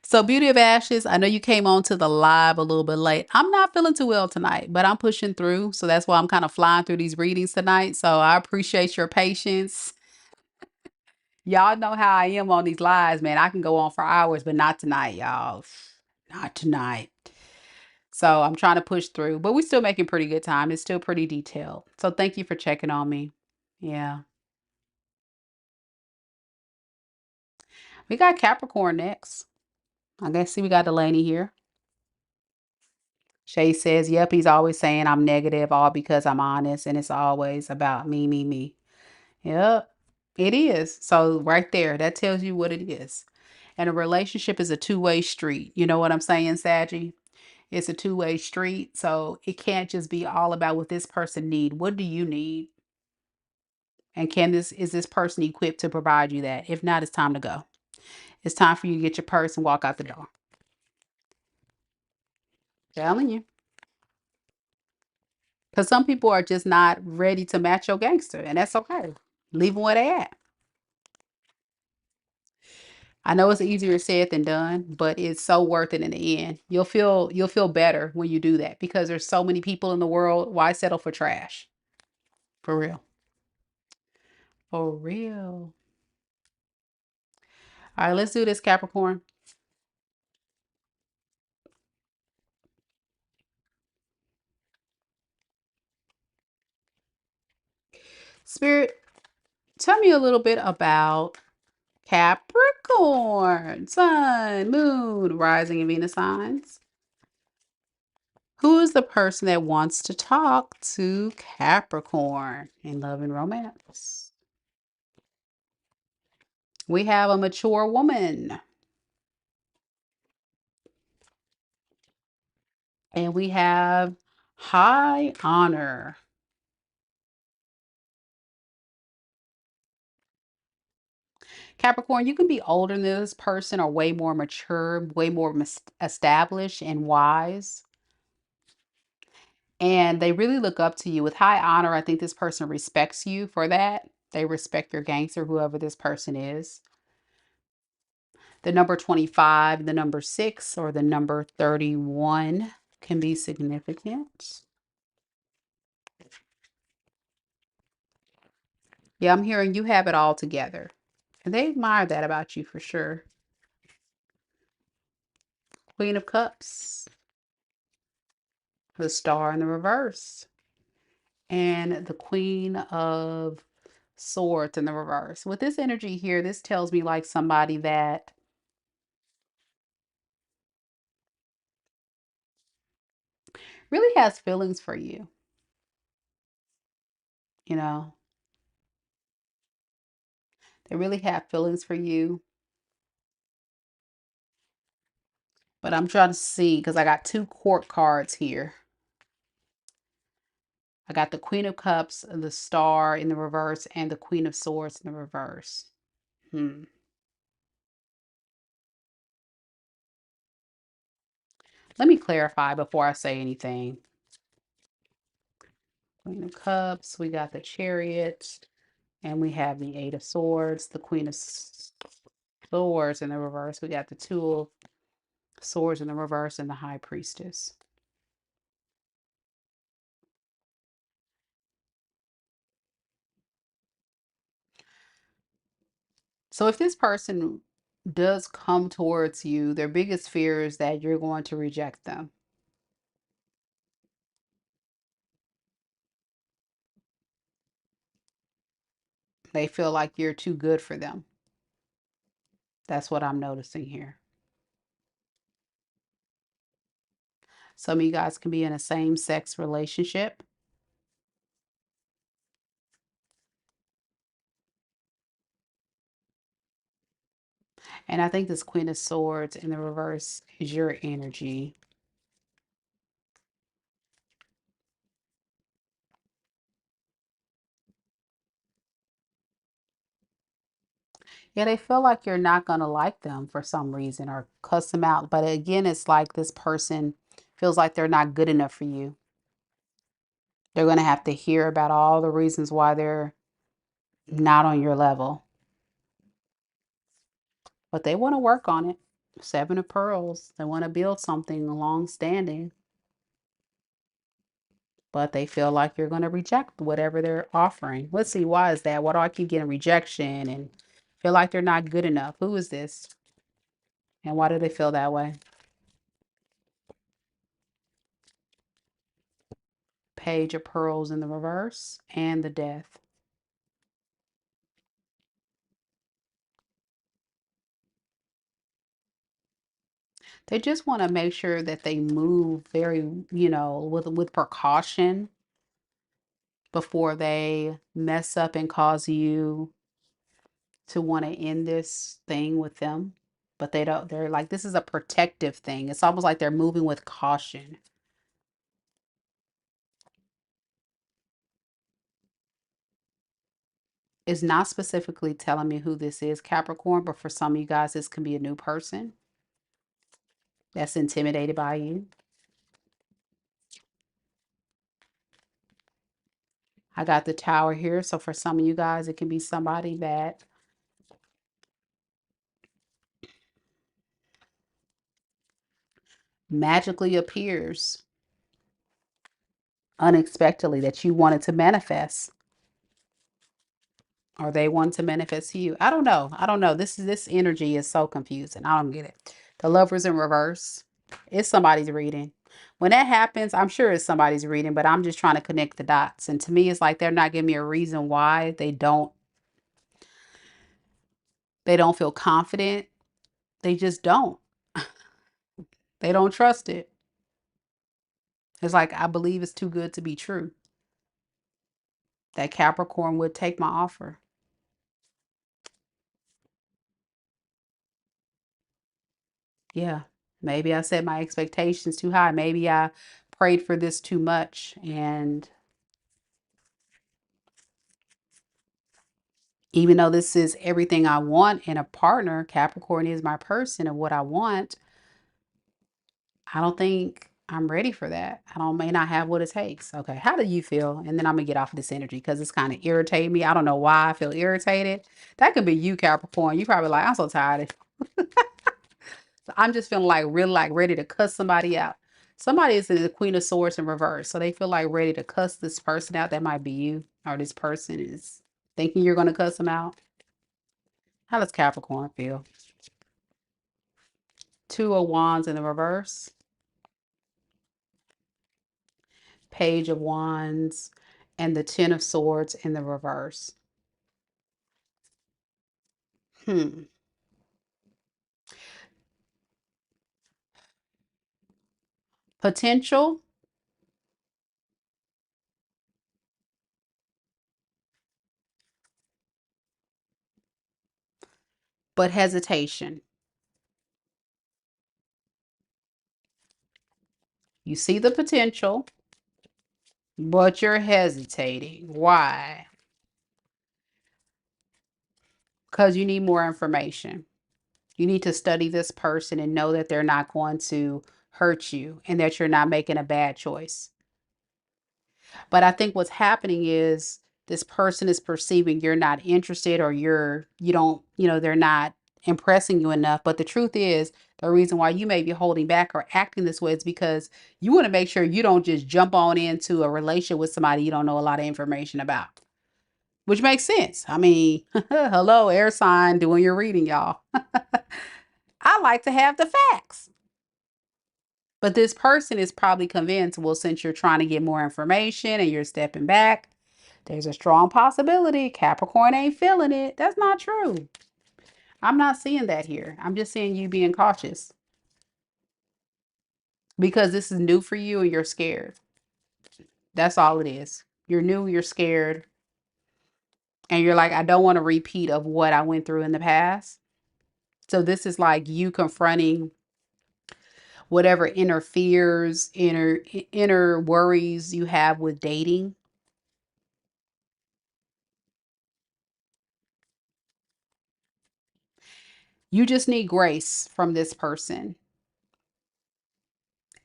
So, Beauty of Ashes, I know you came on to the live a little bit late. I'm not feeling too well tonight, but I'm pushing through. So, that's why I'm kind of flying through these readings tonight. So, I appreciate your patience. Y'all know how I am on these lives, man. I can go on for hours, but not tonight, y'all. Not tonight. So, I'm trying to push through, but we're still making pretty good time. It's still pretty detailed. So, thank you for checking on me. Yeah. We got Capricorn next. I guess see we got Delaney here. Shay says, yep, he's always saying I'm negative, all because I'm honest, and it's always about me, me, me. Yep, it is. So right there, that tells you what it is. And a relationship is a two-way street. You know what I'm saying, Saggy? It's a two-way street. So it can't just be all about what this person need. What do you need? And is this person equipped to provide you that? If not, it's time to go. It's time for you to get your purse and walk out the door. Telling you. Because some people are just not ready to match your gangster, and that's okay. Leave them where they at. I know it's easier said than done, but it's so worth it in the end. You'll feel better when you do that because there's so many people in the world. Why settle for trash? For real. For real. All right, let's do this, Capricorn. Spirit, tell me a little bit about Capricorn, Sun, Moon, Rising, and Venus signs. Who is the person that wants to talk to Capricorn in love and romance? We have a mature woman. And we have high honor. Capricorn, you can be older than this person or way more mature, way more established and wise. And they really look up to you with high honor. I think this person respects you for that. They respect your gangster, whoever this person is. The number 25, the number 6, or the number 31 can be significant. Yeah, I'm hearing you have it all together. And they admire that about you for sure. Queen of Cups, the Star in the reverse, and the Queen of Swords in the reverse. With this energy here, this tells me like somebody that really has feelings for you, you know, they really have feelings for you. But I'm trying to see because I got two court cards here. I got the Queen of Cups, the Star in the reverse, and the Queen of Swords in the reverse. Hmm. Let me clarify before I say anything. Queen of Cups, we got the Chariot, and we have the Eight of Swords, the Queen of Swords in the reverse. We got the Two of Swords in the reverse, and the High Priestess. So if this person does come towards you, their biggest fear is that you're going to reject them. They feel like you're too good for them. That's what I'm noticing here. Some of you guys can be in a same-sex relationship. And I think this Queen of Swords in the reverse is your energy. Yeah, they feel like you're not going to like them for some reason or cuss them out. But again, it's like this person feels like they're not good enough for you. They're going to have to hear about all the reasons why they're not on your level. But they want to work on it. Seven of Pearls. They want to build something long-standing. But they feel like you're going to reject whatever they're offering. Let's see, why is that? Why do I keep getting rejection and feel like they're not good enough? Who is this? And why do they feel that way? Page of Pearls in the reverse and the Death. They just want to make sure that they move very, with precaution before they mess up and cause you to want to end this thing with them. But they don't, they're like, this is a protective thing. It's almost like they're moving with caution. It's not specifically telling me who this is, Capricorn, but for some of you guys, this can be a new person that's intimidated by you. I got the Tower here. So for some of you guys, it can be somebody that magically appears unexpectedly that you wanted to manifest, or they want to manifest to you. I don't know. I don't know. This energy is so confusing. I don't get it. The Lovers in reverse. It's somebody's reading. When that happens, I'm sure it's somebody's reading, but I'm just trying to connect the dots. And to me, it's like they're not giving me a reason why they don't feel confident. They just don't. They don't trust it. It's like I believe it's too good to be true that Capricorn would take my offer. Yeah, maybe I set my expectations too high. Maybe I prayed for this too much. And even though this is everything I want in a partner, Capricorn is my person and what I want, I don't think I'm ready for that. May not have what it takes. Okay, how do you feel? And then I'm gonna get off of this energy because it's kind of irritating me. I don't know why I feel irritated. That could be you, Capricorn. You probably like, I'm so tired. So I'm just feeling like really like ready to cuss somebody out. Somebody is in the Queen of Swords in reverse. So they feel like ready to cuss this person out. That might be you, or this person is. Thinking you're going to cuss them out? How does Capricorn feel? Two of Wands in the reverse. Page of Wands and the Ten of Swords in the reverse. Potential, but hesitation. You see the potential, but you're hesitating. Why? Because you need more information. You need to study this person and know that they're not going to hurt you and that you're not making a bad choice. But I think what's happening is this person is perceiving you're not interested, or you don't, they're not impressing you enough. But the truth is, the reason why you may be holding back or acting this way is because you want to make sure you don't just jump on into a relationship with somebody you don't know a lot of information about. Which makes sense. I mean, hello, air sign doing your reading, y'all. I like to have the facts. But this person is probably convinced, well, since you're trying to get more information and you're stepping back, there's a strong possibility Capricorn ain't feeling it. That's not true. I'm not seeing that here. I'm just seeing you being cautious because this is new for you and you're scared. That's all it is. You're new, you're scared, and you're like, I don't want a repeat of what I went through in the past. So this is like you confronting whatever interferes, inner worries you have with dating. You just need grace from this person.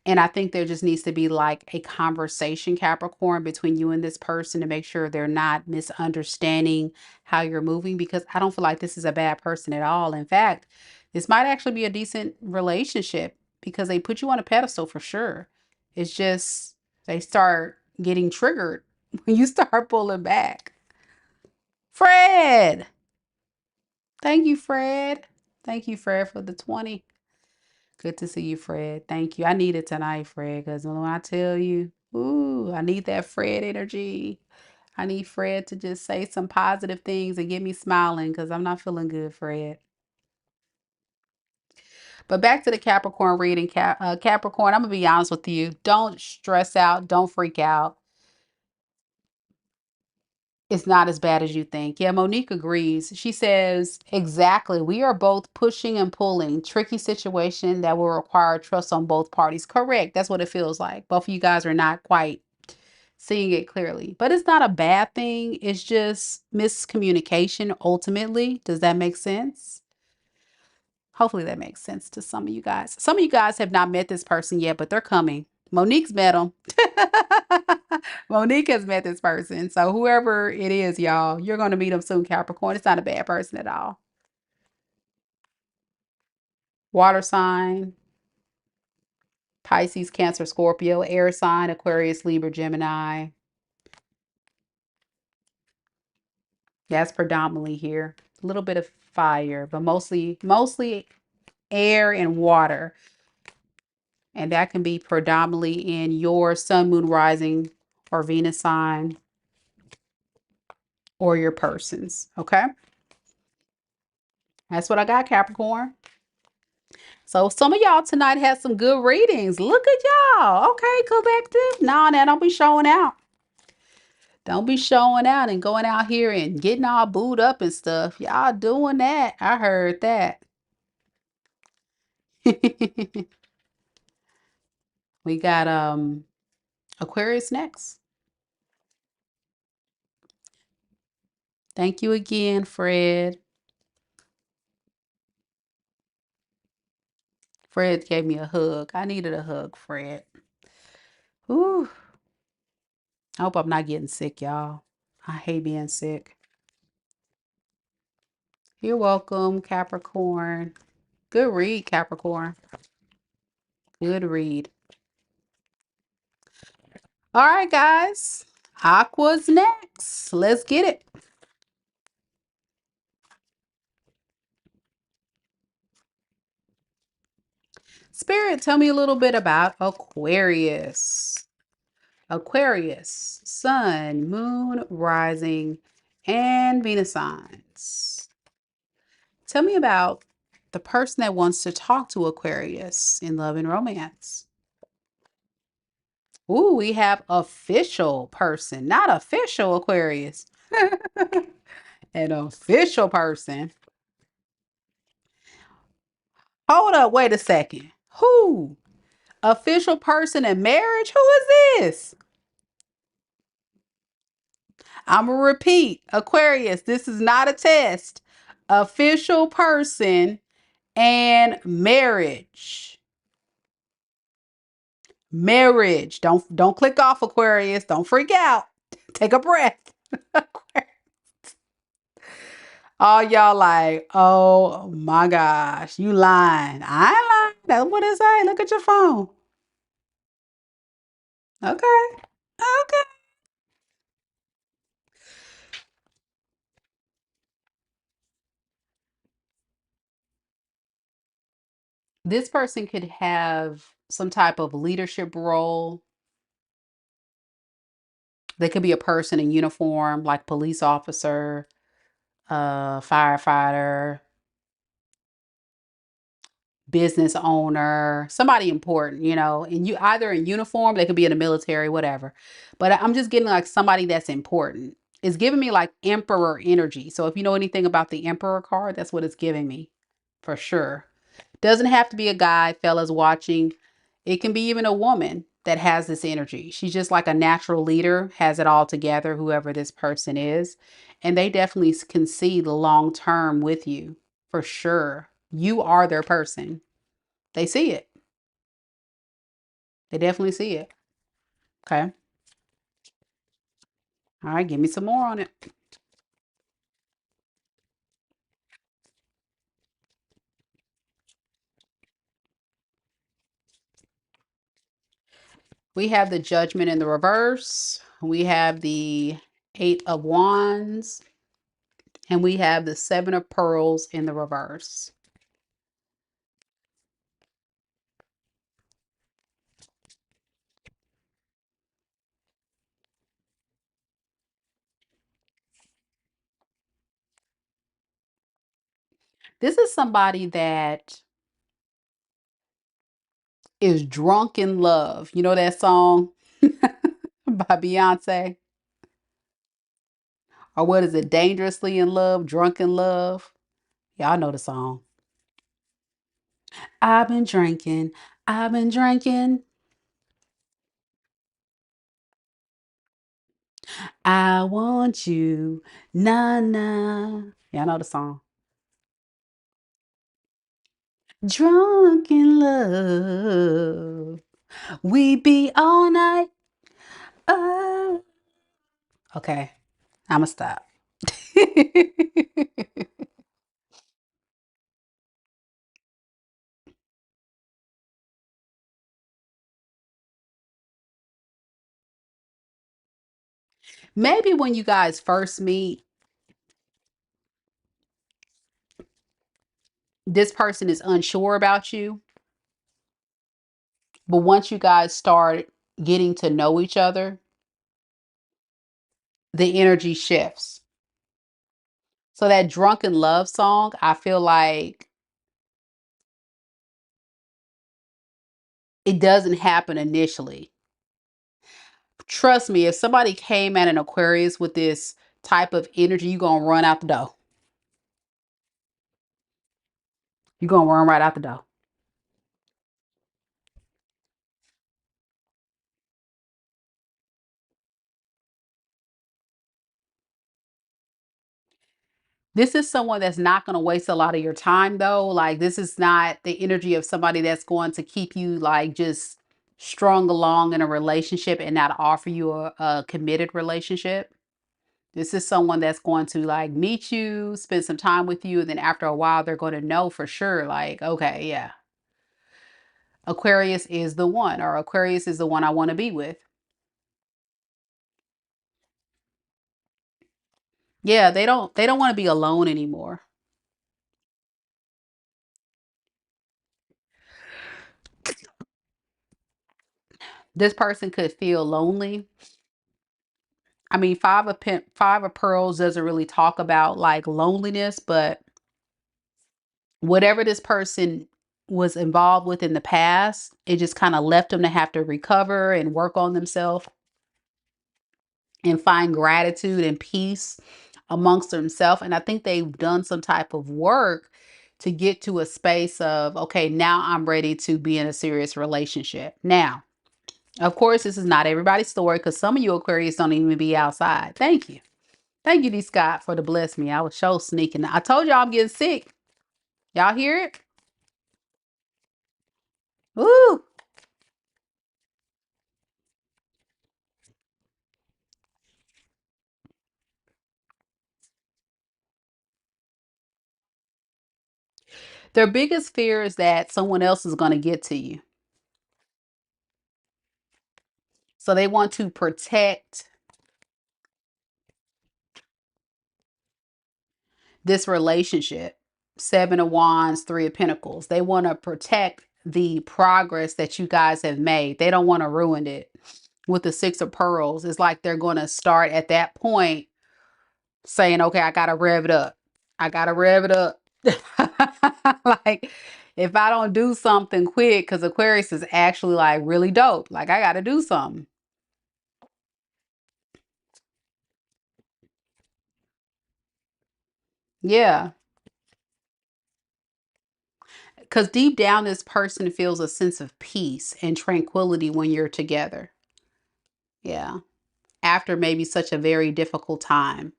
And I think there just needs to be like a conversation, Capricorn, between you and this person to make sure they're not misunderstanding how you're moving, because I don't feel like this is a bad person at all. In fact, this might actually be a decent relationship because they put you on a pedestal for sure. It's just they start getting triggered when you start pulling back. Fred. Thank you, Fred. Thank you, Fred, for the 20. Good to see you, Fred. Thank you. I need it tonight, Fred, because when I tell you, ooh, I need that Fred energy. I need Fred to just say some positive things and get me smiling because I'm not feeling good, Fred. But back to the Capricorn reading. Capricorn, I'm going to be honest with you. Don't stress out. Don't freak out. It's not as bad as you think. Yeah, Monique agrees. She says, exactly. We are both pushing and pulling. Tricky situation that will require trust on both parties. Correct. That's what it feels like. Both of you guys are not quite seeing it clearly. But it's not a bad thing. It's just miscommunication ultimately. Does that make sense? Hopefully that makes sense to some of you guys. Some of you guys have not met this person yet, but they're coming. Monique's met them. Monique has met this person. So whoever it is, y'all, you're going to meet them soon, Capricorn. It's not a bad person at all. Water sign, Pisces, Cancer, Scorpio, air sign, Aquarius, Libra, Gemini. That's predominantly here. A little bit of fire, but mostly air and water. And that can be predominantly in your sun, moon, rising, or Venus sign, or your persons. Okay. That's what I got, Capricorn. So some of y'all tonight had some good readings. Look at y'all. Okay, collective. No, now don't be showing out. Don't be showing out and going out here and getting all booed up and stuff. Y'all doing that. I heard that. We got Aquarius next. Thank you again, Fred. Fred gave me a hug. I needed a hug, Fred. Ooh. I hope I'm not getting sick, y'all. I hate being sick. You're welcome, Capricorn. Good read, Capricorn. Good read. All right, guys. Aqua's next. Let's get it. Spirit, tell me a little bit about Aquarius. Aquarius, Sun, Moon, Rising, and Venus signs. Tell me about the person that wants to talk to Aquarius in love and romance. Ooh, we have official person, not official Aquarius. An official person. Hold up, wait a second. Who? Official person in marriage? Who is this? I'm going to repeat. Aquarius, this is not a test. Official person and marriage. Marriage. Don't click off, Aquarius. Don't freak out. Take a breath. All y'all like, oh my gosh, you lying. I ain't lying. That's what it say. Look at your phone. Okay. Okay. This person could have some type of leadership role. They could be a person in uniform, like police officer, firefighter, business owner, somebody important, and you either in uniform, they could be in the military, whatever. But I'm just getting like somebody that's important. It's giving me like emperor energy. So if you know anything about the emperor card, that's what it's giving me for sure. Doesn't have to be a guy, fellas watching. It can be even a woman that has this energy. She's just like a natural leader, has it all together, whoever this person is. And they definitely can see the long term with you for sure. You are their person. They see it. They definitely see it. Okay. All right. Give me some more on it. We have the Judgment in the reverse. We have the Eight of Wands. And we have the Seven of Pearls in the reverse. This is somebody that is drunk in love. You know that song by Beyonce? Or what is it? Dangerously in love, drunk in love. Y'all know the song. I've been drinking. I've been drinking. I want you. Nah, nah. Y'all know the song. Drunk in love. We be all night. Oh. Okay. I'ma stop. Maybe when you guys first meet, this person is unsure about you. But once you guys start getting to know each other, the energy shifts. So that drunken love song, I feel like it doesn't happen initially. Trust me, if somebody came at an Aquarius with this type of energy, you're going to run out the door. You're going to run right out the door. This is someone that's not going to waste a lot of your time though. Like this is not the energy of somebody that's going to keep you like just strung along in a relationship and not offer you a committed relationship. This is someone that's going to like meet you, spend some time with you, and then after a while they're going to know for sure like, okay, yeah. Aquarius is the one or Aquarius is the one I want to be with. Yeah, they don't want to be alone anymore. This person could feel lonely. I mean, five of pearls doesn't really talk about like loneliness, but whatever this person was involved with in the past, it just kind of left them to have to recover and work on themselves and find gratitude and peace amongst themselves. And I think they've done some type of work to get to a space of, okay, now I'm ready to be in a serious relationship. Now, of course, this is not everybody's story because some of you Aquarius don't even be outside. Thank you. Thank you, D. Scott, for the bless me. I was so sneaking. I told y'all I'm getting sick. Y'all hear it? Woo! Their biggest fear is that someone else is going to get to you. So they want to protect this relationship. Seven of Wands, Three of Pentacles. They want to protect the progress that you guys have made. They don't want to ruin it. With the Six of Pearls, it's like they're going to start at that point saying, okay, I got to rev it up. I got to rev it up. Like, if I don't do something quick, because Aquarius is actually like really dope. Like, I got to do something. Yeah. Because deep down, this person feels a sense of peace and tranquility when you're together. Yeah. After maybe such a very difficult time.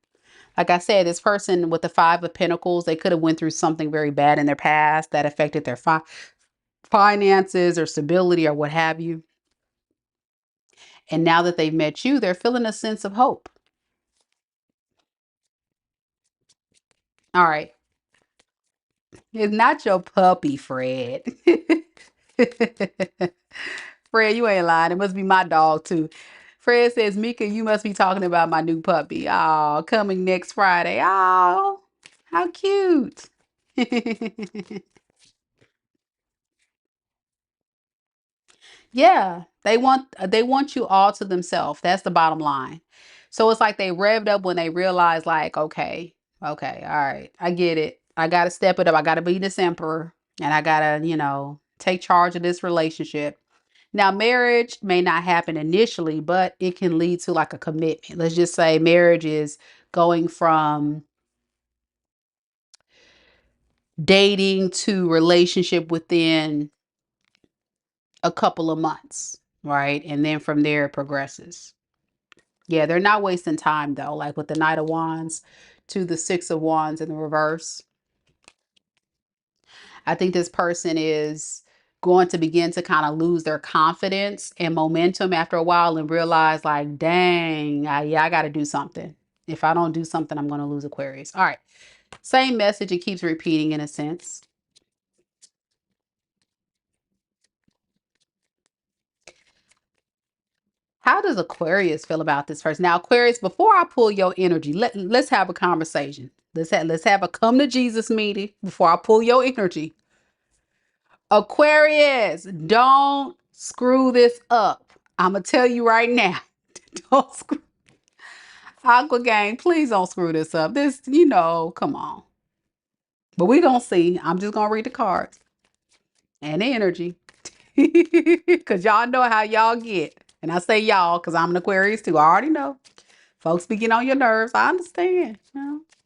Like I said, this person with the Five of Pentacles, they could have went through something very bad in their past that affected their finances or stability or what have you. And now that they've met you, they're feeling a sense of hope. All right. It's not your puppy, Fred. Fred, you ain't lying. It must be my dog, too. Fred says, Mika, you must be talking about my new puppy. Oh, coming next Friday. Oh, how cute. Yeah, they want you all to themselves. That's the bottom line. So it's like they revved up when they realized, like, okay, okay, all right, I get it. I gotta step it up. I gotta be this emperor, and I gotta, take charge of this relationship. Now, marriage may not happen initially, but it can lead to like a commitment. Let's just say marriage is going from dating to relationship within a couple of months, right? And then from there it progresses. Yeah, they're not wasting time though, like with the Knight of Wands to the Six of Wands in the reverse. I think this person is going to begin to kind of lose their confidence and momentum after a while and realize like, dang, yeah, I got to do something. If I don't do something, I'm going to lose Aquarius. All right. Same message. It keeps repeating in a sense. How does Aquarius feel about this person? Now, Aquarius, before I pull your energy, let's have a conversation. Let's have a come to Jesus meeting before I pull your energy. Aquarius, don't screw this up. I'm gonna tell you right now. Don't screw Aqua Gang, please don't screw this up. This, come on. But we gonna see. I'm just gonna read the cards and the energy. Cause y'all know how y'all get. And I say y'all because I'm an Aquarius too. I already know. Folks be getting on your nerves. I understand.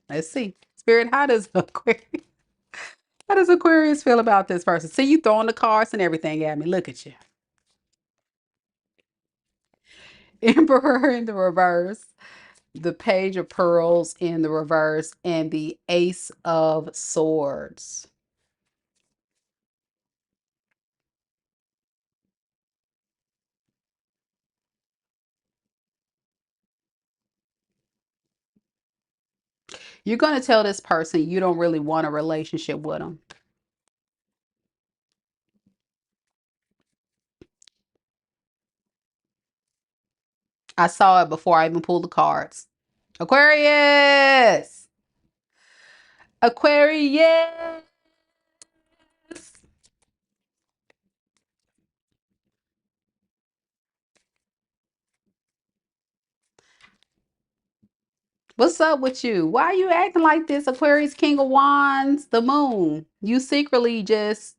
Let's see. Spirit, how does Aquarius feel about this person? See you throwing the cards and everything at me. Look at you. Emperor in the reverse, the Page of Pearls in the reverse, and the Ace of Swords. You're going to tell this person you don't really want a relationship with them. I saw it before I even pulled the cards. Aquarius! Aquarius! What's up with you? Why are you acting like this, Aquarius, King of Wands, the moon? You secretly just,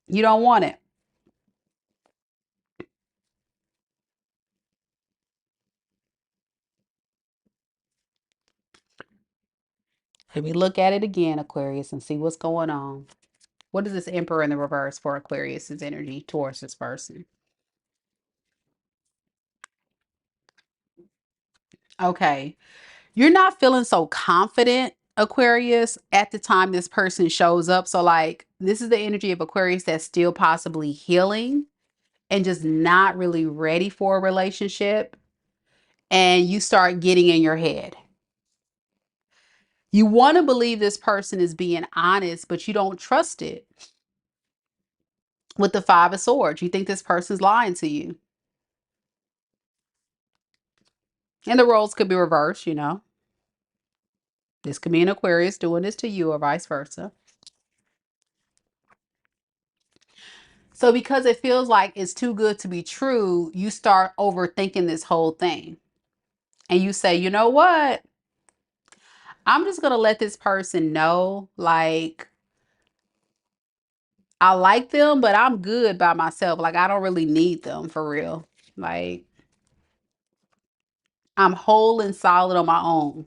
you don't want it. Let me look at it again, Aquarius, and see what's going on. What is this Emperor in the reverse for Aquarius's energy towards this person? Okay. You're not feeling so confident, Aquarius, at the time this person shows up. So, like, this is the energy of Aquarius that's still possibly healing and just not really ready for a relationship. And you start getting in your head. You want to believe this person is being honest, but you don't trust it. With the Five of Swords, you think this person's lying to you. And the roles could be reversed, you know. This could be an Aquarius doing this to you or vice versa. So because it feels like it's too good to be true, you start overthinking this whole thing. And you say, you know what? I'm just going to let this person know, like, I like them, but I'm good by myself. Like, I don't really need them for real. Like, I'm whole and solid on my own.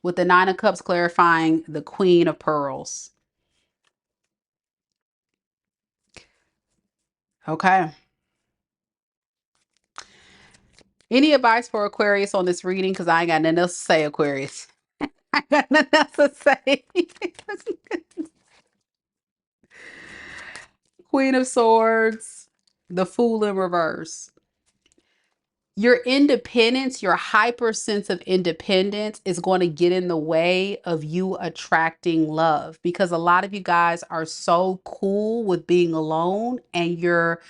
With the Nine of Cups clarifying the Queen of Pearls. Okay. Any advice for Aquarius on this reading? Because I ain't got nothing else to say, Aquarius. I got nothing else to say. Queen of Swords, the Fool in reverse. Your independence, your hyper sense of independence is going to get in the way of you attracting love because a lot of you guys are so cool with being alone and you're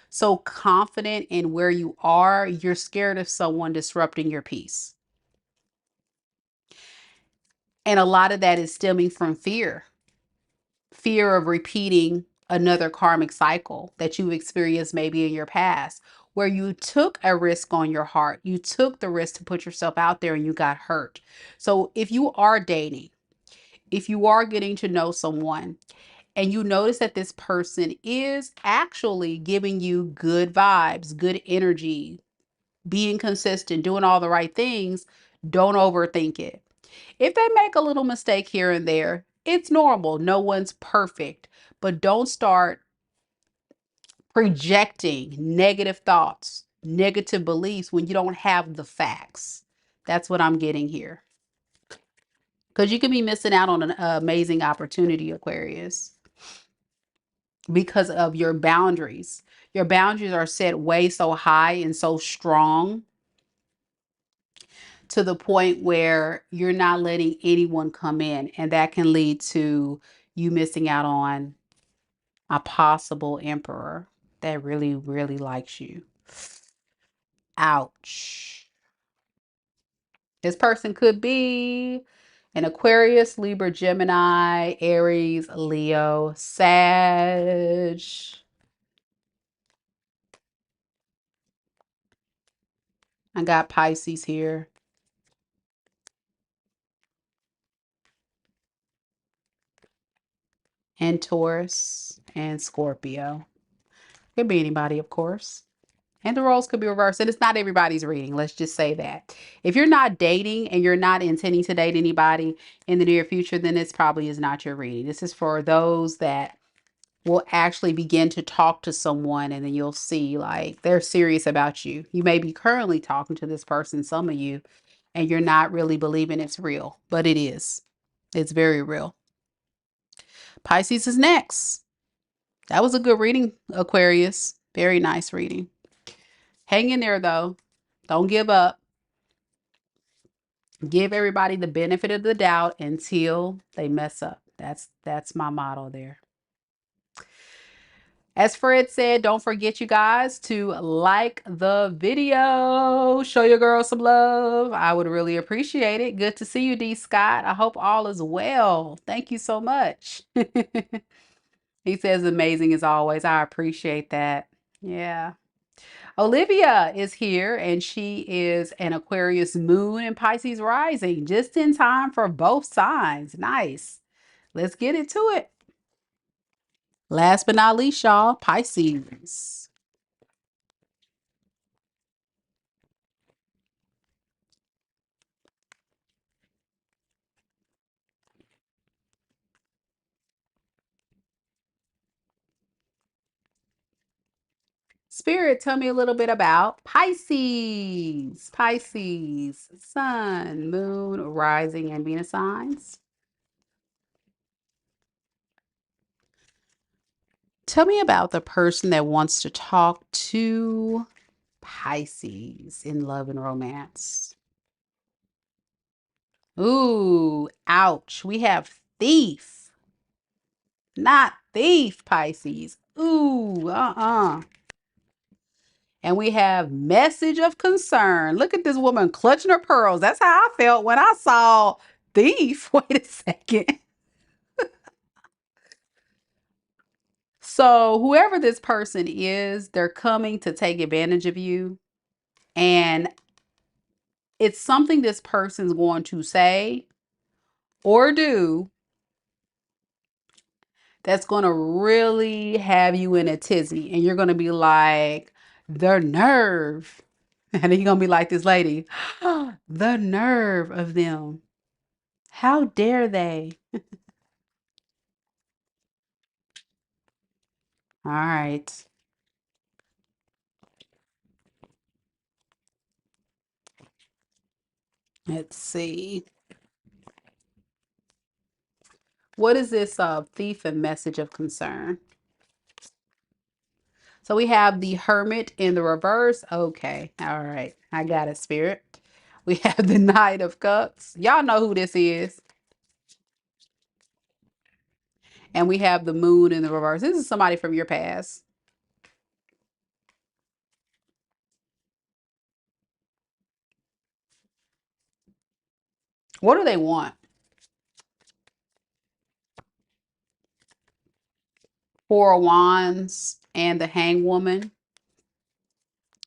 so confident in where you are, you're scared of someone disrupting your peace. And a lot of that is stemming from fear of repeating another karmic cycle that you experienced maybe in your past, where you took a risk on your heart. You took the risk to put yourself out there and you got hurt. So if you are dating, if you are getting to know someone, and you notice that this person is actually giving you good vibes, good energy, being consistent, doing all the right things, don't overthink it. If they make a little mistake here and there, it's normal. No one's perfect. But don't start projecting negative thoughts, negative beliefs when you don't have the facts. That's what I'm getting here. Because you could be missing out on an amazing opportunity, Aquarius, because of your boundaries. Your boundaries are set way so high and so strong to the point where you're not letting anyone come in. And that can lead to you missing out on a possible emperor that really, really likes you. Ouch. This person could be an Aquarius, Libra, Gemini, Aries, Leo, Sag. I got Pisces here. And Taurus and Scorpio. Could be anybody, of course. And the roles could be reversed. And it's not everybody's reading. Let's just say that. If you're not dating and you're not intending to date anybody in the near future, then this probably is not your reading. This is for those that will actually begin to talk to someone and then you'll see like they're serious about you. You may be currently talking to this person, some of you, and you're not really believing it's real, but it is. It's very real. Pisces is next. That was a good reading, Aquarius. Very nice reading. Hang in there though. Don't give up. Give everybody the benefit of the doubt until they mess up. That's my motto there. As Fred said, don't forget you guys to like the video. Show your girl some love. I would really appreciate it. Good to see you, D. Scott. I hope all is well. Thank you so much. He says amazing as always. I appreciate that. Yeah. Olivia is here and she is an Aquarius moon and Pisces rising, just in time for both signs. Nice. Let's get into it. Last but not least, y'all, Pisces. Spirit, tell me a little bit about Pisces. Pisces, sun, moon, rising, and Venus signs. Tell me about the person that wants to talk to Pisces in love and romance. Ooh, ouch. We have thief, not thief, Pisces. Ooh, And we have message of concern. Look at this woman clutching her pearls. That's how I felt when I saw thief. Wait a second. So, whoever this person is, they're coming to take advantage of you. And it's something this person's going to say or do that's going to really have you in a tizzy. And you're going to be like, the nerve. And then you're going to be like this lady, the nerve of them. How dare they? All right. Let's see. What is this thief and message of concern? So we have the hermit in the reverse. Okay. All right. I got it, spirit. We have the Knight of Cups. Y'all know who this is. And we have the moon in the reverse. This is somebody from your past. What do they want? Four of Wands and the Hangwoman.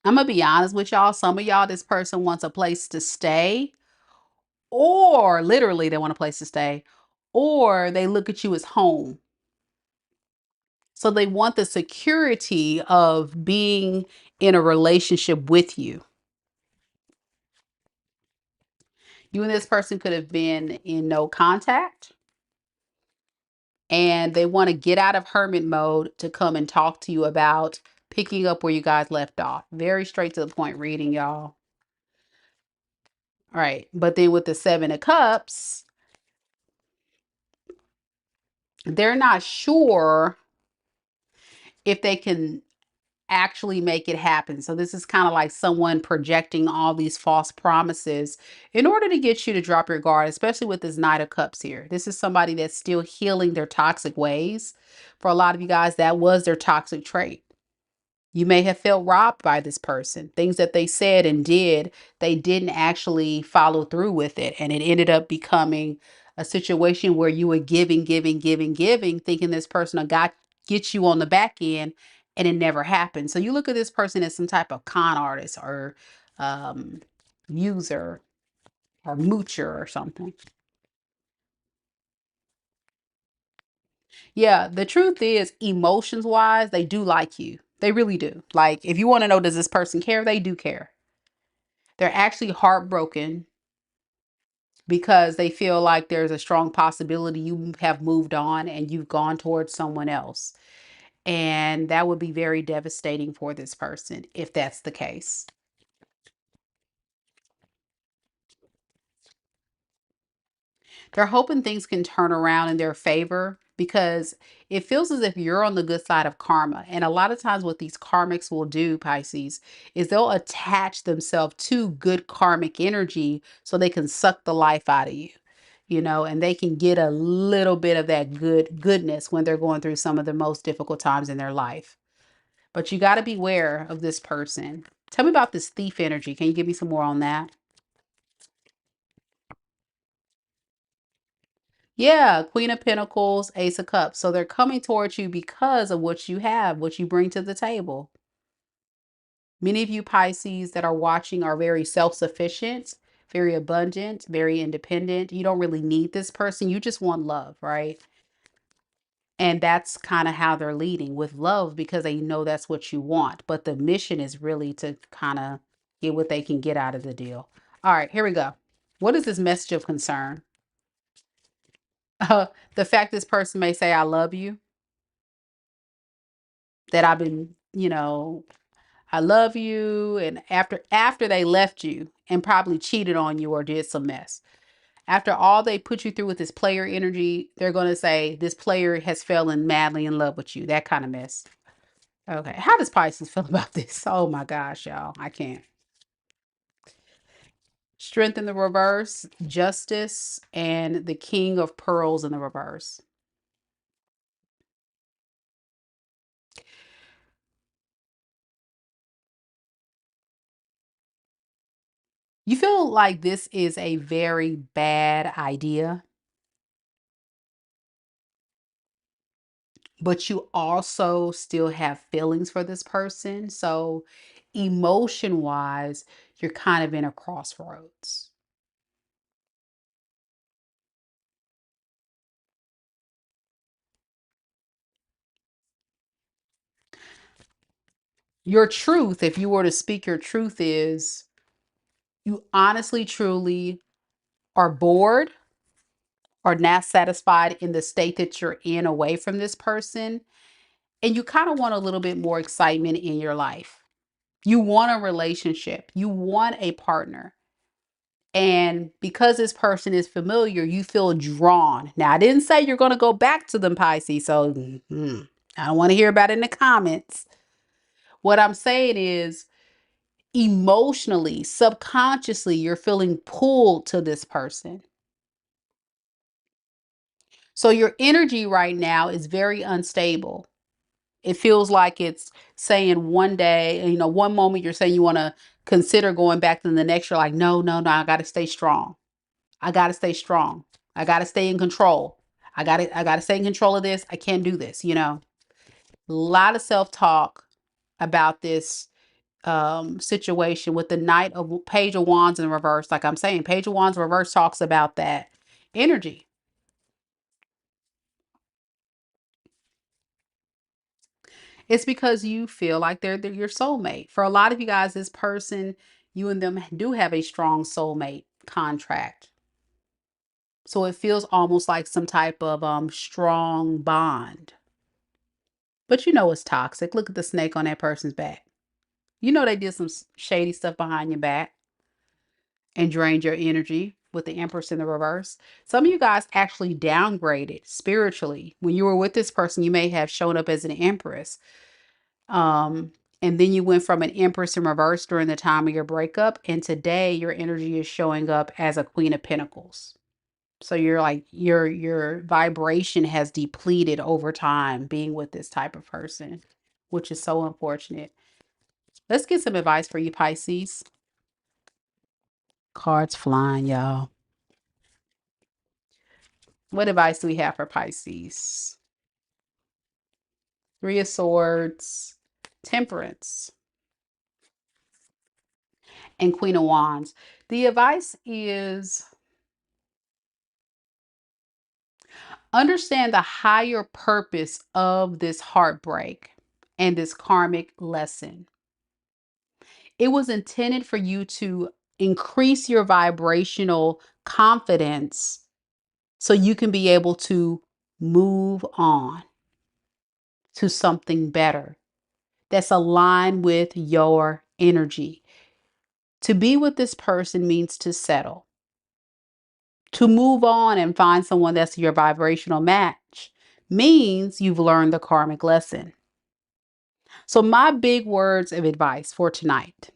I'm going to be honest with y'all. Some of y'all, this person wants a place to stay, or literally they want a place to stay, or they look at you as home. So they want the security of being in a relationship with you. You and this person could have been in no contact, and they want to get out of hermit mode to come and talk to you about picking up where you guys left off. Very straight to the point reading, y'all. All right. But then with the Seven of Cups, they're not sure if they can actually make it happen. So this is kind of like someone projecting all these false promises in order to get you to drop your guard, especially with this Knight of Cups here. This is somebody that's still healing their toxic ways. For a lot of you guys, that was their toxic trait. You may have felt robbed by this person. Things that they said and did, they didn't actually follow through with it. And it ended up becoming a situation where you were giving, thinking this person got get you on the back end, and it never happened. So you look at this person as some type of con artist or um, user or moocher or something. Yeah, the truth is, emotions wise, they do like you. They really do. Like, if you want to know, does this person care? They do care. They're actually heartbroken because they feel like there's a strong possibility you have moved on and you've gone towards someone else. And that would be very devastating for this person if that's the case. They're hoping things can turn around in their favor because it feels as if you're on the good side of karma. And a lot of times, what these karmics will do, Pisces, is they'll attach themselves to good karmic energy so they can suck the life out of you. And they can get a little bit of that goodness when they're going through some of the most difficult times in their life. But you got to beware of this person. Tell me about this thief energy. Can you give me some more on that? Yeah, Queen of Pentacles, Ace of Cups. So they're coming towards you because of what you have, what you bring to the table. Many of you Pisces that are watching are very self-sufficient, very abundant, very independent. You don't really need this person. You just want love, right? And that's kind of how they're leading with love because they know that's what you want. But the mission is really to kind of get what they can get out of the deal. All right, here we go. What is this message of concern? The fact this person may say, I love you, that I've been, I love you. And after they left you and probably cheated on you or did some mess, after all they put you through with this player energy, they're going to say this player has fallen madly in love with you. That kind of mess. Okay. How does Pisces feel about this? Oh my gosh, y'all. I can't. Strength in the reverse, justice, and the King of Pearls in the reverse. You feel like this is a very bad idea, but you also still have feelings for this person. So, emotion wise, you're kind of in a crossroads. Your truth, if you were to speak your truth, is you honestly, truly are bored or not satisfied in the state that you're in away from this person. And you kind of want a little bit more excitement in your life. You want a relationship, you want a partner. And because this person is familiar, you feel drawn. Now, I didn't say you're going to go back to them, Pisces. So I don't want to hear about it in the comments. What I'm saying is, emotionally, subconsciously, you're feeling pulled to this person. So your energy right now is very unstable. It feels like it's saying one day, one moment you're saying you want to consider going back, then the next you're like, no, no, no, I got to stay strong. I got to stay strong. I got to stay in control. I got to stay in control of this. I can't do this, A lot of self-talk about this situation with the Knight of Page of Wands in reverse. Like I'm saying, Page of Wands in reverse talks about that energy. It's because you feel like they're your soulmate. For a lot of you guys, this person, you and them do have a strong soulmate contract. So it feels almost like some type of strong bond. But you know it's toxic. Look at the snake on that person's back. You know they did some shady stuff behind your back and drained your energy with the Empress in the reverse. Some of you guys actually downgraded spiritually. When you were with this person, you may have shown up as an Empress. Um, and then you went from an Empress in reverse during the time of your breakup. And today your energy is showing up as a Queen of Pentacles. So you're like your vibration has depleted over time being with this type of person, which is so unfortunate. Let's get some advice for you, Pisces. Cards flying, y'all. What advice do we have for Pisces? Three of Swords, Temperance, and Queen of Wands. The advice is understand the higher purpose of this heartbreak and this karmic lesson. It was intended for you to increase your vibrational confidence so you can be able to move on to something better that's aligned with your energy. To be with this person means to settle. To move on and find someone that's your vibrational match means you've learned the karmic lesson. So, my big words of advice for tonight: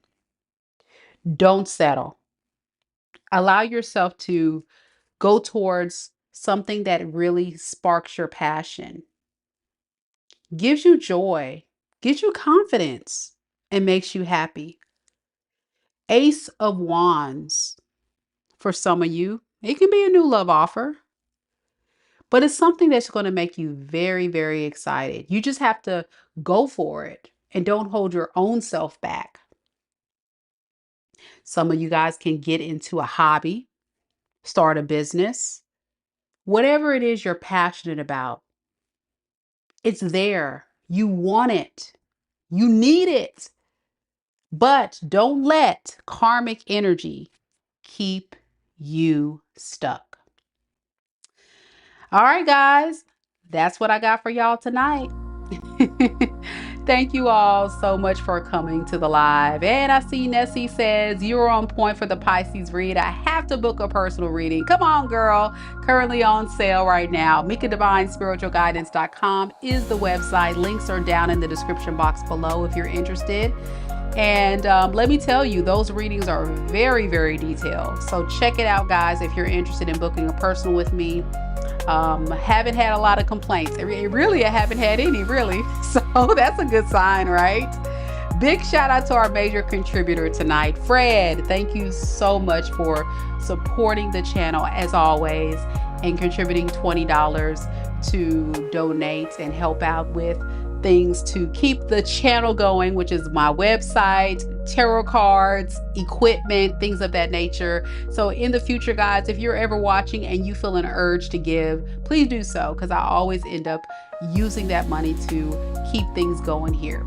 don't settle. Allow yourself to go towards something that really sparks your passion, gives you joy, gives you confidence, and makes you happy. Ace of Wands, for some of you, it can be a new love offer, but it's something that's going to make you very, very excited. You just have to go for it and don't hold your own self back. Some of you guys can get into a hobby, start a business, whatever it is you're passionate about. It's there. You want it. You need it. But don't let karmic energy keep you stuck. All right, guys, that's what I got for y'all tonight. Thank you all so much for coming to the live. And I see Nessie says you're on point for the Pisces read. I have to book a personal reading. Come on, girl. Currently on sale right now. MikaDivineSpiritualGuidance.com is the website. Links are down in the description box below if you're interested. And let me tell you, those readings are very, very detailed. So check it out, guys, if you're interested in booking a personal with me. Haven't had a lot of complaints. Really, I haven't had any, really. So that's a good sign, right? Big shout out to our major contributor tonight, Fred. Thank you so much for supporting the channel as always and contributing $20 to donate and help out with things to keep the channel going, which is my website, tarot cards, equipment, things of that nature. So in the future, guys, if you're ever watching and you feel an urge to give, please do so, because I always end up using that money to keep things going here.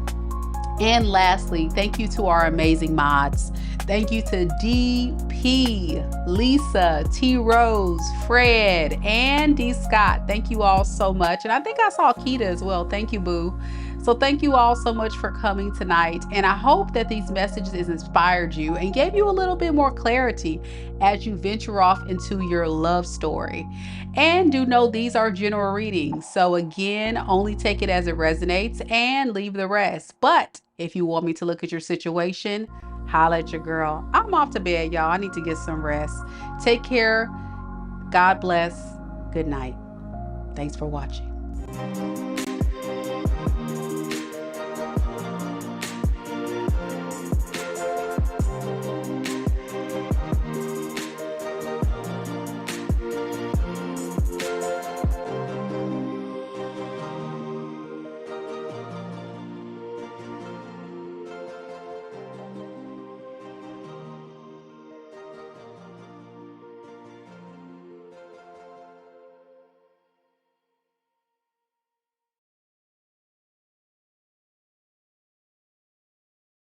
And lastly, thank you to our amazing mods. Thank you to DP, Lisa, T Rose, Fred, and D Scott. Thank you all so much. And I think I saw Keita as well. Thank you, boo. So thank you all so much for coming tonight. And I hope that these messages inspired you and gave you a little bit more clarity as you venture off into your love story. And do know these are general readings. So again, only take it as it resonates and leave the rest. But if you want me to look at your situation, holla at your girl. I'm off to bed, y'all. I need to get some rest. Take care. God bless. Good night. Thanks for watching.